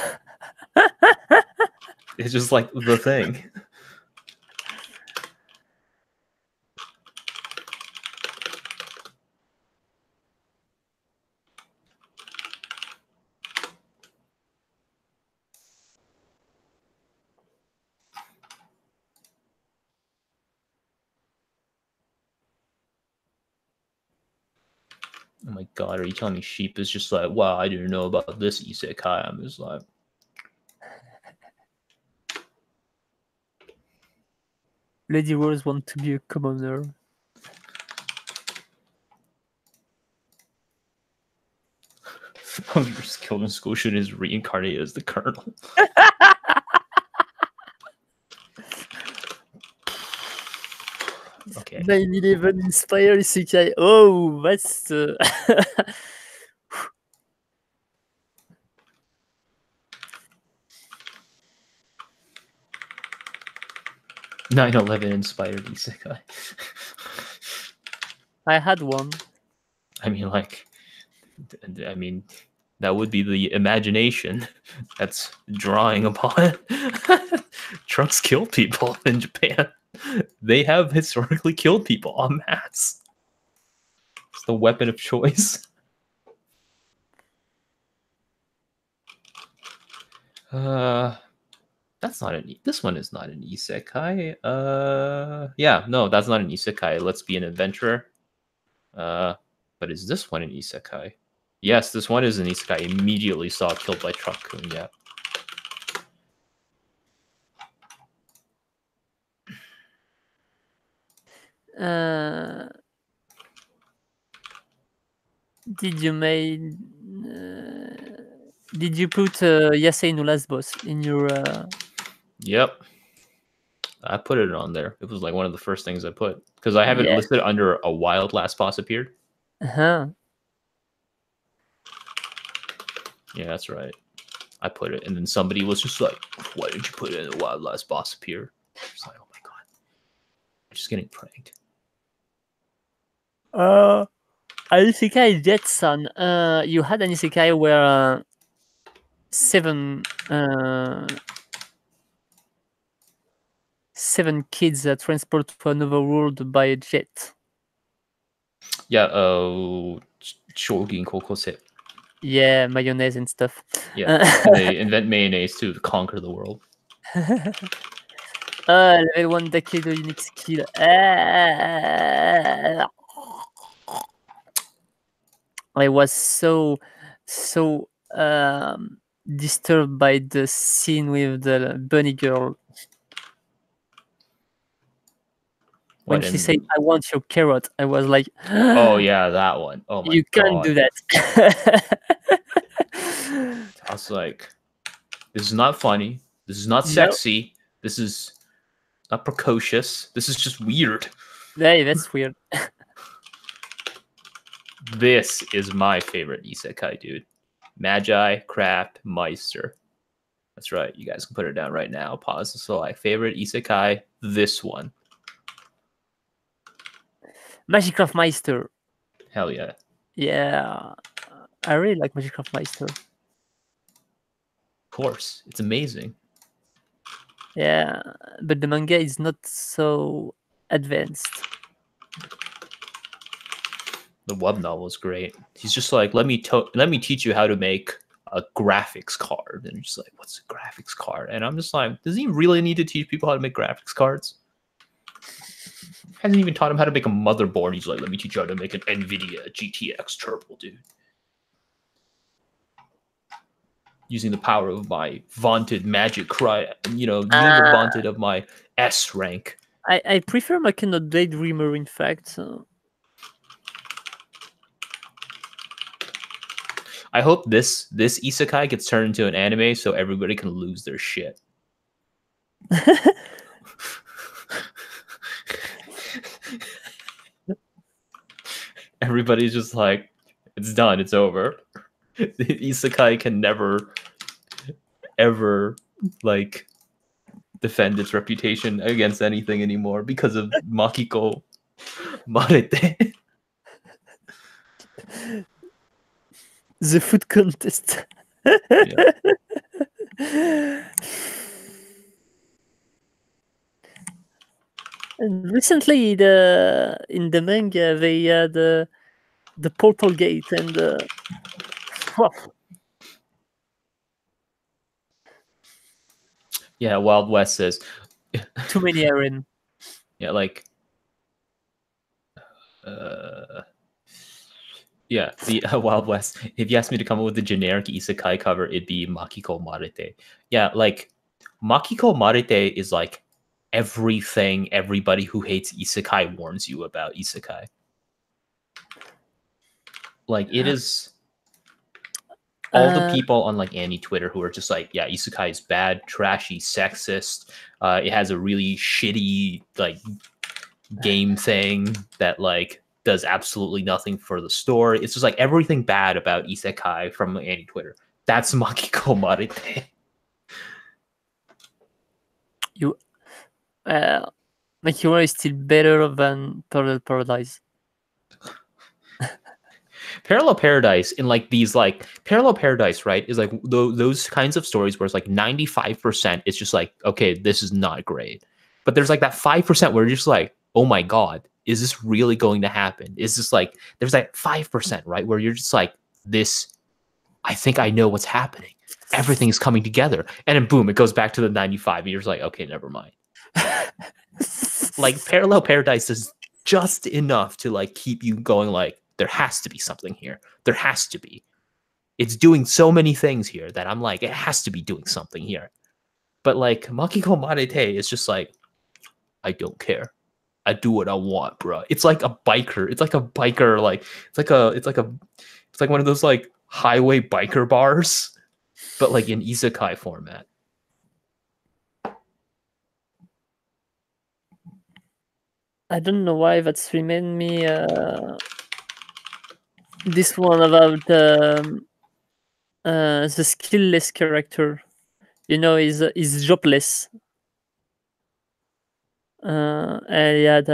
S1: It's just like the thing. Oh my god, are you telling me Sheep is just like, wow, I didn't know about this isekai? I'm just like...
S2: Lady Rose want to be a commoner.
S1: You're just killed in school shooting is reincarnated as the Colonel. Okay.
S2: 9/11 inspired isekai. Oh, that's
S1: 9/11 inspired isekai.
S2: I had one.
S1: I mean, that would be the imagination that's drawing upon. Trucks kill people in Japan. They have historically killed people en masse. It's the weapon of choice. That's not this one is not an isekai. Yeah, no, that's not an isekai. Let's be an adventurer. But is this one an isekai? Yes, this one is an isekai. Immediately saw killed by Truck-kun, yeah.
S2: Did you Did you put Yasei no Last Boss in your?
S1: Yep, I put it on there. It was like one of the first things I put because I have it
S2: Yeah.
S1: listed under a wild last boss appeared.
S2: Uh-huh.
S1: Yeah, that's right. I put it, and then somebody was just like, "Why did you put it in a wild last boss appear?" I was like, "Oh my god, I'm just getting pranked."
S2: Isekai Jetson. You had an isekai where seven kids are transported to another world by a jet.
S1: Yeah. Shogin Kokose.
S2: Yeah, mayonnaise and stuff.
S1: Yeah, and they invent mayonnaise to conquer the world.
S2: Level 1 Dakedo unique skill. I was so disturbed by the scene with the bunny girl. When she said, "I want your carrot," I was like,
S1: "Oh yeah, that one. Oh my
S2: you can't
S1: god,
S2: do that."
S1: I was like, "This is not funny. This is not
S2: No.
S1: sexy. This is not precocious. This is just weird."
S2: Hey, that's weird.
S1: This is my favorite isekai, dude. Magi Craft Meister. That's right. You guys can put it down right now. Pause to select favorite isekai. This one.
S2: Magicraft Meister.
S1: Hell yeah.
S2: Yeah, I really like Magicraft Meister.
S1: Of course, it's amazing.
S2: Yeah, but the manga is not so advanced.
S1: The web novel is great. He's just like, let me teach you how to make a graphics card. And you're just like, what's a graphics card? And I'm just like, does he really need to teach people how to make graphics cards? Hasn't even taught him how to make a motherboard. He's like, let me teach you how to make an NVIDIA GTX Turbo, dude. Using the power of my vaunted magic cry, vaunted of my S rank.
S2: I prefer Machina Blade Dreamer, in fact.
S1: I hope this isekai gets turned into an anime so everybody can lose their shit. Everybody's just like, it's done, it's over. Isekai can never, ever, like, defend its reputation against anything anymore because of Makiko Marete.
S2: The food contest.
S1: Yeah.
S2: And recently, in the manga, they had the portal gate and
S1: yeah, Wild West says
S2: too many Aaron.
S1: Yeah, like yeah, the Wild West. If you asked me to come up with a generic isekai cover, it'd be Makiko Marete. Yeah, like Makiko Marete is like everything everybody who hates isekai warns you about isekai. Like it is all the people on like Annie Twitter who are just like, yeah, isekai is bad, trashy, sexist. It has a really shitty like game thing that like does absolutely nothing for the story. It's just like everything bad about isekai from Annie Twitter. That's Makiko Marete.
S2: My hero is still better than Parallel Paradise.
S1: Parallel Paradise in like these like Parallel Paradise, right, is like those kinds of stories where it's like 95% it's just like, okay, this is not great. But there's like that 5% where you're just like, oh my god, is this really going to happen? Is this like, there's that 5%, right, where you're just like, this, I think I know what's happening. Everything's coming together. And then boom, it goes back to the 95. And you're just like, okay, never mind. Like Parallel Paradise is just enough to like keep you going like, there has to be something here. There has to be. It's doing so many things here that I'm like, it has to be doing something here. But like Makiko Marete is just like, I don't care. I do what I want, bro. It's like a biker. It's like a biker, like it's like one of those like highway biker bars. but like in isekai format.
S2: I don't know why that's remind me this one about the skillless character. You know, is jobless. And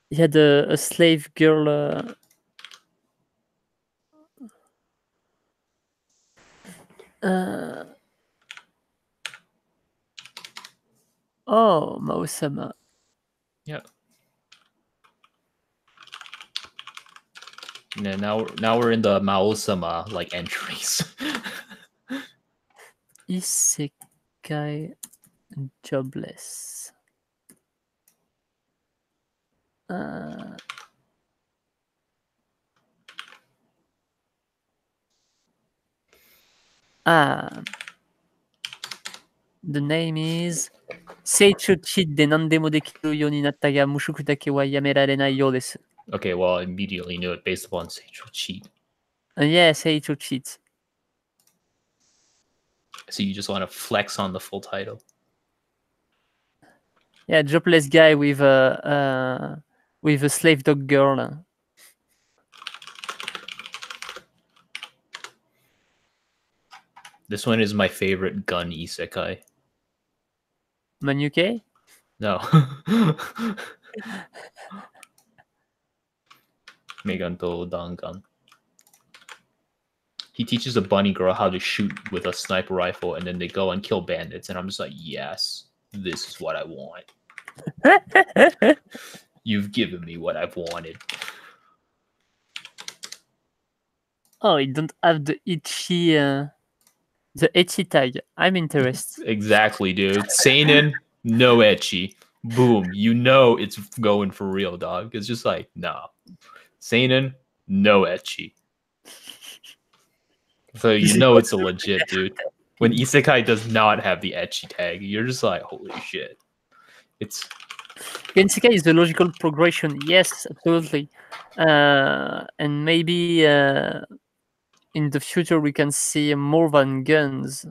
S2: he had a slave girl. Oh, Mao-sama.
S1: Yeah. Yeah, now we're in the Mao-sama like entries.
S2: Isekai jobless. The name is Seichochi de nandemo dekiru you ni natta ga mushoku dake wa yamerare you desu.
S1: Okay, well, I immediately knew it based upon Seicho Cheat.
S2: Yeah, Seichochi.
S1: So you just want to flex on the full title.
S2: Yeah, jobless guy with a slave dog girl.
S1: This one is my favorite gun isekai.
S2: Manuke?
S1: No. Meganto Dangan. He teaches a bunny girl how to shoot with a sniper rifle, and then they go and kill bandits. And I'm just like, yes, this is what I want. You've given me what I've wanted.
S2: Oh, it don't have the ecchi tag. I'm interested.
S1: Exactly, dude. Seinen, no ecchi. Boom. You know it's going for real, dog. It's just like, nah. Seinen, no ecchi. So you know it's a legit, dude. When isekai does not have the ecchi tag, you're just like, holy shit. It's
S2: Isekai is the logical progression. Yes, absolutely. And maybe in the future we can see more than guns.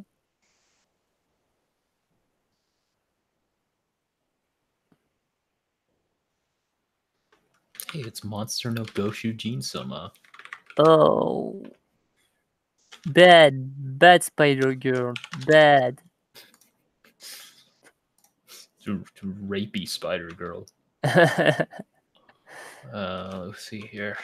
S1: hey, it's Monster no Goshu Jinsama.
S2: Oh, bad Spider Girl, bad.
S1: Rapey Spider Girl. Let's see here.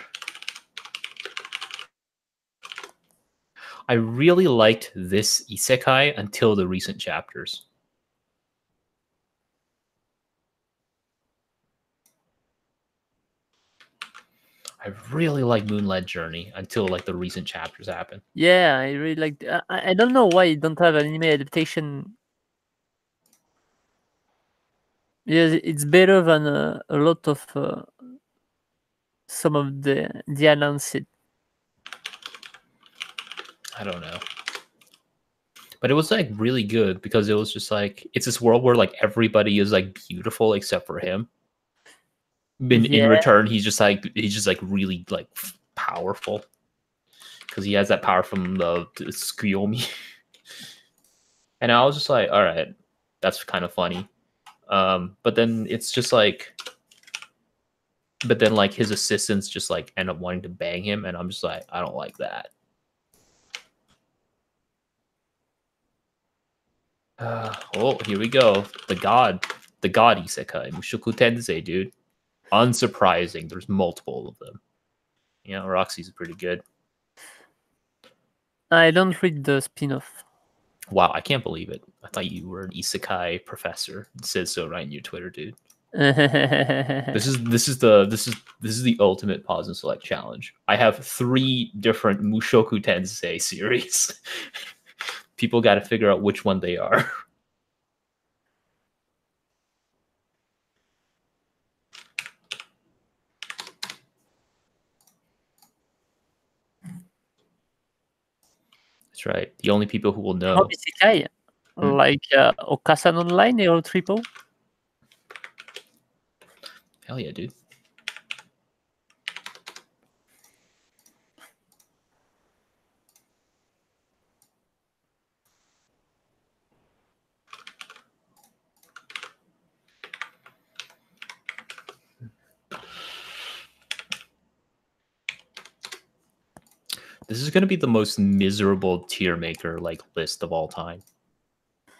S1: I really liked this isekai until the recent chapters. I really like Moonlight Journey until like the recent chapters happen.
S2: Yeah, I really like. I don't know why you don't have an anime adaptation. Yeah, it's better than a lot of some of the announced.
S1: I don't know. But it was like really good because it was just like it's this world where like everybody is like beautiful except for him. In return, he's just like really like powerful because he has that power from the Tsukuyomi. And I was just like, all right, that's kind of funny. But then it's just like, but then like his assistants just like end up wanting to bang him, and I'm just like, I don't like that. Oh, here we go. The god isekai, Mushoku Tensei, dude. Unsurprising. There's multiple of them. Yeah, Roxy's pretty good.
S2: I don't read the spin-off.
S1: Wow, I can't believe it. I thought you were an isekai professor. It says so right in your Twitter, dude. This is the ultimate pause and select challenge. I have 3 different Mushoku Tensei series. People got to figure out which one they are. That's right. The only people who will know.
S2: Isekai, like Okasan Online or Triple.
S1: Hell yeah, dude. This is gonna be the most miserable tier maker like list of all time.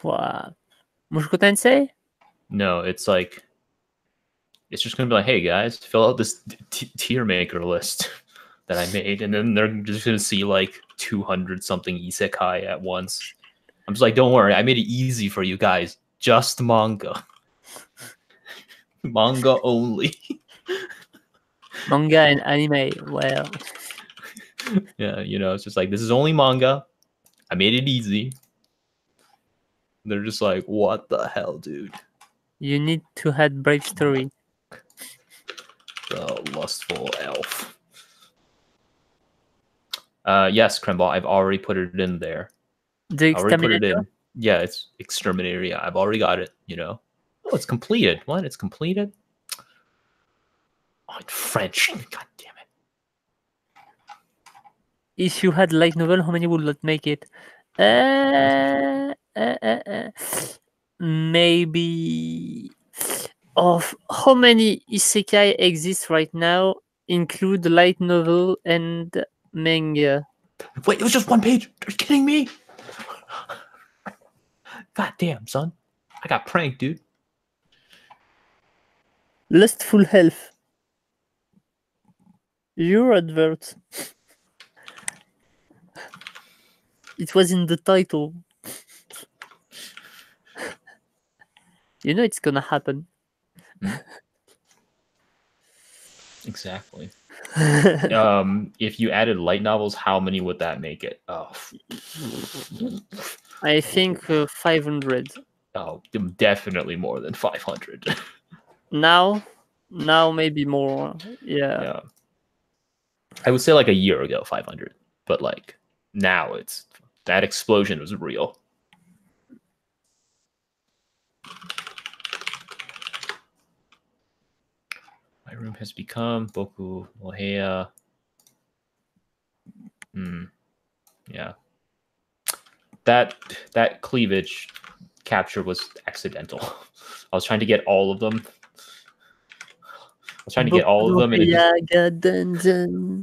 S2: What? Mushoku Tensei?
S1: No, it's like it's just gonna be like, hey guys, fill out this tier maker list that I made, and then they're just gonna see like 200 something isekai at once. I'm just like, don't worry, I made it easy for you guys. Just manga, manga only.
S2: Manga and anime. Well,
S1: Yeah, you know, it's just like this is only manga. I made it easy. They're just like, what the hell, dude?
S2: you need to add Brave Story.
S1: The lustful elf. Yes, Kremball, I've already put it in there.
S2: The
S1: I already put it
S2: Exterminator?
S1: in. Yeah, it's Exterminator. Yeah, I've already got it, you know. Oh, it's completed. What? It's completed? Oh, it's French. God damn it.
S2: If you had light novel, how many would not make it? Maybe. Of how many isekai exist right now include light novel and manga?
S1: Wait, it was just one page. Are you kidding me? God damn, son. I got pranked, dude.
S2: Lustful Health. Your advert. It was in the title. You know it's gonna happen.
S1: Exactly. If you added light novels, how many would that make it? Oh,
S2: I think 500.
S1: oh, definitely more than 500.
S2: Now maybe more. Yeah.
S1: Yeah. I would say like a year ago, 500. But like now it's that explosion was real. My room has become Boku Moheya. Yeah. That cleavage capture was accidental. I was trying to get all of them. I was trying to get all of them, and I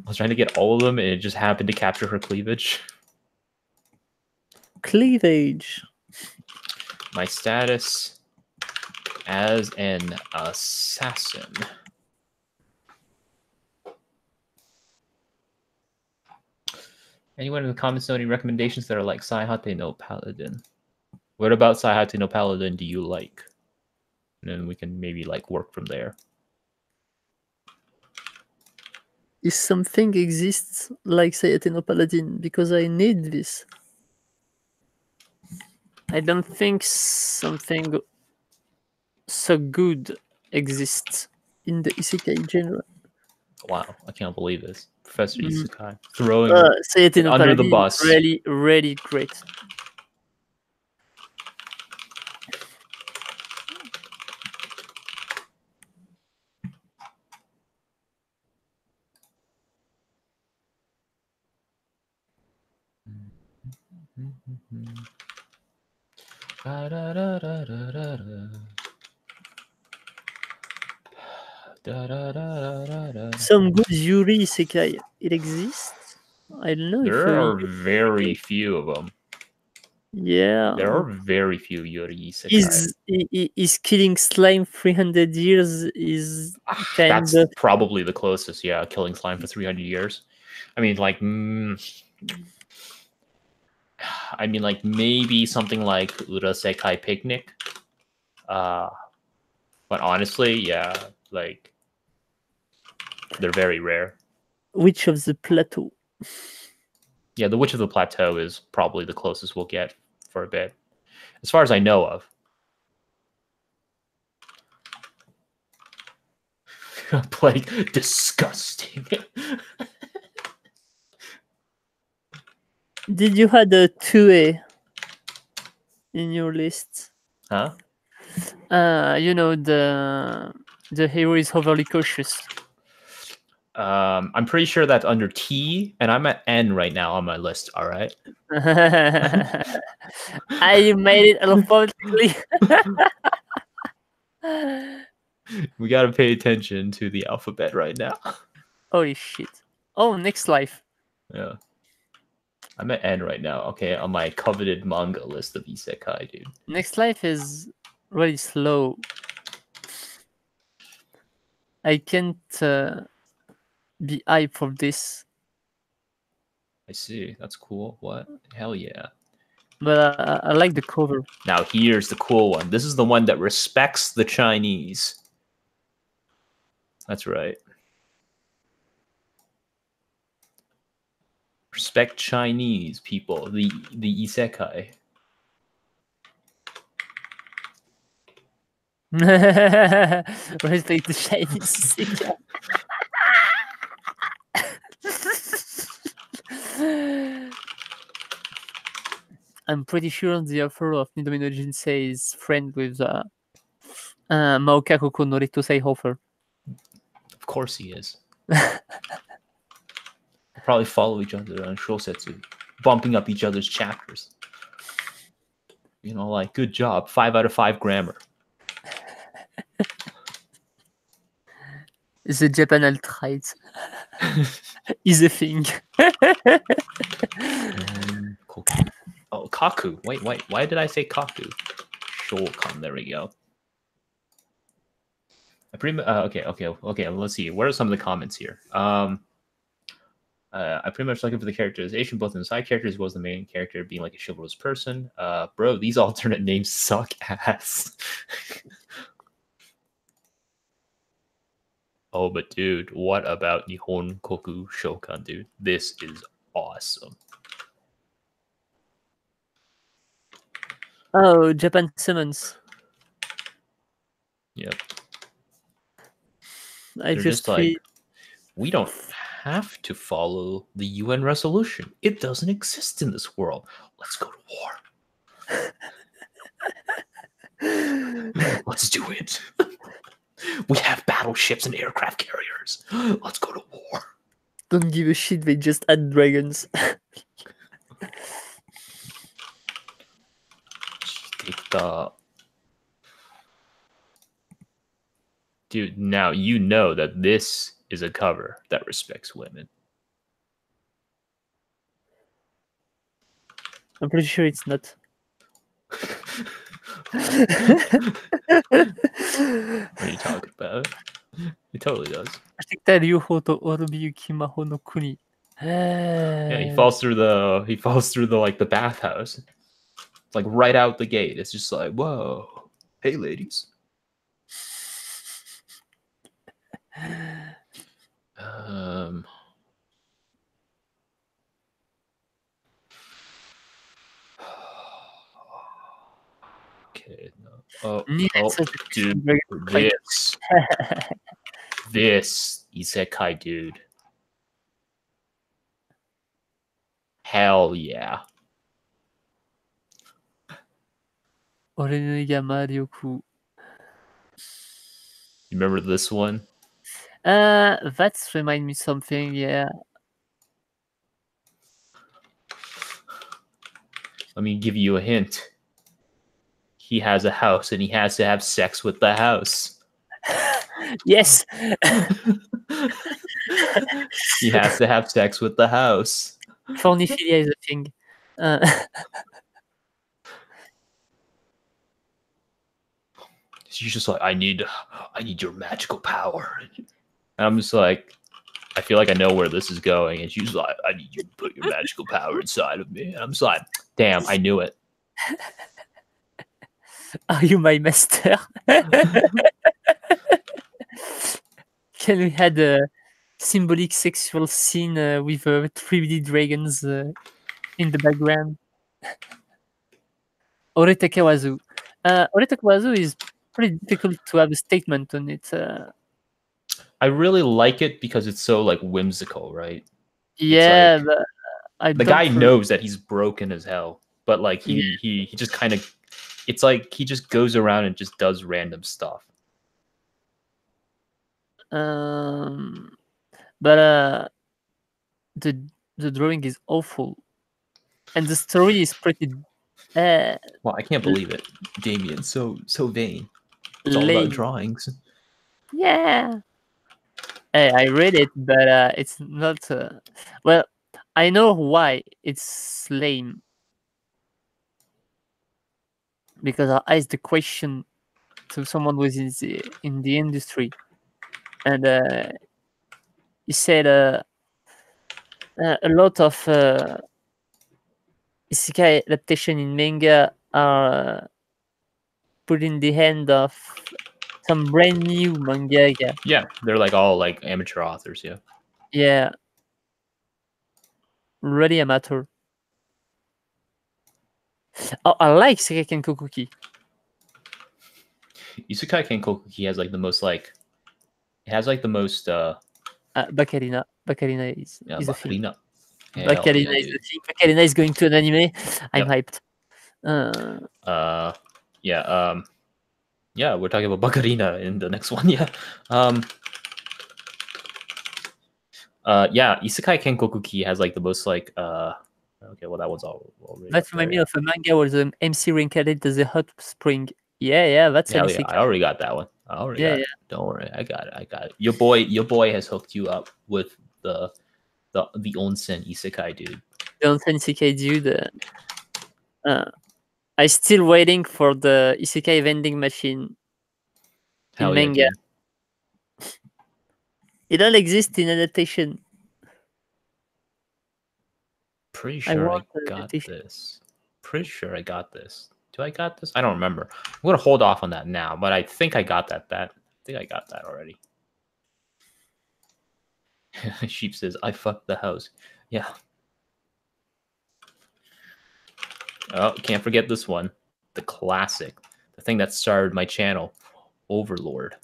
S1: was trying to get all of them, and it just happened to capture her cleavage.
S2: Cleavage.
S1: My status as an assassin. Anyone in the comments know any recommendations that are like Saihate no Paladin? What about Saihate no Paladin do you like? And then we can maybe like work from there.
S2: If something exists like Saihate no Paladin, because I need this. I don't think something so good exists in the isekai genre.
S1: Wow, I can't believe this. Professor Isekai throwing
S2: Saihate no
S1: under
S2: Paladin
S1: the bus.
S2: Really, really great. Some good Yuri isekai. It exists. I don't know
S1: There
S2: if
S1: are very few of them.
S2: yeah.
S1: There are very few Yuri Isekai.
S2: Is killing slime 300 years is kind
S1: That's
S2: of
S1: probably the closest. Yeah, killing slime for 300 years. I mean, like, maybe something like Urasekai Picnic. But honestly, yeah, like they're very rare.
S2: Witch of the Plateau.
S1: Yeah, the Witch of the Plateau is probably the closest we'll get for a bit, as far as I know of. Like disgusting.
S2: Did you had a 2A in your list?
S1: Huh?
S2: You know the hero is overly cautious.
S1: I'm pretty sure that's under T, and I'm at N right now on my list. All right.
S2: I made it alphabetically.
S1: We gotta pay attention to the alphabet right now.
S2: Holy shit! Oh, Next Life.
S1: Yeah. I'm at N right now. Okay, on my coveted manga list of isekai, dude.
S2: Next Life is really slow. I can't be hyped for this.
S1: I see. That's cool. What? Hell yeah.
S2: But I like the cover.
S1: Now here's the cool one. This is the one that respects the Chinese. That's right. Respect Chinese people. The isekai.
S2: Respect the Chinese. I'm pretty sure the author of Nidomino Jinsei is friend with Maoka Koko no Ritusei Hofer.
S1: Of course he is. Probably follow each other on Shosetsu, bumping up each other's chapters. You know, like, good job. 5 out of 5 grammar.
S2: The Japan alt-right is a thing.
S1: Oh, Kaku. Wait. Why did I say Kaku? Shokan. There we go. Okay. Let's see. What are some of the comments here? I pretty much looking for the characterization, both in the side characters as well as the main character being like a chivalrous person. Bro, these alternate names suck ass. Oh, but dude, what about Nihon Koku Shokan, dude? This is awesome.
S2: Oh, Japan Summons.
S1: Yep.
S2: I
S1: They're
S2: just
S1: like, we don't have to follow the UN resolution. It doesn't exist in this world. Let's go to war. Let's do it. We have battleships and aircraft carriers. Let's go to war.
S2: Don't give a shit, they just add dragons.
S1: Dude, now you know that this is a cover that respects women.
S2: I'm pretty sure it's not.
S1: What are you talking about? It totally does. Yeah, he falls through the like the bathhouse. It's like right out the gate. It's just like, whoa. Hey ladies. Okay. No. Oh, dude, this isekai, dude. Hell yeah.
S2: You
S1: remember this one?
S2: That's remind me something, yeah.
S1: Let me give you a hint. He has a house and he has to have sex with the house.
S2: Yes.
S1: He has to have sex with the house.
S2: Phonophilia is a thing.
S1: She's just like, I need your magical power. And I'm just like, I feel like I know where this is going. And she's like, I need you to put your magical power inside of me. And I'm just like, damn, I knew it.
S2: Are you my master? Can we have a symbolic sexual scene with 3D dragons in the background? Oretakawazu. Oretakawazu is pretty difficult to have a statement on it.
S1: I really like it because it's so like whimsical, right?
S2: Yeah,
S1: like, the guy knows that he's broken as hell, but like he just kind of, it's like he just goes around and just does random stuff.
S2: But the drawing is awful, and the story is pretty.
S1: Well, I can't believe it, Damien. So vain. It's all about drawings.
S2: Yeah. I read it, but it's not. Well, I know why it's lame. Because I asked the question to someone who is in the industry, and he said a lot of isekai adaptation in manga are put in the hand of some brand new mangaka.
S1: Yeah, they're like all like amateur authors. Yeah.
S2: Yeah, really amateur. Oh, I like Seikei Kokuki.
S1: Isekai Kenkokuki has like the most like it has like the most
S2: Bacarina. Bacarina is a thing.
S1: Bacarina. Hell
S2: Bacarina
S1: yeah,
S2: is
S1: dude.
S2: the thing. Bacarina is going to an anime. I'm
S1: Yep.
S2: hyped.
S1: Yeah. Yeah, we're talking about Bacarina in the next one. Yeah. Yeah, Isekai Kenkokuki has like the most like okay, well that one's already
S2: That
S1: up
S2: reminds me
S1: there,
S2: of a manga where the MC reincarnated as a hot spring. Yeah, that's an
S1: Hell yeah,
S2: isekai.
S1: I already got that one. I already got it. Don't worry, I got it. Your boy has hooked you up with the onsen isekai, dude.
S2: The onsen isekai dude. I still waiting for the isekai vending machine in
S1: Hell yeah,
S2: manga.
S1: dude.
S2: It don't exist in adaptation.
S1: Pretty
S2: I
S1: sure I
S2: want an
S1: got
S2: adaptation.
S1: this. Pretty sure I got this. Do I got this? I don't remember. I'm gonna hold off on that now, but I think I got that. I think I got that already. Sheep says, "I fucked the house." Yeah. Oh, can't forget this one. The classic. The thing that started my channel. Overlord.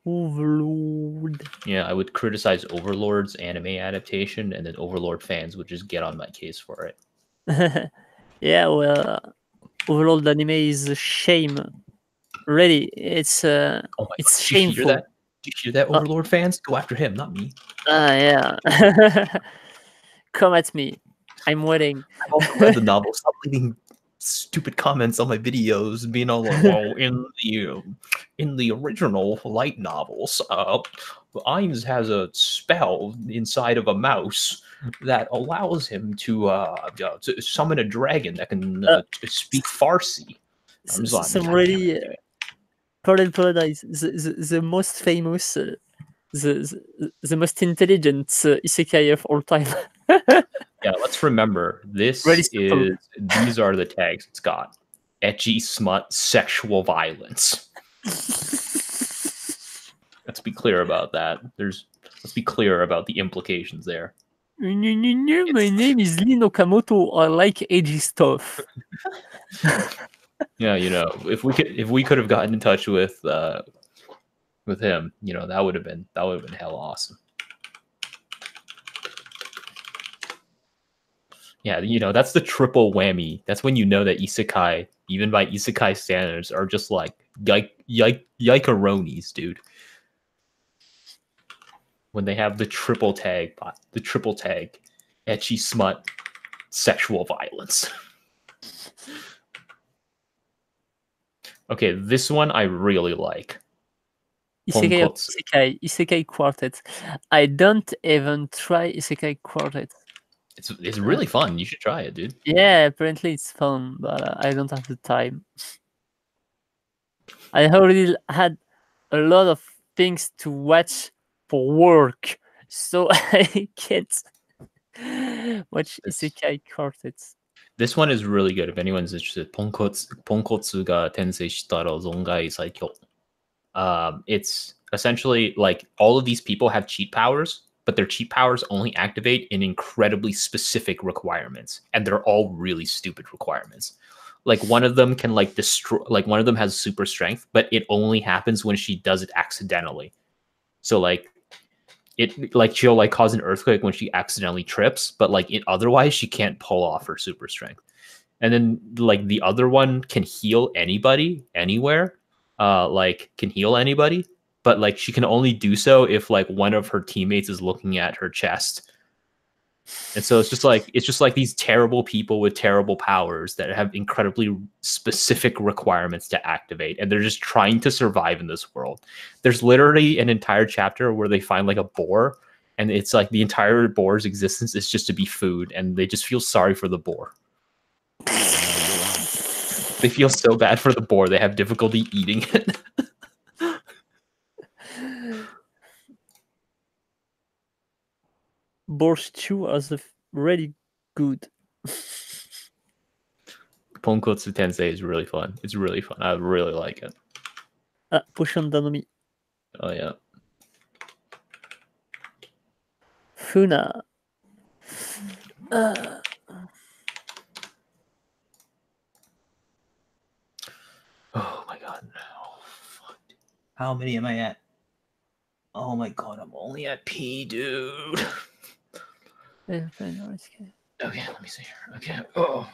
S2: Overlord.
S1: Yeah, I would criticize Overlord's anime adaptation, and then Overlord fans would just get on my case for it.
S2: Yeah, well, Overlord anime is a shame. Really, it's
S1: Oh my God,
S2: it's
S1: did you hear
S2: shameful.
S1: that? Did you hear that, Overlord fans? Go after him, not me.
S2: Yeah. Come at me. I'm waiting.
S1: I've also read the novel. Stop leaving stupid comments on my videos and being all like, "Well, in the original light novels, Ainz has a spell inside of a mouse that allows him to summon a dragon that can speak Farsi." I'm just like,
S2: Some
S1: "God damn
S2: really
S1: it,
S2: Paradise, the most famous, the most intelligent isekai of all time.
S1: Yeah, let's remember this
S2: Really simple.
S1: these are the tags it's got: ecchi, smut, sexual violence. Let's be clear about that. Let's be clear about the implications there.
S2: My name is Lin Okamoto. I like edgy stuff.
S1: Yeah, you know, if we could have gotten in touch with him, you know, that would have been hell awesome. Yeah, you know, that's the triple whammy. That's when you know that isekai, even by isekai standards, are just like yikeronis, dude. When they have the triple tag, ecchi, smut, sexual violence. Okay, this one I really like.
S2: Isekai Quartet. I don't even try Isekai Quartet.
S1: It's really fun. You should try it, dude.
S2: Yeah, apparently it's fun, but I don't have the time. I already had a lot of things to watch for work, so I can't watch Isekai Quartet.
S1: This one is really good. If anyone's interested, Ponkotsu ga tensei shitara zongai saikyo. It's essentially like all of these people have cheat powers, but their cheat powers only activate in incredibly specific requirements, and they're all really stupid requirements. Like one of them can like destroy, like one of them has super strength, but it only happens when she does it accidentally. So like it like she'll like cause an earthquake when she accidentally trips, but like it otherwise she can't pull off her super strength. And then like the other one can heal anybody anywhere, like can heal anybody, but like she can only do so if like one of her teammates is looking at her chest. And so it's just like these terrible people with terrible powers that have incredibly specific requirements to activate, and they're just trying to survive in this world. There's literally an entire chapter where they find like a boar, and it's like the entire boar's existence is just to be food, and they just feel sorry for the boar. They feel so bad for the boar, they have difficulty eating it.
S2: Boar stew was really good.
S1: Ponkotsu Tensei is really fun. It's really fun. I really like it.
S2: Potion Danomi.
S1: Oh yeah.
S2: Funa.
S1: Oh my god. Oh, fuck.
S3: How many am I at?
S1: Oh my god, I'm only at P, dude.
S2: Okay.
S1: Okay, let me see here. Okay. Oh.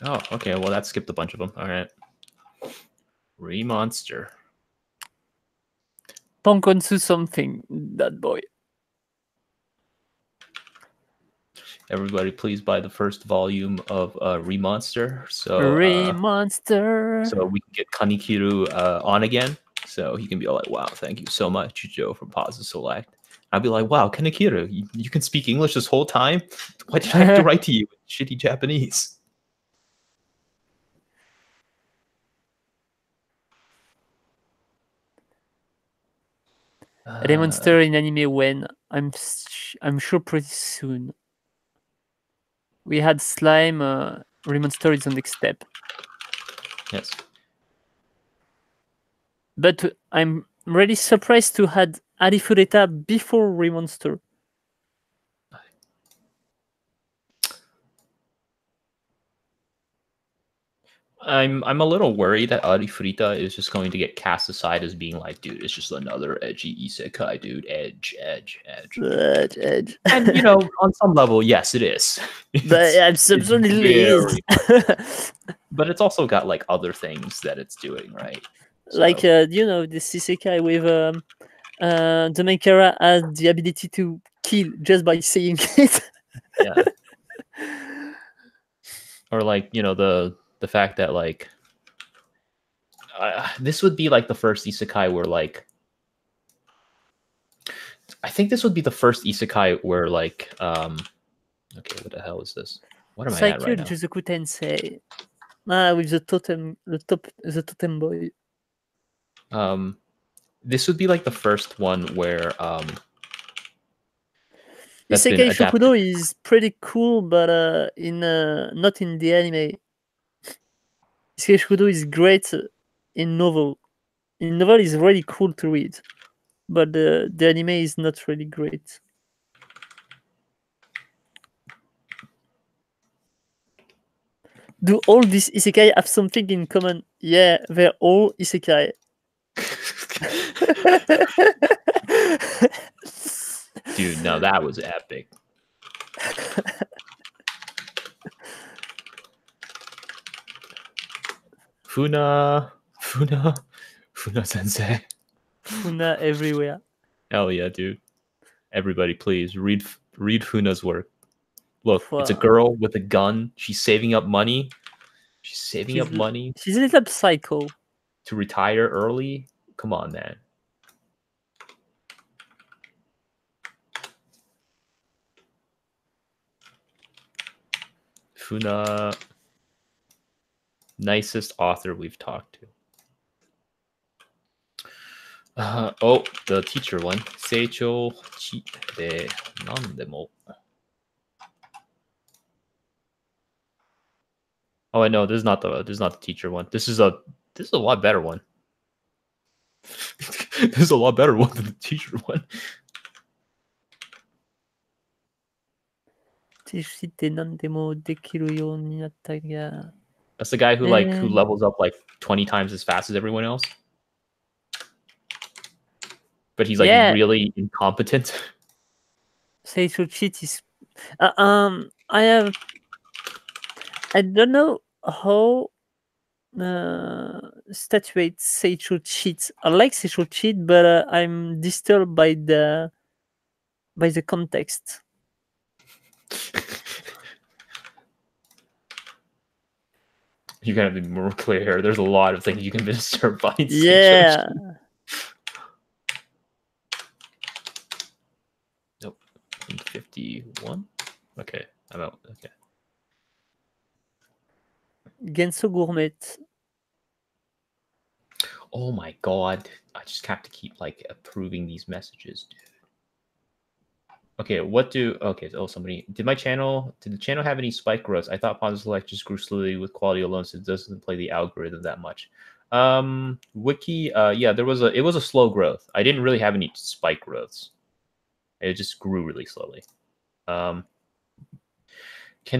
S1: Oh, okay. Well, that skipped a bunch of them. All right. Remonster.
S2: Tonkotsu something, that boy.
S1: Everybody, please buy the first volume of Remonster. So
S2: Remonster.
S1: so we can get Kanikiru on again. So he can be all like, "Wow, thank you so much, Joe from Pause Select." I'd be like, "Wow, Kanikiru, you can speak English this whole time? Why did I have to write to you in shitty Japanese?"
S2: Remonster in anime when? I'm sure pretty soon. We had Slime. Remonster is the next step.
S1: Yes.
S2: But I'm really surprised to had Arifureta before Remonster.
S1: I'm a little worried that Arifureta is just going to get cast aside as being like, dude, it's just another edgy isekai, dude. Edge.
S2: Edge.
S1: And you know, on some level, yes, it is.
S2: But absolutely is.
S1: But it's also got like other things that it's doing, right?
S2: So. Like you know, this isekai with the main character has the ability to kill just by saying it.
S1: Yeah. Or like, you know, the fact that like this would be like the first isekai where like I think this would be the first isekai where like okay, what the hell is this? What am I at right now?
S2: Juzoku Tensei. With the totem boy.
S1: This would be like the first one where
S2: Isekai Shokudo is pretty cool, but in not in the anime. Isekai Shokudo is great in novel. In novel is really cool to read, but the anime is not really great. Do all these isekai have something in common? Yeah, they're all isekai.
S1: Dude, no, that was epic. Funa Sensei.
S2: Funa everywhere.
S1: Hell yeah, dude. Everybody, please read Funa's work. Look, it's a girl with a gun. She's saving up money. She's up money.
S2: She's a little psycho.
S1: To retire early? Come on, man. Funa, nicest author we've talked to. Oh, the teacher one. Seichou chi de nandemo. Oh, I know this is not the teacher one. This is a lot better one. This is a lot better one than the teacher one. That's the guy who like who levels up like 20 times as fast as everyone else. But he's like really incompetent.
S2: Seichou cheat is I don't know how statuate Seicho cheat. I like Seicho cheat, but I'm disturbed by the context.
S1: You gotta be more clear here. There's a lot of things you can disturb by.
S2: Yeah.
S1: Nope. 51. Okay, I'm out. Okay.
S2: Genso Gourmet.
S1: Oh my god! I just have to keep like approving these messages, dude. Okay, somebody did the channel have any spike growths? I thought Positive Select just grew slowly with quality alone, so it doesn't play the algorithm that much. Wiki, yeah, it was a slow growth. I didn't really have any spike growths. It just grew really slowly. Can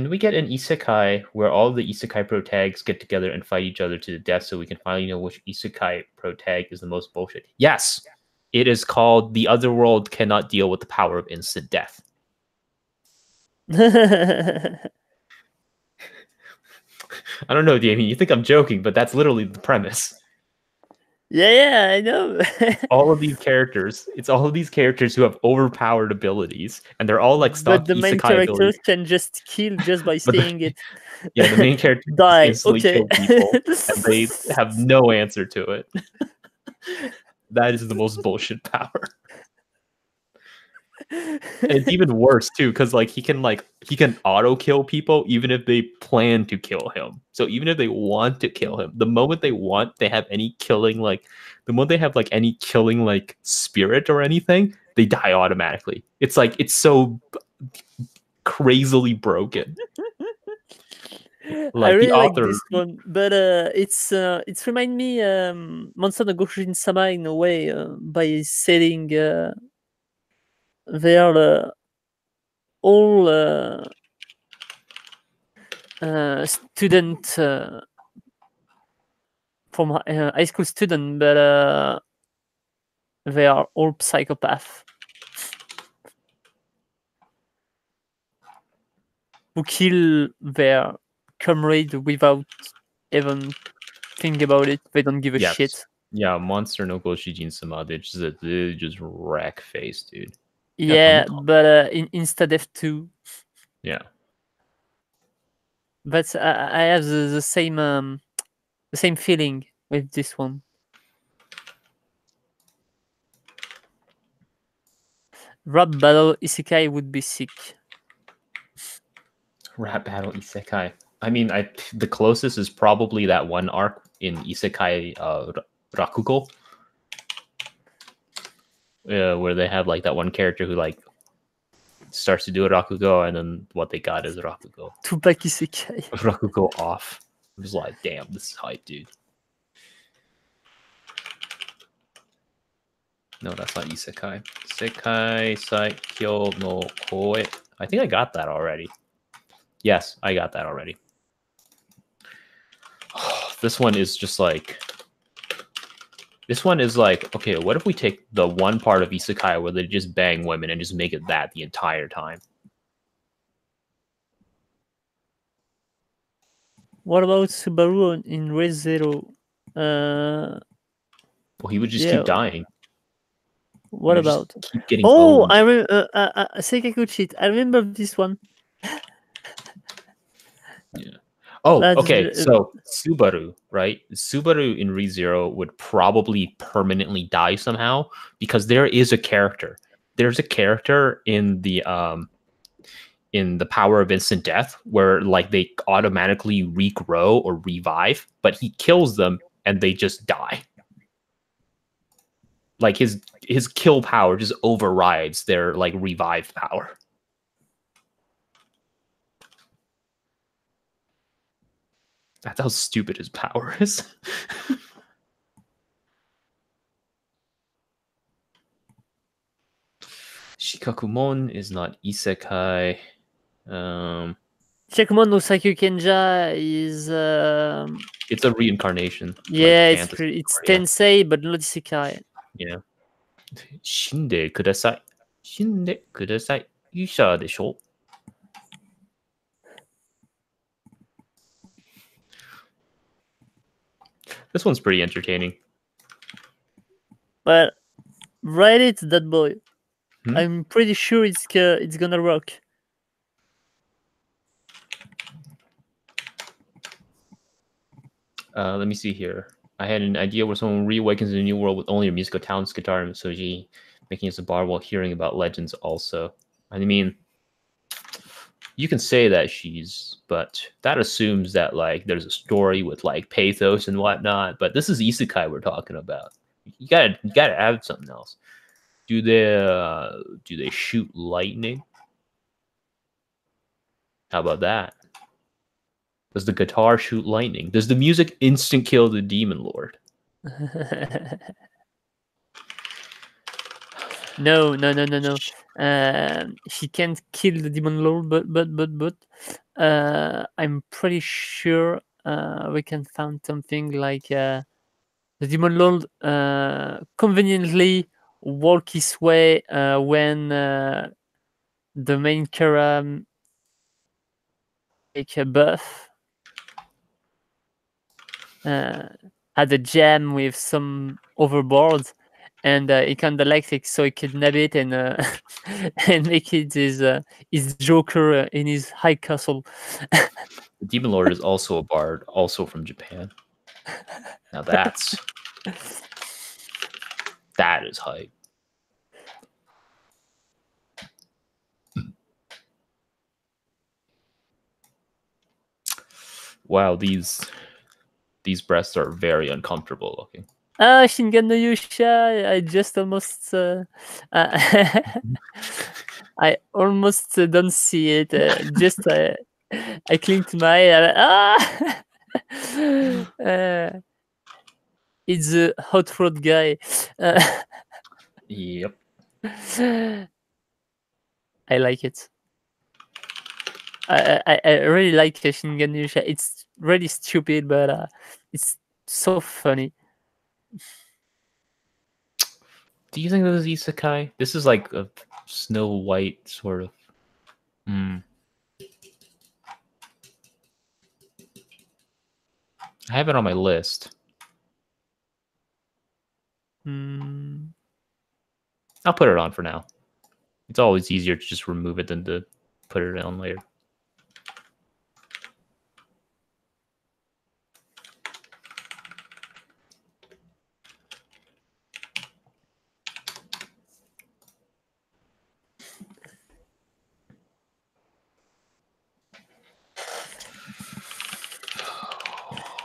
S1: we get an isekai where all the isekai pro tags get together and fight each other to the death so we can finally know which isekai pro tag is the most bullshit? Yes! It is called The Other World Cannot Deal with the Power of Instant Death. I don't know, Damien. You think I'm joking, but that's literally the premise.
S2: Yeah, I know.
S1: all of these characters who have overpowered abilities, and they're all like stock
S2: but the main
S1: isekai
S2: characters
S1: abilities.
S2: can just kill just by saying it.
S1: Yeah, the main character
S2: die.
S1: instantly
S2: Okay.
S1: kill people, and they have no answer to it. That is the most bullshit power. And it's even worse too, because like he can auto kill people even if they plan to kill him. So even if they want to kill him, the moment they have any killing spirit or anything, they die automatically. It's like it's so crazily broken.
S2: I really like this one, but it's remind me Monster no Goshin Sama in a way by setting their all student from high school student, but they are all psychopaths who kill their comrade without even think about it. They don't give a shit.
S1: Yeah, Monster no Goshijin Sama, they just wreck face, dude.
S2: Yeah, but in Insta-Dev 2.
S1: Yeah.
S2: But I have the same feeling with this one. Rap battle isekai would be sick.
S1: Rap battle isekai. I mean, the closest is probably that one arc in Isekai Rakugo, where they have like that one character who like starts to do a Rakugo, and then what they got is Rakugo.
S2: Tupac Isekai.
S1: Rakugo off. It was like, damn, this is hype, dude. No, that's not Isekai. Isekai Saikyo no Koe. I think I got that already. Yes, I got that already. This one is just like... This one is like, okay, what if we take the one part of Isekai where they just bang women and just make it that the entire time?
S2: What about Subaru in Re:Zero?
S1: Well, he would just keep dying.
S2: What about?
S1: Keep getting
S2: owned. I remember Seikaku cheat. I remember this one.
S1: Yeah. Oh, okay. So Subaru, right? Subaru in Re:Zero would probably permanently die somehow because there is a character. There's a character in the Power of Instant Death where like they automatically regrow or revive, but he kills them and they just die. Like his kill power just overrides their like revive power. That's how stupid his power is. Shikakumon is not isekai.
S2: Shikakumon no Saikyo Kenja is...
S1: it's a reincarnation.
S2: Yeah, like it's Tensei, but not isekai.
S1: Yeah. 死んでください。死んでください。勇者でしょ? This one's pretty entertaining.
S2: But write it, that boy.
S1: Hmm?
S2: I'm pretty sure it's gonna rock.
S1: Let me see here. I had an idea where someone reawakens in a new world with only a musical talents, guitar, and Soji making us a bar while hearing about legends also. I mean, you can say that but that assumes that like there's a story with like pathos and whatnot. But this is isekai we're talking about. You gotta add something else. Do they shoot lightning? How about that? Does the guitar shoot lightning? Does the music instant kill the demon lord?
S2: No. He can't kill the demon lord, but I'm pretty sure we can find something like the demon lord conveniently walk his way when the main character take a buff. Had a jam with some overboard, and he kind of likes it, so he kidnap it and and make it his Joker in his high castle.
S1: The demon lord is also a bard, also from Japan. Now that is hype. Wow, these breasts are very uncomfortable looking.
S2: Shingen no Yusha, I just almost I almost don't see it. Just I cling to my it's a hot rod guy.
S1: Yep.
S2: I like it. I really like Shingen no Yusha. It's really stupid, but it's so funny.
S1: Do you think this is isekai? This is like a Snow White sort of. I have it on my list. I'll put it on for now. It's always easier to just remove it than to put it on later.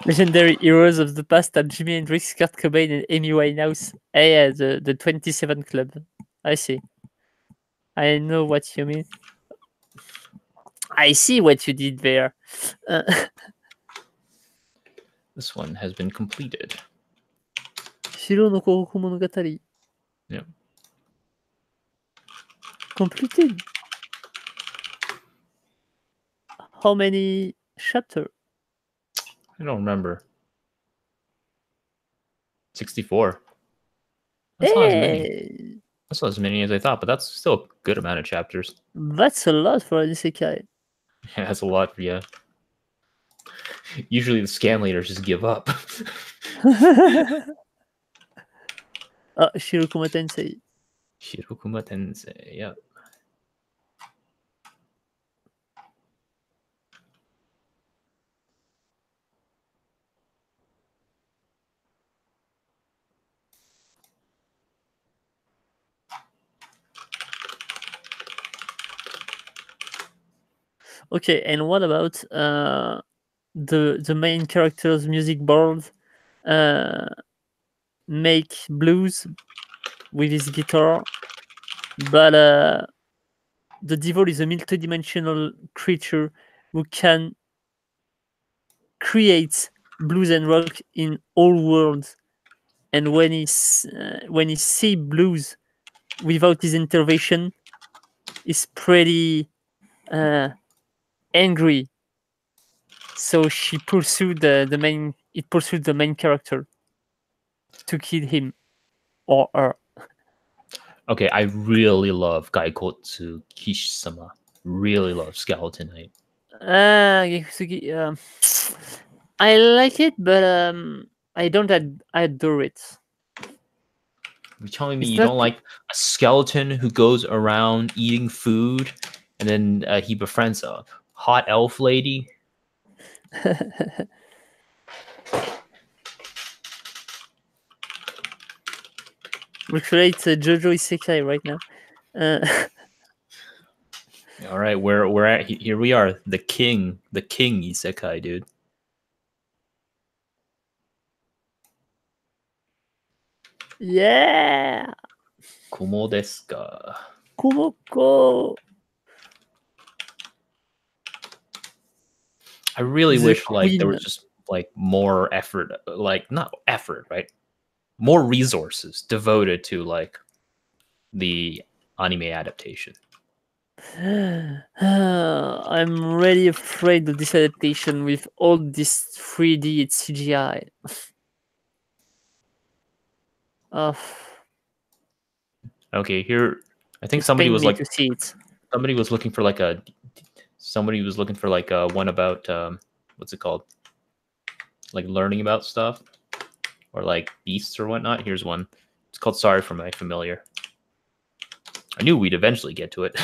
S2: Legendary heroes of the past are Jimi Hendrix, Kurt Cobain, and Amy Winehouse. Yeah, the 27 Club. I see. I know what you mean. I see what you did there.
S1: This one has been completed.
S2: Shiro no Koukou Monogatari.
S1: Yeah.
S2: Completed. How many chapters?
S1: I don't remember. 64. That's not as many. That's not as many as I thought, but that's still a good amount of chapters.
S2: That's a lot for an isekai.
S1: Yeah, that's a lot for you. Usually the scan leaders just give up.
S2: Shirokuma Tensei.
S1: Shirokuma Tensei, yeah.
S2: Okay, and what about the main character's music board make blues with his guitar, but the devil is a multidimensional creature who can create blues and rock in all worlds. And when he see blues without his intervention, he's pretty angry. So it pursued the main character to kill him or her.
S1: Okay, I really love Gaikotsu Kishi-sama. Really love Skeleton Knight.
S2: I like it, but I don't adore it.
S1: You're telling me
S2: It's
S1: you
S2: not.
S1: don't like a skeleton who goes around eating food, and then he befriends a hot elf lady?
S2: Recreate JoJo Isekai right now.
S1: All right, we're at here. We are the king isekai, dude.
S2: Yeah,
S1: Kumo desu ka?
S2: Kumoko.
S1: I really
S2: The
S1: wish like there
S2: queen.
S1: was just like more effort, like not effort, right? More resources devoted to like the anime adaptation.
S2: I'm really afraid of this adaptation with all this 3D CGI. Oh,
S1: Okay, here I think
S2: it's pain me to see it.
S1: somebody was looking for like a one about what's it called? Like learning about stuff or like beasts or whatnot. Here's one. It's called Sorry for My Familiar. I knew we'd eventually get to it.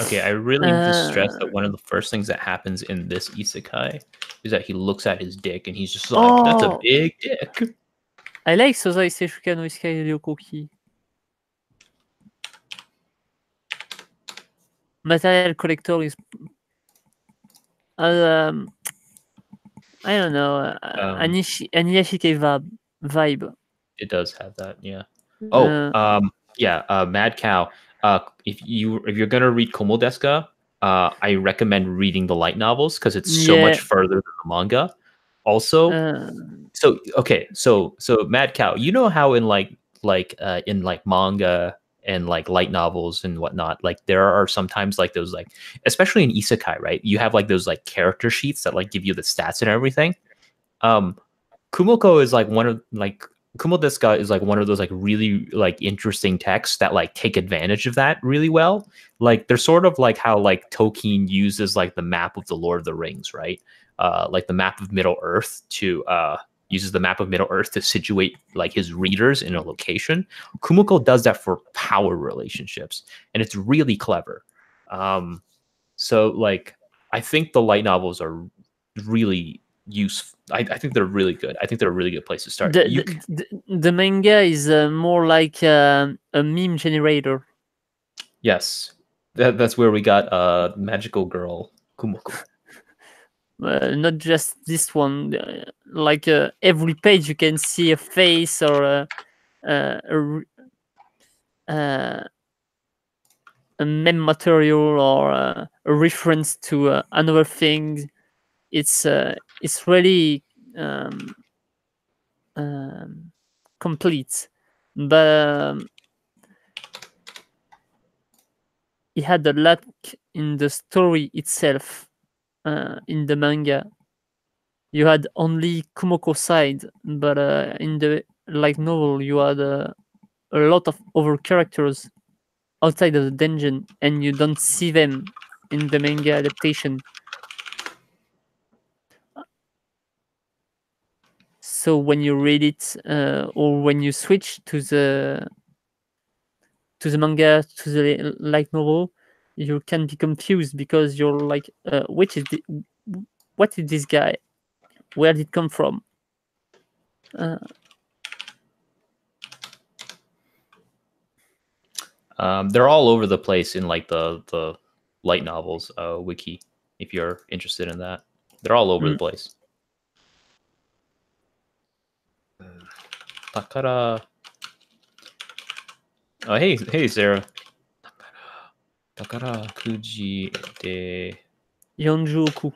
S1: Okay, I really need to stress that one of the first things that happens in this isekai is that he looks at his dick and he's just like, "That's a
S2: Oh,
S1: big dick."
S2: I like Sozai Seishuka no Isekai Ryokoki. Material Collector is. I don't know. Aniyashike vibe.
S1: It does have that, yeah. Oh, yeah. Mad Cow. If you're gonna read Komo desu ka, I recommend reading the light novels because it's so
S2: Yeah.
S1: much further than the manga. Also, so okay, so Mad Cow, you know how in in like manga and like light novels and whatnot, like there are sometimes like those like, especially in isekai, right? You have like those like character sheets that like give you the stats and everything. Kumoko is like one of like Kumo desu ka is like one of those like really like interesting texts that like take advantage of that really well. Like they're sort of like how like Tolkien uses like the map of the Lord of the Rings, right? Like the map of Middle Earth to uses the map of Middle Earth to situate like his readers in a location. Kumoko does that for power relationships, and it's really clever. So like I think the light novels are really useful. I think they're really good. I think they're a really good place to start.
S2: The manga is more like a meme generator.
S1: Yes, that's where we got Magical Girl Kumoko.
S2: Not just this one. Like every page, you can see a face or a meme material or a reference to another thing. It's really complete, but it had a lack in the story itself. In the manga, you had only Kumoko side, but in the light novel, you had a lot of other characters outside of the dungeon, and you don't see them in the manga adaptation. So when you read it, or when you switch to the manga to the light novel, you can be confused because you're like, what is this guy? Where did it come from?
S1: They're all over the place in like the light novels wiki. If you're interested in that, they're all over the place. Takara. Oh hey Sarah. Takara kuji de
S2: 40 oku.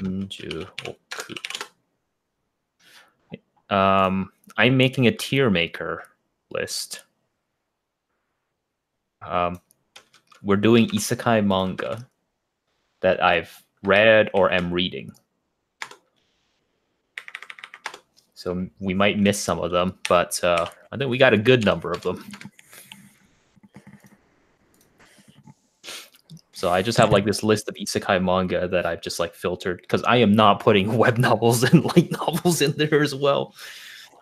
S1: 40 oku. I'm making a tier maker list. We're doing isekai manga. that I've read or am reading. So we might miss some of them, but I think we got a good number of them. So I just have like this list of isekai manga that I've just like filtered because I am not putting web novels and light novels in there as well.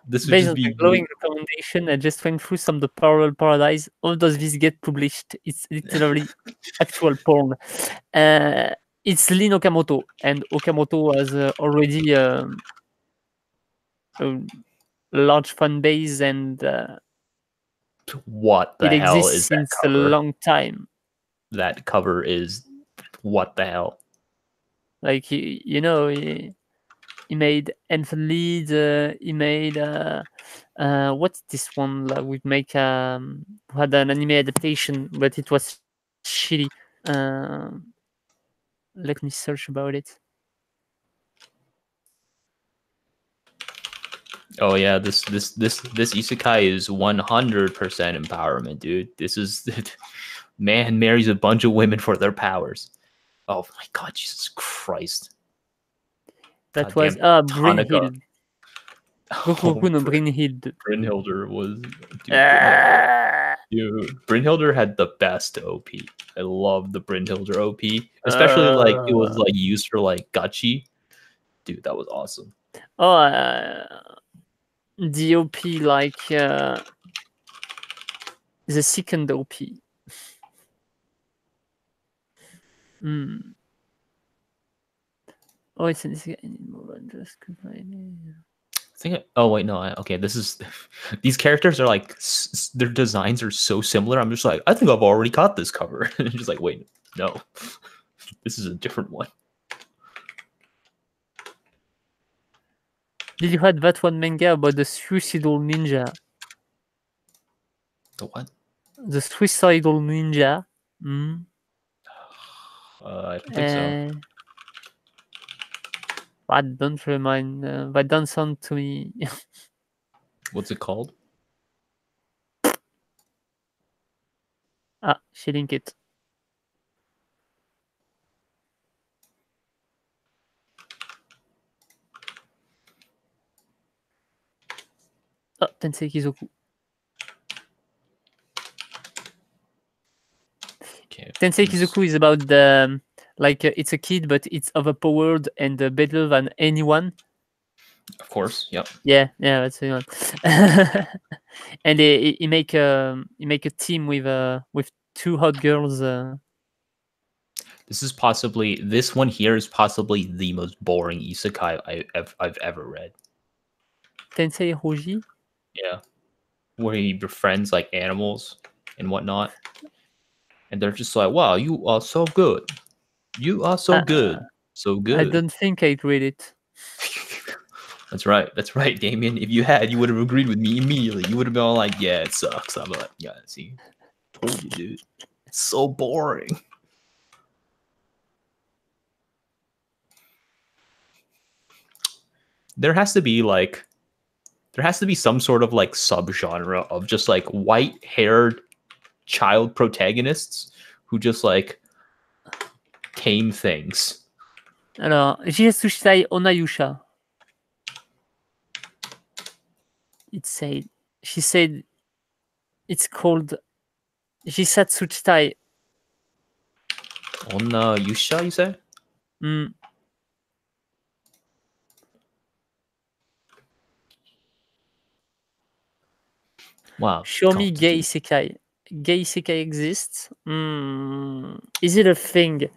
S1: This would
S2: Based
S1: just
S2: on
S1: be
S2: the glowing recommendation, I just went through some of the Parallel Paradise. How does this get published? It's literally actual porn. It's Lin Okamoto, and Okamoto has already a large fan base, and
S1: what the
S2: it
S1: hell
S2: exists
S1: is that
S2: since a
S1: cover?
S2: long time.
S1: That cover is what the hell?
S2: Like he made Elfen Lied. He made what's this one? Like, we make had an anime adaptation, but it was shitty. Let me search about it.
S1: Oh yeah, this isekai is 100% empowerment, dude. This is man marries a bunch of women for their powers. Oh my god, Jesus Christ.
S2: That
S1: Goddamn
S2: was Brynhild. Goku no
S1: Bryn-
S2: Brynhild.
S1: Brynhilder was
S2: Ah!
S1: dude. Brynhilder had the best OP. I love the Brynhilder OP, especially like it was like used for like gachi. Dude, that was awesome.
S2: The OP, like the second OP. Oh, it's in this guy anymore. Just
S1: I think. Oh wait, no. Okay, this is these characters are like their designs are so similar. I'm just like, I think I've already got this cover. And just like, wait, no, this is a different one.
S2: Did you had that one manga about the suicidal ninja?
S1: The what?
S2: The suicidal ninja.
S1: I don't think so.
S2: That don't remind. That don't sound to me.
S1: What's it called?
S2: She linked it. Tensei Kizoku.
S1: Okay.
S2: Tensei Kizoku is about the it's a kid, but it's overpowered and better than anyone.
S1: Of course, yep.
S2: Yeah, that's the one. And he make a team with two hot girls.
S1: This one here is possibly the most boring isekai I've ever read.
S2: Tensei Hoji.
S1: Yeah, where he befriends like animals and whatnot, and they're just like, "Wow, you are so good. You are so good, so good."
S2: I don't think I'd read it.
S1: That's right, Damien. If you had, you would have agreed with me immediately. You would have been all like, "Yeah, it sucks." I'm like, "Yeah, see, told you, dude. It's so boring." There has to be some sort of like subgenre of just like white-haired child protagonists who just like tame things.
S2: Alors, Jisushai Onayusha. She said it's called Jisatsuchitai.
S1: Onayusha, you say? Wow.
S2: Show me gay isekai. Gay isekai exists? Is it a thing?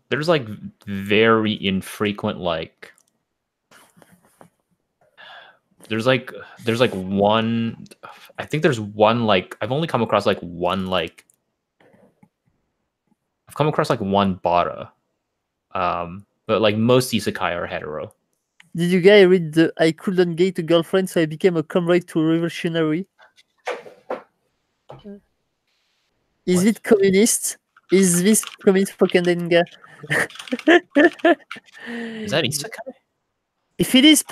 S1: There's like very infrequent like there's like one, I think there's one like I've only come across like one like I've come across like one bara. But like most isekai are hetero.
S2: Did you guys read the I couldn't get a girlfriend, so I became a comrade to a revolutionary? Is it communist? Is this communist propaganda?
S1: Is that isekai?
S2: If it is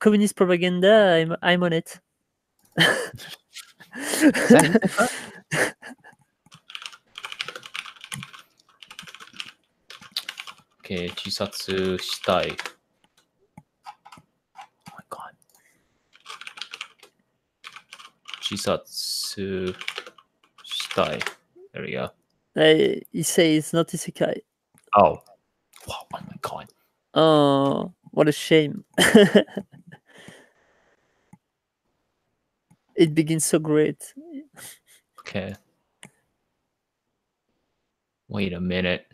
S2: communist propaganda, I'm on it.
S1: Is that isekai? Okay, Chisatsu shitai. Oh my god. Chisatsu shitai. There we go.
S2: He says it's not isekai.
S1: Oh. Oh my god.
S2: Oh, what a shame. It begins so great.
S1: Okay. Wait a minute.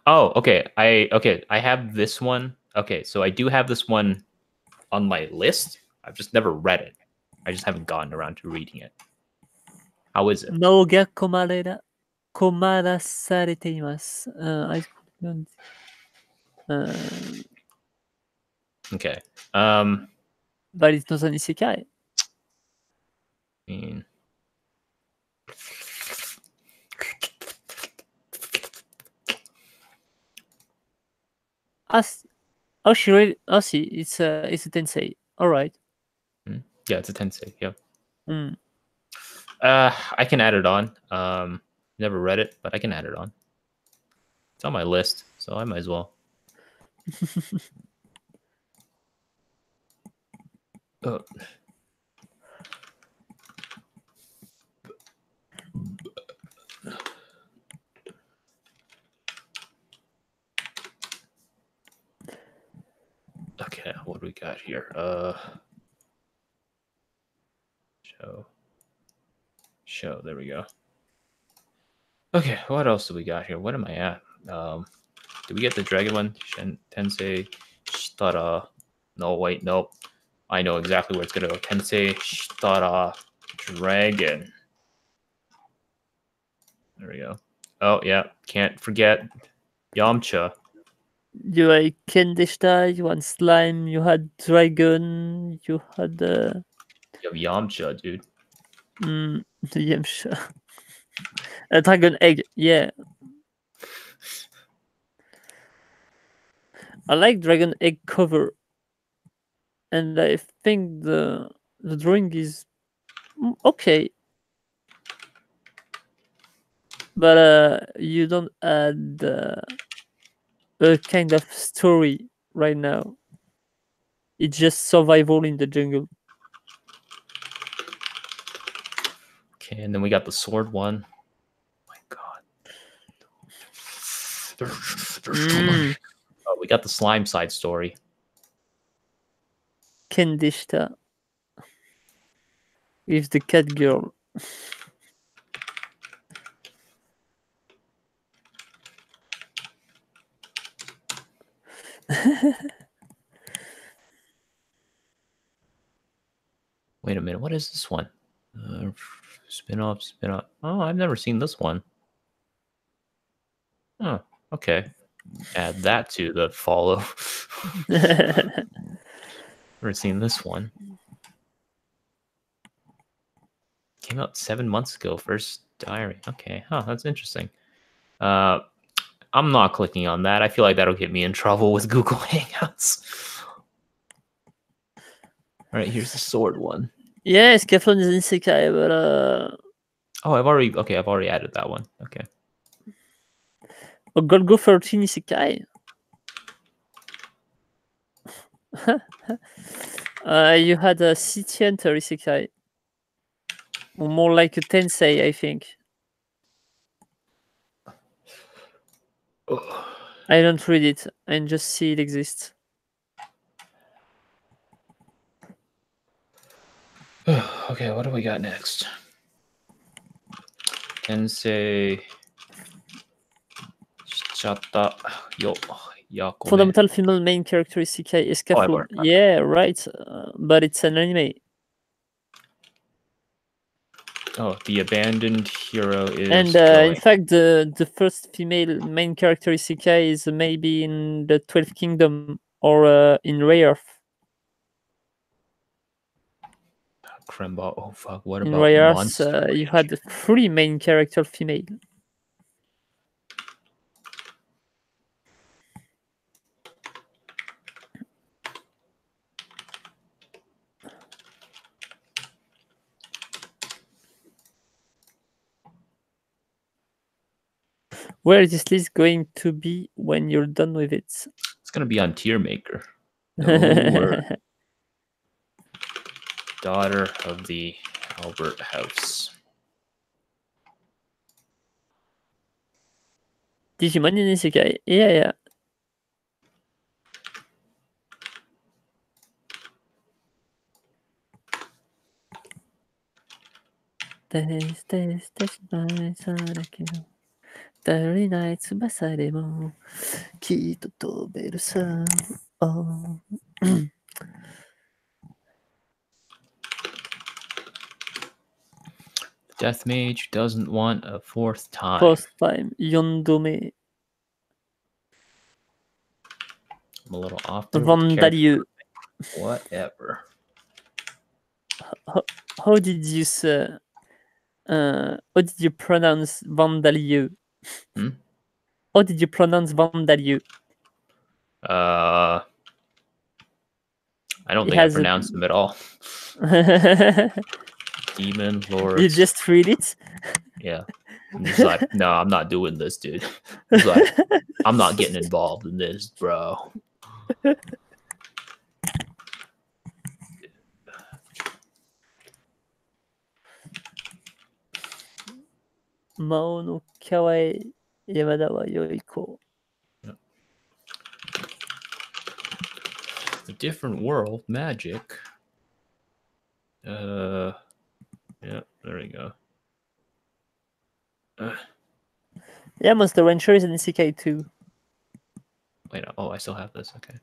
S1: Oh, okay. I have this one. Okay, so I do have this one on my list. I've just never read it. I just haven't gotten around to reading it. How is it?
S2: 脳が困らされています。
S1: Okay.
S2: But it's not an isekai.
S1: I mean,
S2: She really. See, it's a tensei. All right.
S1: yeah, it's a tensei. Yeah.
S2: Mm.
S1: I can add it on. Never read it, but I can add it on. It's on my list, so I might as well. Oh. Okay, what do we got here? Show. There we go. Okay, what else do we got here? What am I at? Do we get the dragon one? Tensei Shitara. No, wait, nope. I know exactly where it's gonna go. Tensei Shitara Dragon. There we go. Oh yeah, can't forget Yamcha.
S2: You had Kendeshita, you had Slime, you had Dragon, you had
S1: You have Yamcha, dude.
S2: the Yamcha. A Dragon Egg, yeah. I like Dragon Egg cover, and I think the drawing is okay, but you don't add a kind of story right now. It's just survival in the jungle.
S1: Okay, and then we got the sword one. Oh my god. There's too much. Oh, we got the slime side story.
S2: Kendishta with the cat girl.
S1: Wait a minute, what is this one? Spin-off. Oh, I've never seen this one. Oh, okay. Add that to the follow. Never seen this one. Came out 7 months ago. First diary. Okay, that's interesting. I'm not clicking on that. I feel like that'll get me in trouble with Google Hangouts. All right, here's the sword one.
S2: Yeah, Scaflon is an isekai, but
S1: Oh, I've already added that one. Okay.
S2: Golgo 13 isekai. You had a City Hunter isekai. Or more like a Tensei, I think. I don't read it. I just see it exists.
S1: Okay, what do we got next? Tensei Shata Yakome.
S2: Fundamental female main character isekai is Scaflon. Yeah, right. But it's an anime.
S1: Oh, the abandoned hero is.
S2: And in fact, the first female main character isekai is maybe in the 12th Kingdom or in Rayearth.
S1: Cremba. Oh fuck! What
S2: in
S1: about
S2: Rayearth? You had 3 main character female. Where is this list going to be when you're done with it?
S1: It's gonna be on Tier Maker. No word. Daughter of the Albert House.
S2: Digimon in Isekai. Yeah. Starry night, Tsubasa de mo Kito toberu sa. Oh.
S1: Death Mage doesn't want a fourth time.
S2: First time, Yondome.
S1: I'm a little off there with the
S2: Vandalieux.
S1: Whatever.
S2: How did you say? How did you pronounce Vandalieux? How did you pronounce Vandalieux?
S1: I don't think I pronounced them at all. Demon Lord.
S2: You just read it?
S1: Yeah. I'm just like, no, I'm not doing this, dude. He's like, I'm not getting involved in this, bro.
S2: Mao no kawaii Yamada wa yoiko.
S1: A different world, magic. Yeah, there we go.
S2: Yeah, Monster Rancher is an Isekai too.
S1: Wait, oh, I still have this. Okay.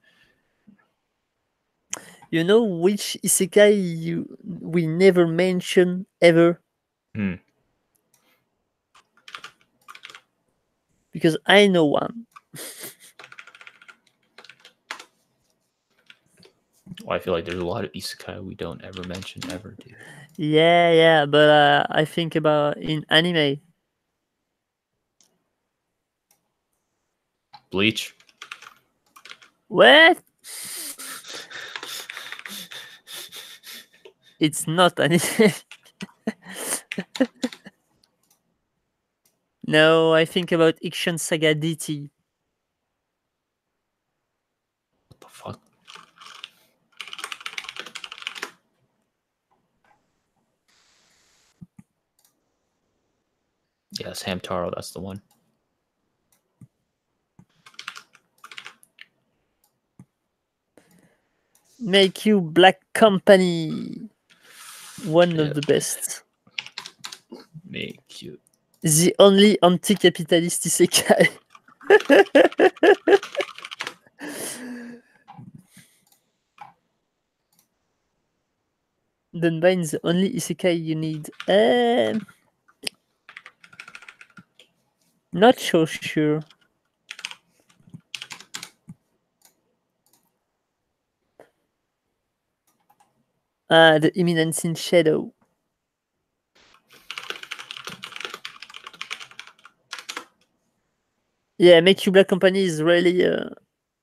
S2: You know which Isekai we never mention ever? Because I know one.
S1: Well, I feel like there's a lot of Isekai we don't ever mention ever, dude.
S2: Yeah, but I think about in anime.
S1: Bleach.
S2: What? It's not anime. No, I think about Ikshan Saga DT.
S1: What the fuck? Yes, Hamtaro, that's the one.
S2: Make You Black Company. One of the best.
S1: Make You.
S2: The only anti-capitalist isekai. Dunbine is the only isekai you need. Not so sure. The Imminence in Shadow. Yeah, Make You Black Company is really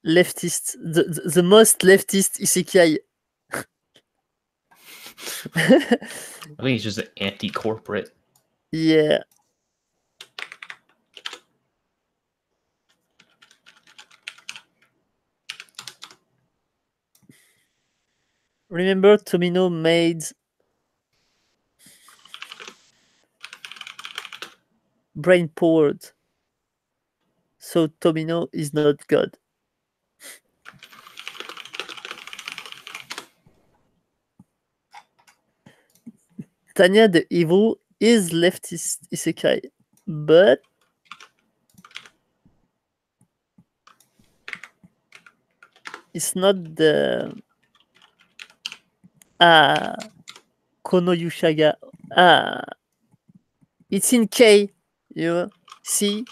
S2: leftist. The most leftist isekai.
S1: I think it's just an anti-corporate.
S2: Yeah. Remember, Tomino made brain powered. So Tomino is not God. Tanya the Evil is leftist isekai, but it's not the Kono Yushaga. It's in K. You see?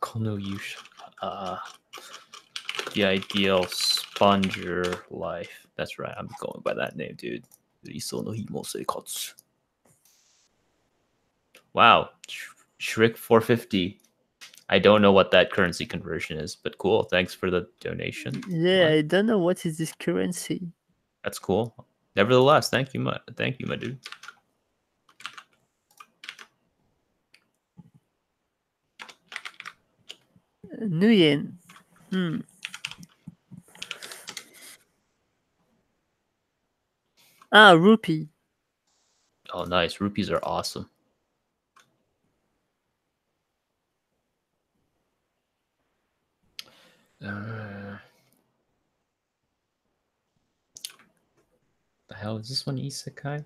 S1: Kono Yusha. The Ideal Sponger Life. That's right. I'm going by that name, dude. Riso no Himo Seikatsu. Wow. Shriek 450. I don't know what that currency conversion is, but cool. Thanks for the donation.
S2: Yeah, what? I don't know what is this currency.
S1: That's cool. Nevertheless, thank you, my dude.
S2: Nguyen. Ah, Rupee.
S1: Oh, nice. Rupees are awesome. The hell is this one? Isekai?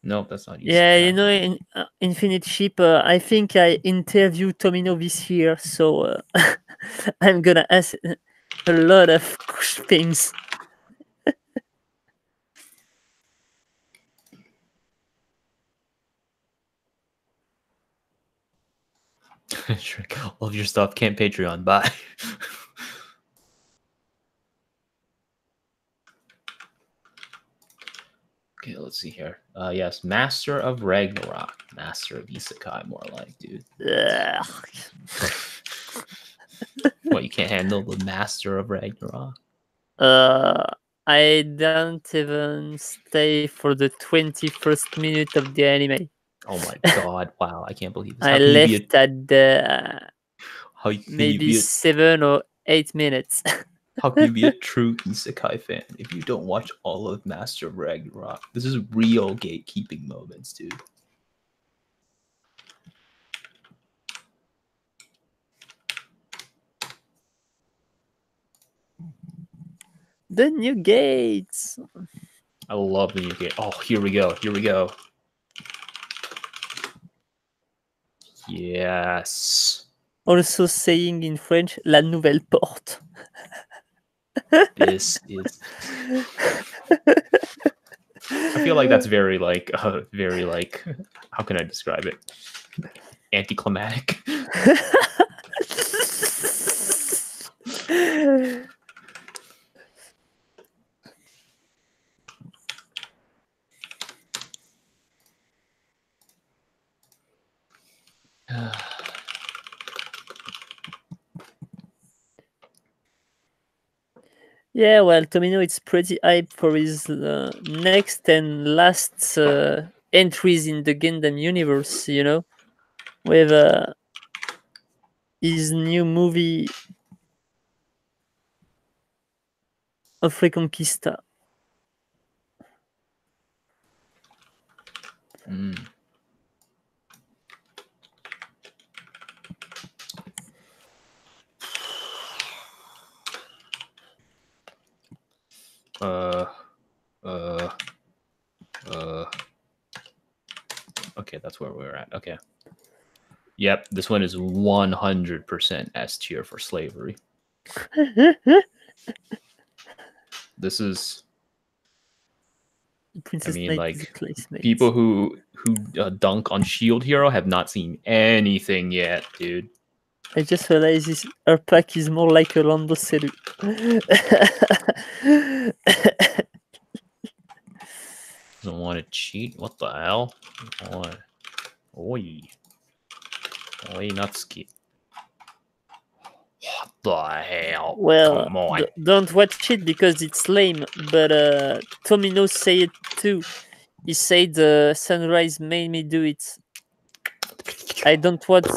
S1: Nope, that's not Isekai.
S2: Yeah, you know, in Infinite Ship, I think I interviewed Tomino this year, so I'm gonna ask a lot of things.
S1: Love your stuff. Can't Patreon. Bye. Okay, let's see here. Yes, Master of Ragnarok. Master of Isekai, more like, dude. What, you can't handle the Master of Ragnarok?
S2: I don't even stay for the 21st minute of the anime.
S1: Oh my god! Wow, I can't believe this.
S2: I left at the maybe 7 or 8 minutes.
S1: How can you be a true Isekai fan if you don't watch all of Master of Ragnarok? This is real gatekeeping moments, dude.
S2: The new gates.
S1: I love the new gate. Oh, here we go. Here we go. Yes.
S2: Also saying in French, la nouvelle porte.
S1: This is. I feel like that's very like, how can I describe it? Anticlimactic.
S2: Yeah, well, Tomino is pretty hyped for his next and last entries in the Gundam universe, you know, with his new movie of Reconquista.
S1: Okay, that's where we're at. Okay. Yep, this one is 100% S tier for slavery. This is.
S2: Princess
S1: I mean,
S2: Knight
S1: like,
S2: is a
S1: people who dunk on Shield Hero have not seen anything yet, dude.
S2: I just realized her pack is more like a Lando Selu.
S1: Doesn't want to cheat? What the hell? Oi, Natsuki. What the hell?
S2: Well,
S1: come on.
S2: Don't watch it because it's lame. But Tomino said it too. He said Sunrise made me do it. I don't want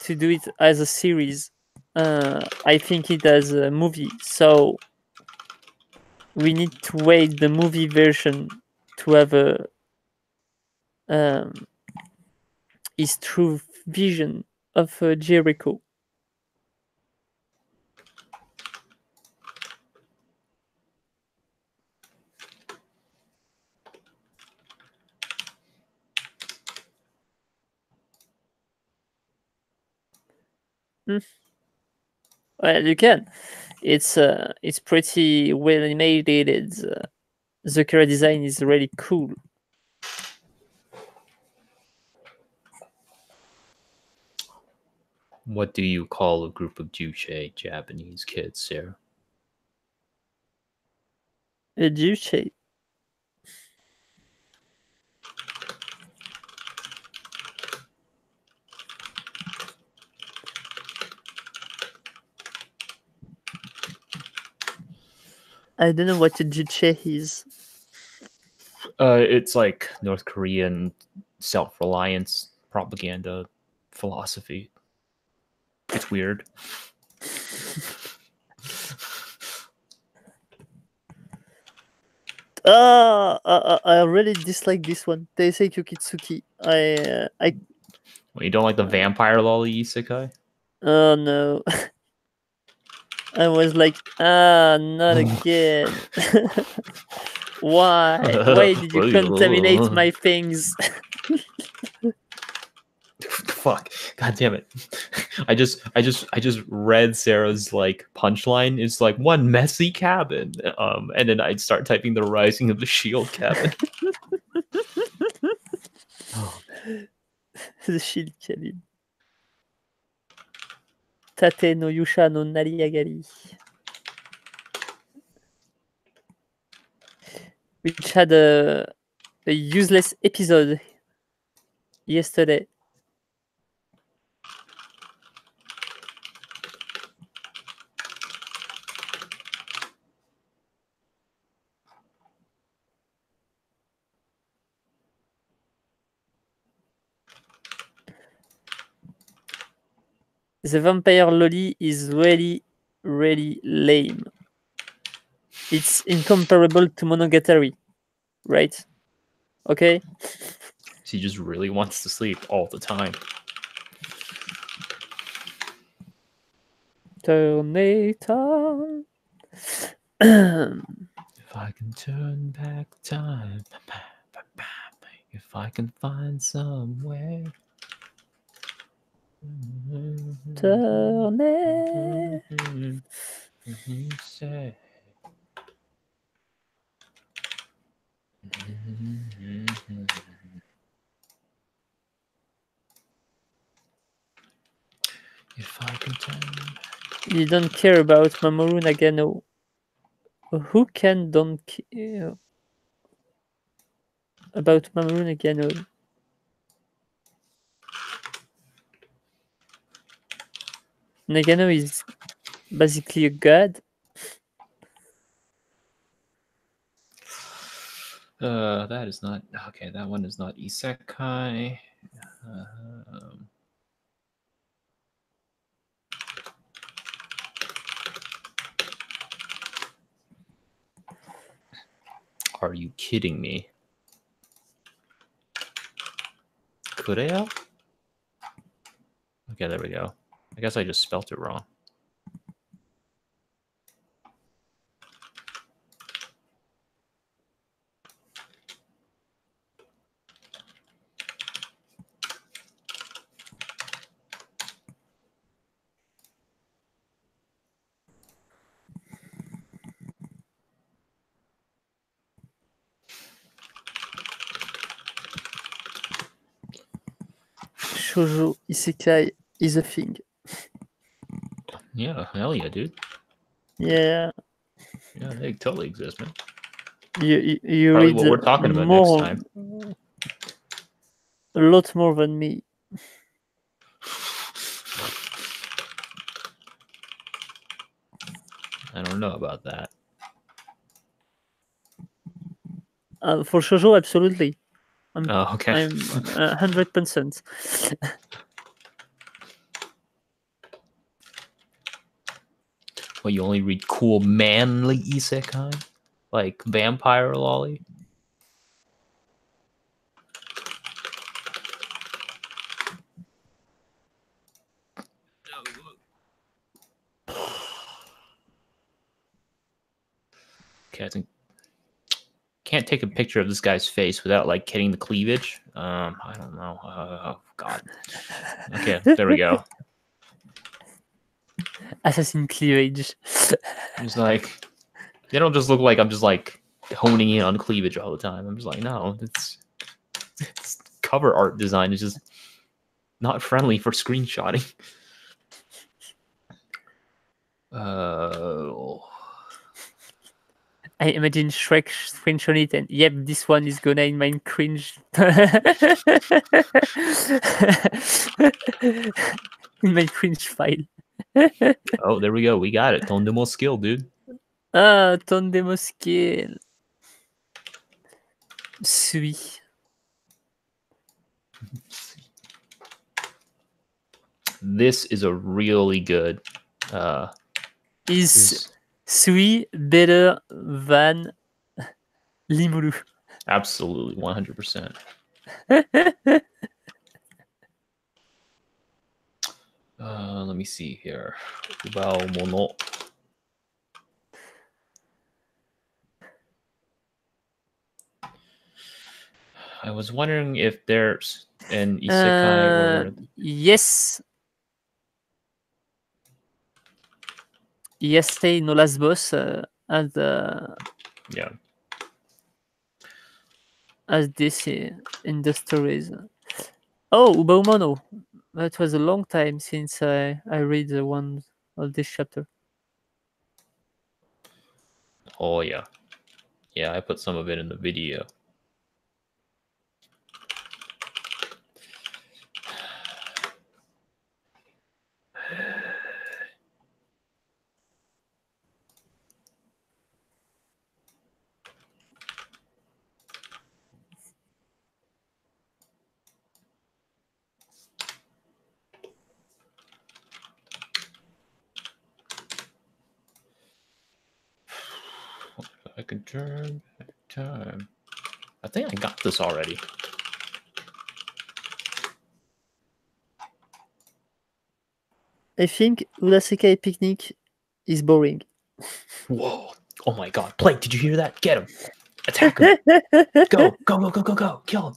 S2: to do it as a series. I think it as a movie. So we need to wait the movie version to have his true vision of Jericho. Well, you can. It's pretty well animated. The character design is really cool.
S1: What do you call a group of Juche Japanese kids, Sarah?
S2: A Juche. I don't know what a Juche is.
S1: It's like North Korean self-reliance propaganda philosophy. It's weird.
S2: I really dislike this one. Teisei Kyukitsuki.
S1: Well, you don't like the vampire lolly isekai?
S2: Oh no. I was like, not again. Why? Why did you contaminate my things?
S1: Fuck! God damn it! I just read Sarah's like punchline. It's like one messy cabin, and then I'd start typing the Rising of the Shield cabin.
S2: The Shield cabin. Tate no Yusha no Nariagari. Which had a useless episode yesterday. The vampire lolly is really, really lame. It's incomparable to Monogatari, right? Okay.
S1: She just really wants to sleep all the time.
S2: Tornado.
S1: If I can turn back time, if I can find some way.
S2: Tornado.
S1: Say. If I can turn.
S2: You don't care about Mamoru Nagano. Who don't care about Mamoru Nagano? Nagano is basically a god.
S1: That is not okay. That one is not isekai. Are you kidding me? Kureo? Okay, there we go. I guess I just spelt it wrong.
S2: Shoujo Isekai is a thing.
S1: Yeah, hell yeah, dude.
S2: Yeah.
S1: Yeah, they totally exist, man.
S2: You
S1: Probably
S2: read
S1: what we're talking about
S2: more,
S1: next time.
S2: a lot more than me.
S1: I don't know about that.
S2: For shoujo, absolutely.
S1: Oh, okay.
S2: I'm 100%.
S1: Well, you only read cool manly isekai? Like Vampire Lolly? Okay, I think can't take a picture of this guy's face without like getting the cleavage. I don't know. Oh God. Okay, there we go.
S2: Assassin cleavage.
S1: It's like they don't just look like I'm just like honing in on cleavage all the time. I'm just like, no, it's cover art design is just not friendly for screenshotting.
S2: I imagine Shrek screenshot it and yep, this one is gonna in my cringe in my cringe file.
S1: Oh, there we go. We got it. Tondemo skill, dude.
S2: Tondemo skill. Sui.
S1: This is a really good.
S2: Is Sui better than Limuru.
S1: Absolutely, 100%. Let me see here. Ubao mono. I was wondering if there's an isekai or
S2: Yes. Yestay no Last Boss as
S1: yeah.
S2: as this in the stories. Oh, Ubaumono. That was a long time since I read the one of this chapter.
S1: Oh yeah. Yeah, I put some of it in the video. I can turn back time. I think I got this already.
S2: I think Urasekai Picnic is boring.
S1: Whoa. Oh my god. Plague, did you hear that? Get him. Attack him. Go. Go, go, go, go, go. Kill him.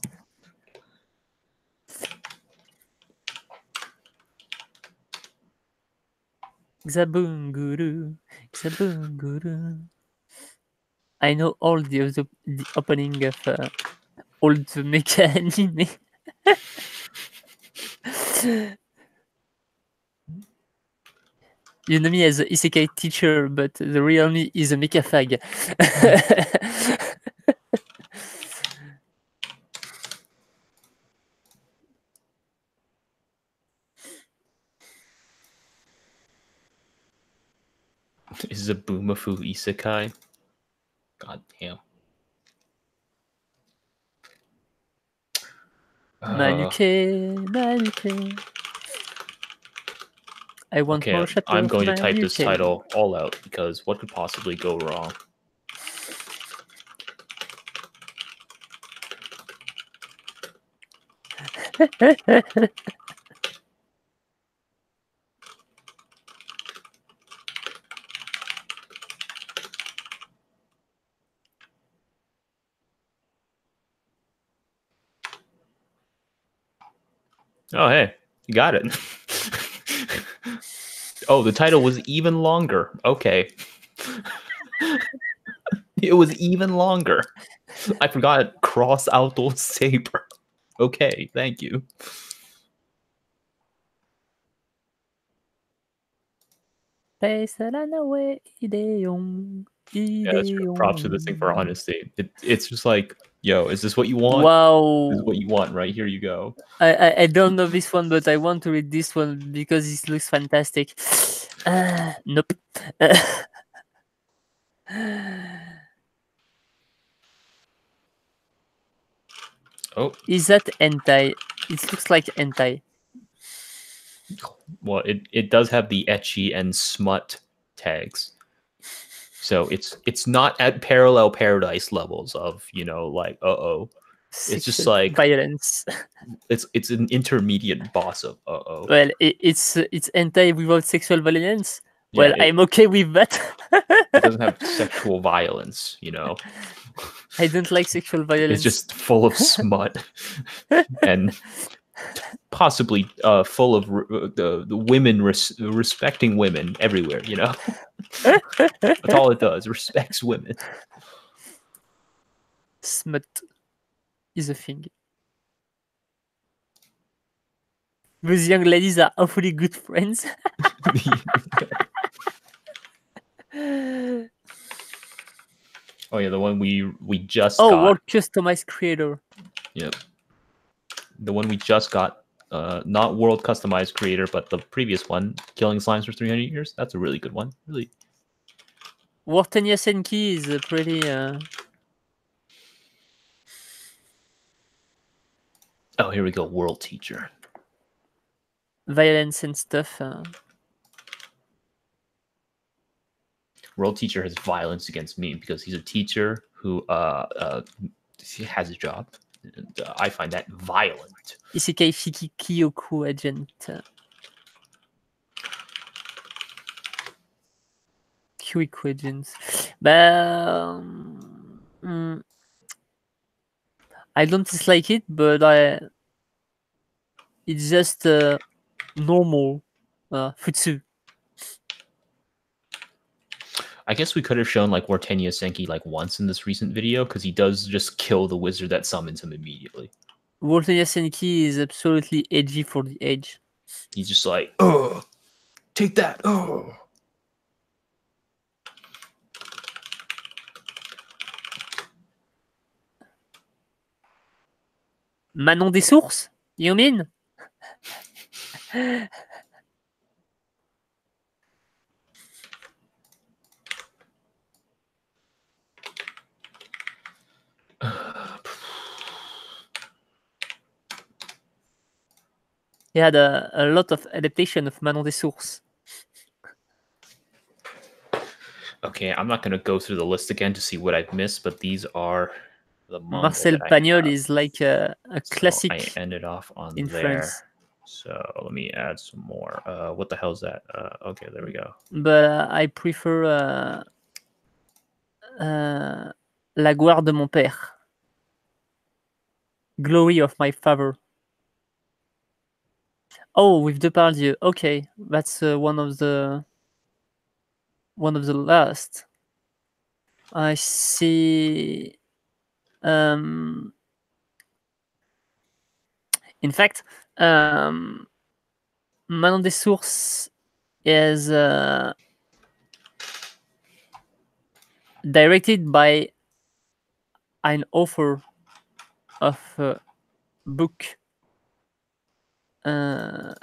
S2: Xabunguru, Xabunguru. I know all the opening of all the mecha anime. You know me as an isekai teacher, but the real me is a mecha fag.
S1: Is a Boomafu isekai? God damn.
S2: Manuke, Manuke. I want
S1: Okay,
S2: more chapters.
S1: I'm going to type this
S2: Manuke.
S1: title all out because what could possibly go wrong? Oh, hey, you got it. Oh, the title was even longer. Okay. It was even longer. I forgot Cross Auto Saber. Okay, thank you. Yeah, that's true. Props to this thing for honesty. It's just like, yo, is this what you want?
S2: Wow.
S1: This is what you want, right? Here you go.
S2: I don't know this one, but I want to read this one because it looks fantastic. Nope.
S1: Oh,
S2: Is that hentai? It looks like hentai.
S1: well, it does have the ecchi and smut tags. So it's not at parallel paradise levels of, you know, like It's just
S2: Sexual
S1: like
S2: violence.
S1: it's an intermediate boss of
S2: Well, it's hentai without sexual violence.
S1: Yeah,
S2: Well, I'm okay with that.
S1: it doesn't have sexual violence, you know.
S2: I don't like sexual violence.
S1: It's just full of smut and possibly full of the women respecting women everywhere, you know. That's all it does. Respects women.
S2: Smut is a thing. Those young ladies are awfully good friends.
S1: Oh yeah, the one we just
S2: Oh,
S1: got.
S2: world customized creator.
S1: Yep. The one we just got. Not world customized creator, but the previous one, Killing Slimes for 300 Years. That's a really good one. Really.
S2: Wartenia Senki is a pretty.
S1: Oh, here we go. World Teacher.
S2: Violence and stuff.
S1: World Teacher has violence against me because he's a teacher who has a job. And, I find that violent.
S2: Isekai Shiki Kyoku agent. Kyoku agents. I don't dislike it, but it's just normal futsu.
S1: I guess we could have shown like Wartenia Senki like once in this recent video, because he does just kill the wizard that summons him immediately.
S2: Wartenia Senki is absolutely edgy for the age.
S1: He's just like, oh, take that, oh.
S2: Manon des Sources, you mean? He had a lot of adaptation of Manon des Sources.
S1: Okay, I'm not going to go through the list again to see what I've missed, but these are the manga
S2: Marcel
S1: that I
S2: Pagnol
S1: have.
S2: is like a classic.
S1: So I ended off on
S2: in
S1: there.
S2: France.
S1: So let me add some more. What the hell is that? Okay, there we go.
S2: But I prefer La gloire de mon père. Glory of my father. Oh, with Depardieu. Okay, that's one of the last. I see. In fact, Manon des Sources is directed by an author of a book, and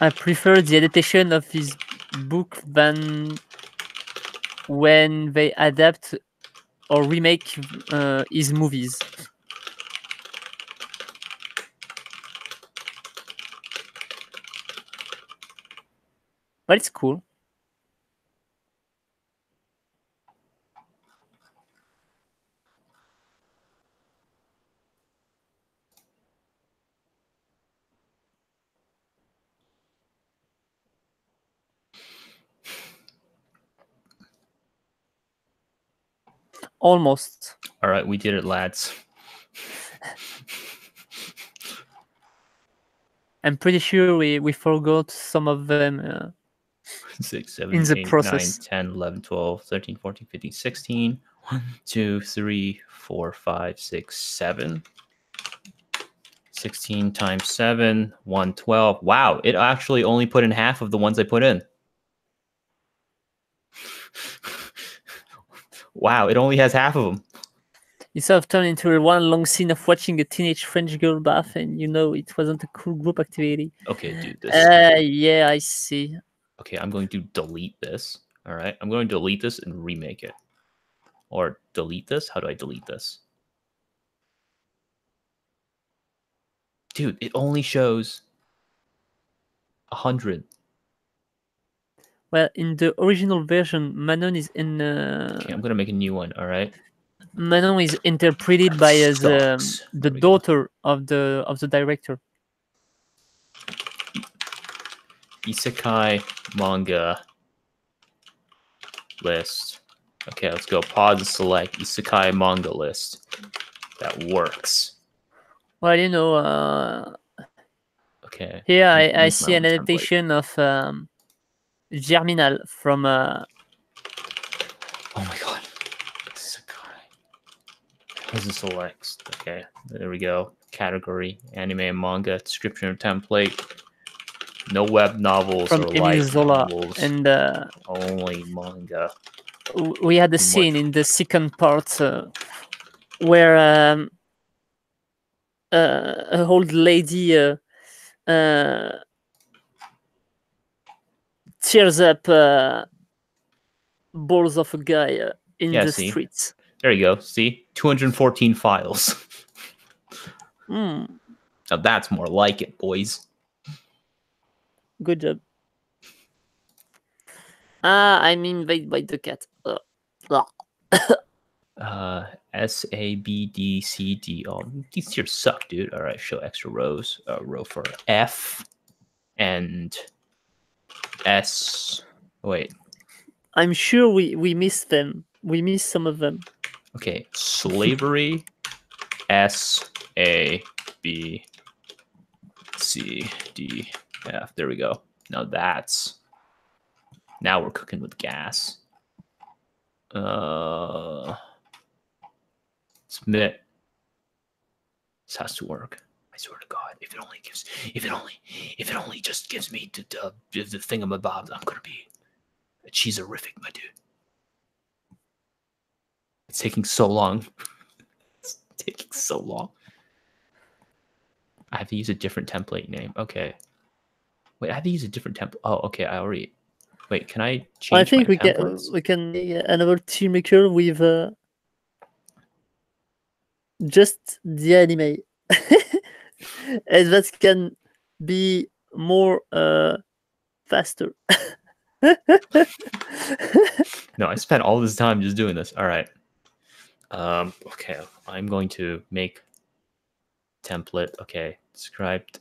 S2: I prefer the adaptation of his book than when they adapt or remake his movies. But it's cool. Almost.
S1: All right, we did it, lads.
S2: I'm pretty sure we forgot some of them
S1: 6, 7,
S2: in the
S1: 8,
S2: process.
S1: 9, 10, 11, 12, 13, 14, 15, 16. 1, 2, 3, 4, 5, 6, 7. 16 times 7, 112. Wow, it actually only put in half of the ones I put in. Wow, it only has half of them.
S2: It sort of turned into one long scene of watching a teenage French girl bath, and it wasn't a cool group activity.
S1: Okay, dude. This.
S2: Yeah, I see.
S1: Okay, I'm going to delete this. All right, I'm going to delete this and remake it. Or delete this? How do I delete this? Dude, it only shows 100.
S2: Well, in the original version, Manon is in.
S1: Okay, I'm gonna make a new one. All right.
S2: Manon is interpreted by the daughter of the director.
S1: Isekai manga list. Okay, let's go. Pause and select Isekai manga list. That works.
S2: Well,
S1: okay.
S2: Here I see an adaptation of Germinal from.
S1: Oh my god. Isekai. Pause and select. Okay, there we go. Category: anime and manga. Description or template. No web novels
S2: from
S1: or
S2: Emile
S1: light
S2: Zola,
S1: novels.
S2: and
S1: only manga.
S2: We had a scene in the second part where an old lady tears up balls of a guy in the streets.
S1: There you go. See? 214 files.
S2: Now
S1: that's more like it, boys.
S2: Good job. I'm invaded by the cat. Ugh.
S1: SABDCD. Oh, these tiers suck, dude. All right, show extra rows. Row for F and S. Wait.
S2: I'm sure we missed them. We missed some of them.
S1: Okay, slavery. S A B C D F. There we go. Now we're cooking with gas. Submit. This has to work. I swear to God, if it only just gives me the thingamabobs, I'm gonna be a cheeserific, my dude. It's taking so long. It's taking so long. I have to use a different template name. Okay. Wait, I have to use a different template. Oh, okay. I already. Wait, can I change?
S2: I think
S1: my
S2: we
S1: templates?
S2: can make another tier maker with just the anime, and that can be more faster.
S1: No, I spent all this time just doing this. All right. Okay, I'm going to make template. Okay, described.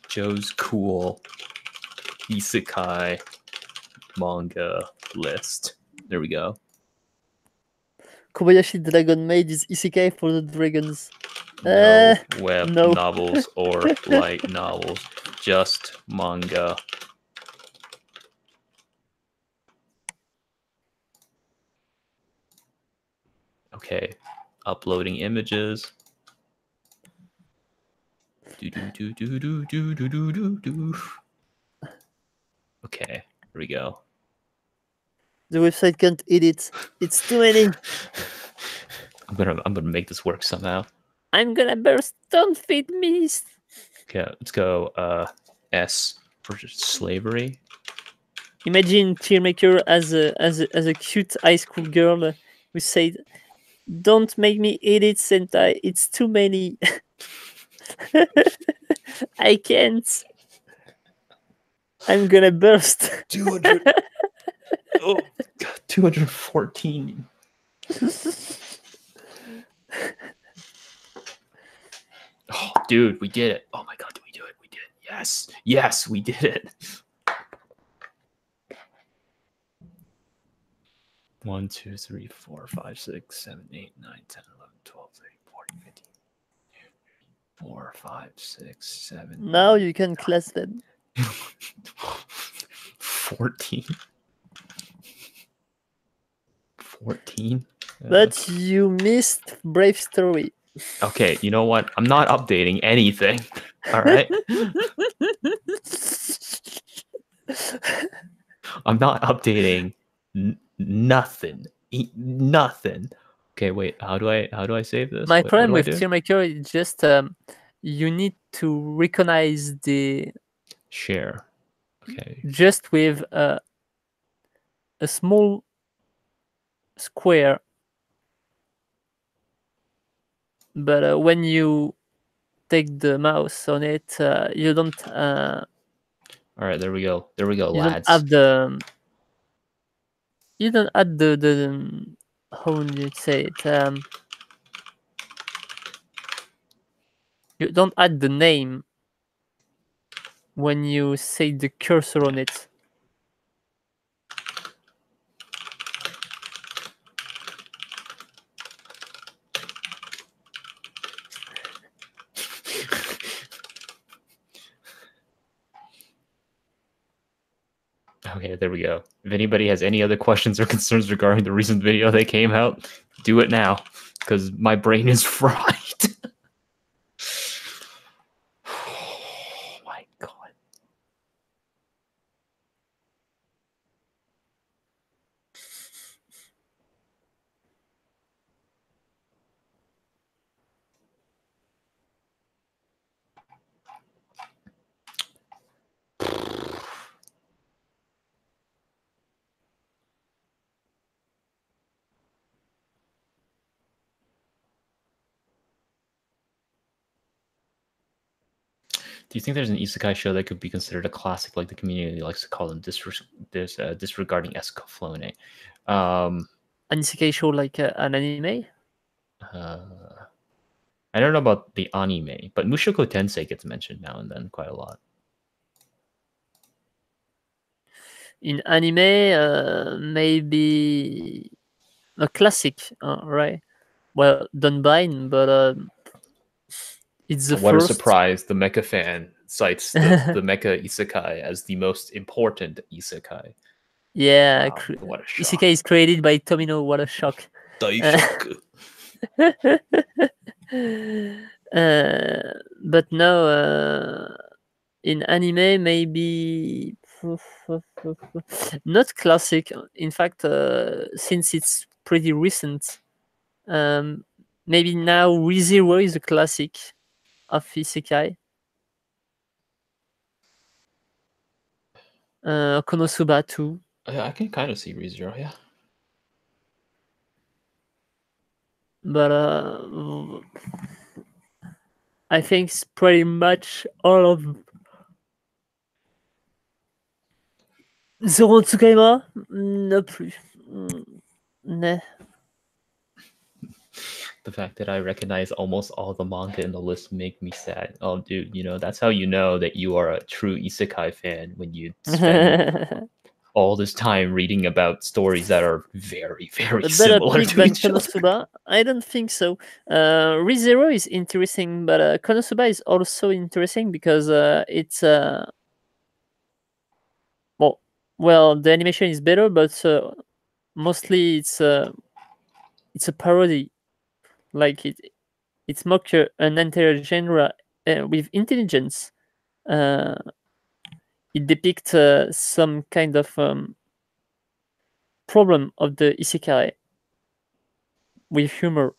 S1: Joe's cool isekai manga list. There we go.
S2: Kobayashi Dragon Maid is isekai for the dragons.
S1: No web
S2: no.
S1: novels or light novels, just manga. Okay, uploading images. Okay, here we go.
S2: The website can't edit. It's too many.
S1: I'm gonna make this work somehow.
S2: I'm gonna burst. Don't feed me.
S1: Okay, let's go. S for slavery.
S2: Imagine Tearmaker as a cute high school girl who said, "Don't make me edit Sentai. It's too many. I can't. I'm gonna burst."
S1: 200. Oh, 214. Oh, dude, we did it. Oh my God, did we do it? We did it. Yes. Yes, we did it. 1, 2, 3, 4, 5, 6, 7, 8, 9, 10, 11, 12, 13, 14, 15. 4, 5, 6, 7.
S2: Now you can class them.
S1: 14. 14.
S2: But you missed Brave Story.
S1: Okay, you know what? I'm not updating anything. All right. I'm not updating nothing. Nothing. Okay, wait. How do I save this?
S2: My
S1: Wait,
S2: problem
S1: what
S2: with
S1: do I do?
S2: Tearmaker is just you need to recognize the
S1: Share. Okay.
S2: just with a small square, but when you take the mouse on it, you don't.
S1: All right, there we go. There we go,
S2: You
S1: lads.
S2: don't have the. You don't add the how would you say it? You don't add the name when you say the cursor on it.
S1: Okay, there we go. If anybody has any other questions or concerns regarding the recent video that came out, do it now, because my brain is fried. Oh my God. Do you think there's an isekai show that could be considered a classic, like the community likes to call them, disregarding Escaflowne?
S2: An isekai show like an anime?
S1: I don't know about the anime, but Mushoku Tensei gets mentioned now and then quite a lot.
S2: In anime, maybe a classic, right? Well, Dunbine, but it's the
S1: What
S2: first.
S1: a surprise! The mecha fan cites the mecha isekai as the most important isekai.
S2: Yeah,
S1: Wow, what a shock!
S2: isekai is created by Tomino. What a shock!
S1: Daishoku.
S2: But no, in anime maybe not classic. In fact, since it's pretty recent, maybe now ReZero is a classic of isekai. Konosuba too.
S1: I can kind of see ReZero, yeah.
S2: But I think it's pretty much all of Zero Tsukaima. Non plus. Nah.
S1: The fact that I recognize almost all the manga in the list make me sad. Oh, dude, that's how you know that you are a true isekai fan, when you spend all this time reading about stories that are very, very similar to each other.
S2: Konosuba? I don't think so. ReZero is interesting, but Konosuba is also interesting because it's well, the animation is better, but mostly it's a parody. Like it's mock an entire genre with intelligence. It depicts some kind of problem of the isekai with humor.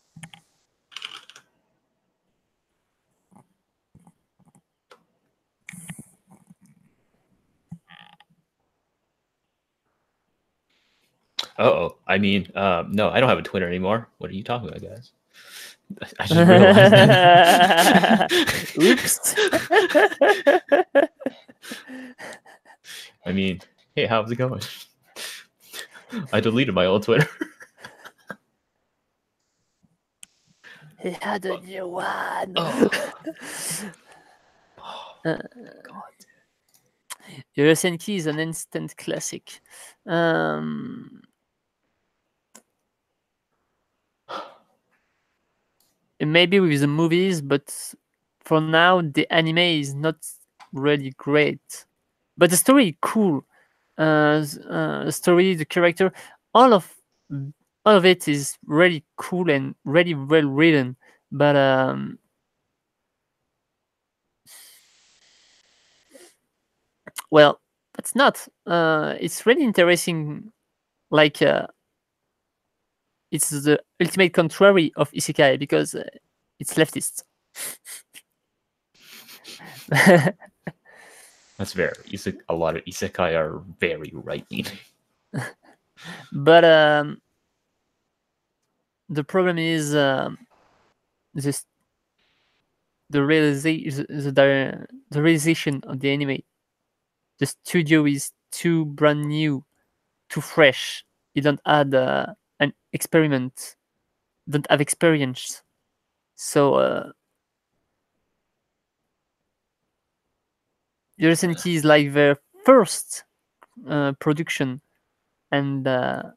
S1: Uh-oh. I mean, no, I don't have a Twitter anymore. What are you talking about, guys? I just realized that.
S2: Oops.
S1: I mean, hey, how's it going? I deleted my old Twitter.
S2: He had a new one.
S1: God.
S2: Yosenki is an instant classic. Maybe with the movies, but for now the anime is not really great. But the story is cool. The story, the character, all of it is really cool and really well written. But well, that's not. It's really interesting. Like it's the ultimate contrary of isekai because it's leftist.
S1: That's very a lot of isekai are very right leaning.
S2: But the problem is this the realization of the anime. The studio is too brand new, too fresh. You don't add an experiment, don't have experience. So Yosenki is like their first production, and
S1: yeah,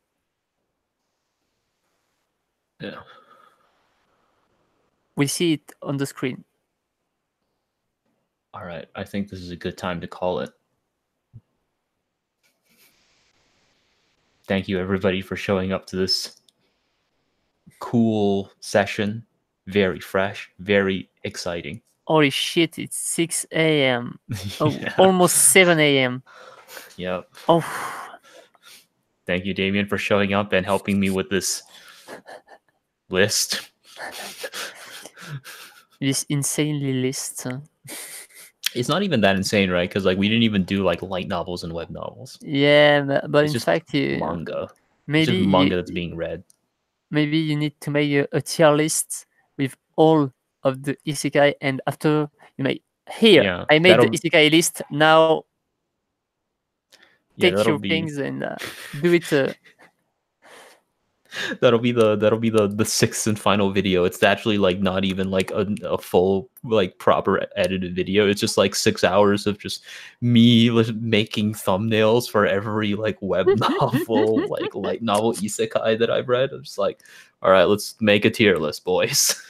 S2: we see it on the screen.
S1: All right, I think this is a good time to call it. Thank you, everybody, for showing up to this cool session. Very fresh, very exciting.
S2: Holy shit, it's 6 a.m. Yeah. Almost 7 a.m.
S1: Yep.
S2: Oh.
S1: Thank you, Damien, for showing up and helping me with this list.
S2: This insanely list.
S1: It's not even that insane, right? Because we didn't even do light novels and web novels.
S2: Yeah, but
S1: it's
S2: in fact,
S1: manga.
S2: Maybe
S1: it's just manga that's being read.
S2: Maybe you need to make a tier list with all of the isekai, and after you may Here,
S1: Yeah,
S2: I made the
S1: that'll
S2: isekai list. Now
S1: yeah
S2: take
S1: that'll
S2: your
S1: be
S2: things and do it.
S1: that'll be the sixth and final video. It's actually like not even like a full like proper edited video. It's just like 6 hours of just me making thumbnails for every like web novel, like light novel isekai that I've read. I'm just like, all right, let's make a tier list, boys.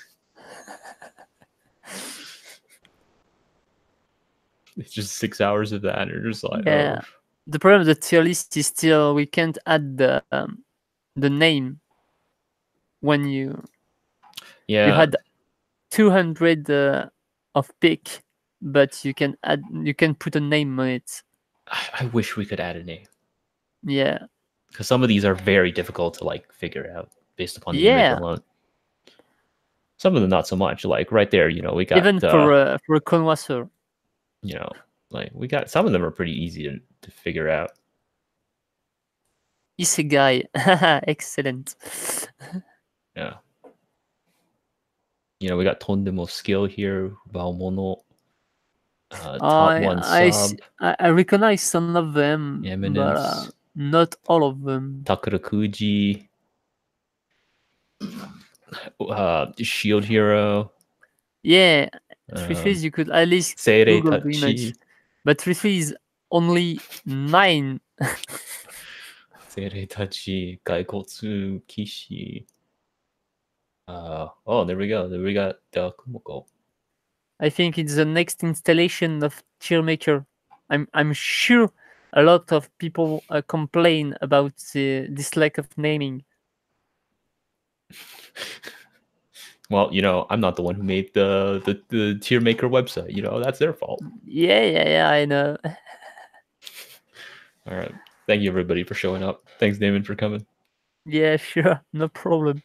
S1: It's just 6 hours of that, and you're just like,
S2: Yeah.
S1: oh.
S2: The problem with the tier list is still we can't add the name when you had 200 of pick, but you can put a name on it.
S1: I wish we could add a name.
S2: Yeah.
S1: Because some of these are very difficult to like figure out based upon the image alone. Some of them not so much. Like right there, you know, we got
S2: even for a connoisseur.
S1: You know, like we got some of them are pretty easy to figure out.
S2: Isegai, excellent.
S1: Yeah. You know, we got Tondemo skill here, Baomono, top one sub.
S2: I recognize some of them,
S1: Eminence,
S2: but not all of them.
S1: Takarakuji, Shield Hero.
S2: Yeah, 3-3 you could at least
S1: Seirei
S2: Google the image. But 3-3 is only 9.
S1: Seirei Tachi, Gaikotsu, Kishi. Oh, there we go. There we got Kumoko.
S2: I think it's the next installation of Cheermaker. I'm sure a lot of people complain about this lack of naming.
S1: Well, you know, I'm not the one who made the tier maker website. You know, that's their fault.
S2: Yeah, I know.
S1: All right. Thank you, everybody, for showing up. Thanks, Damon, for coming.
S2: Yeah, sure. No problem.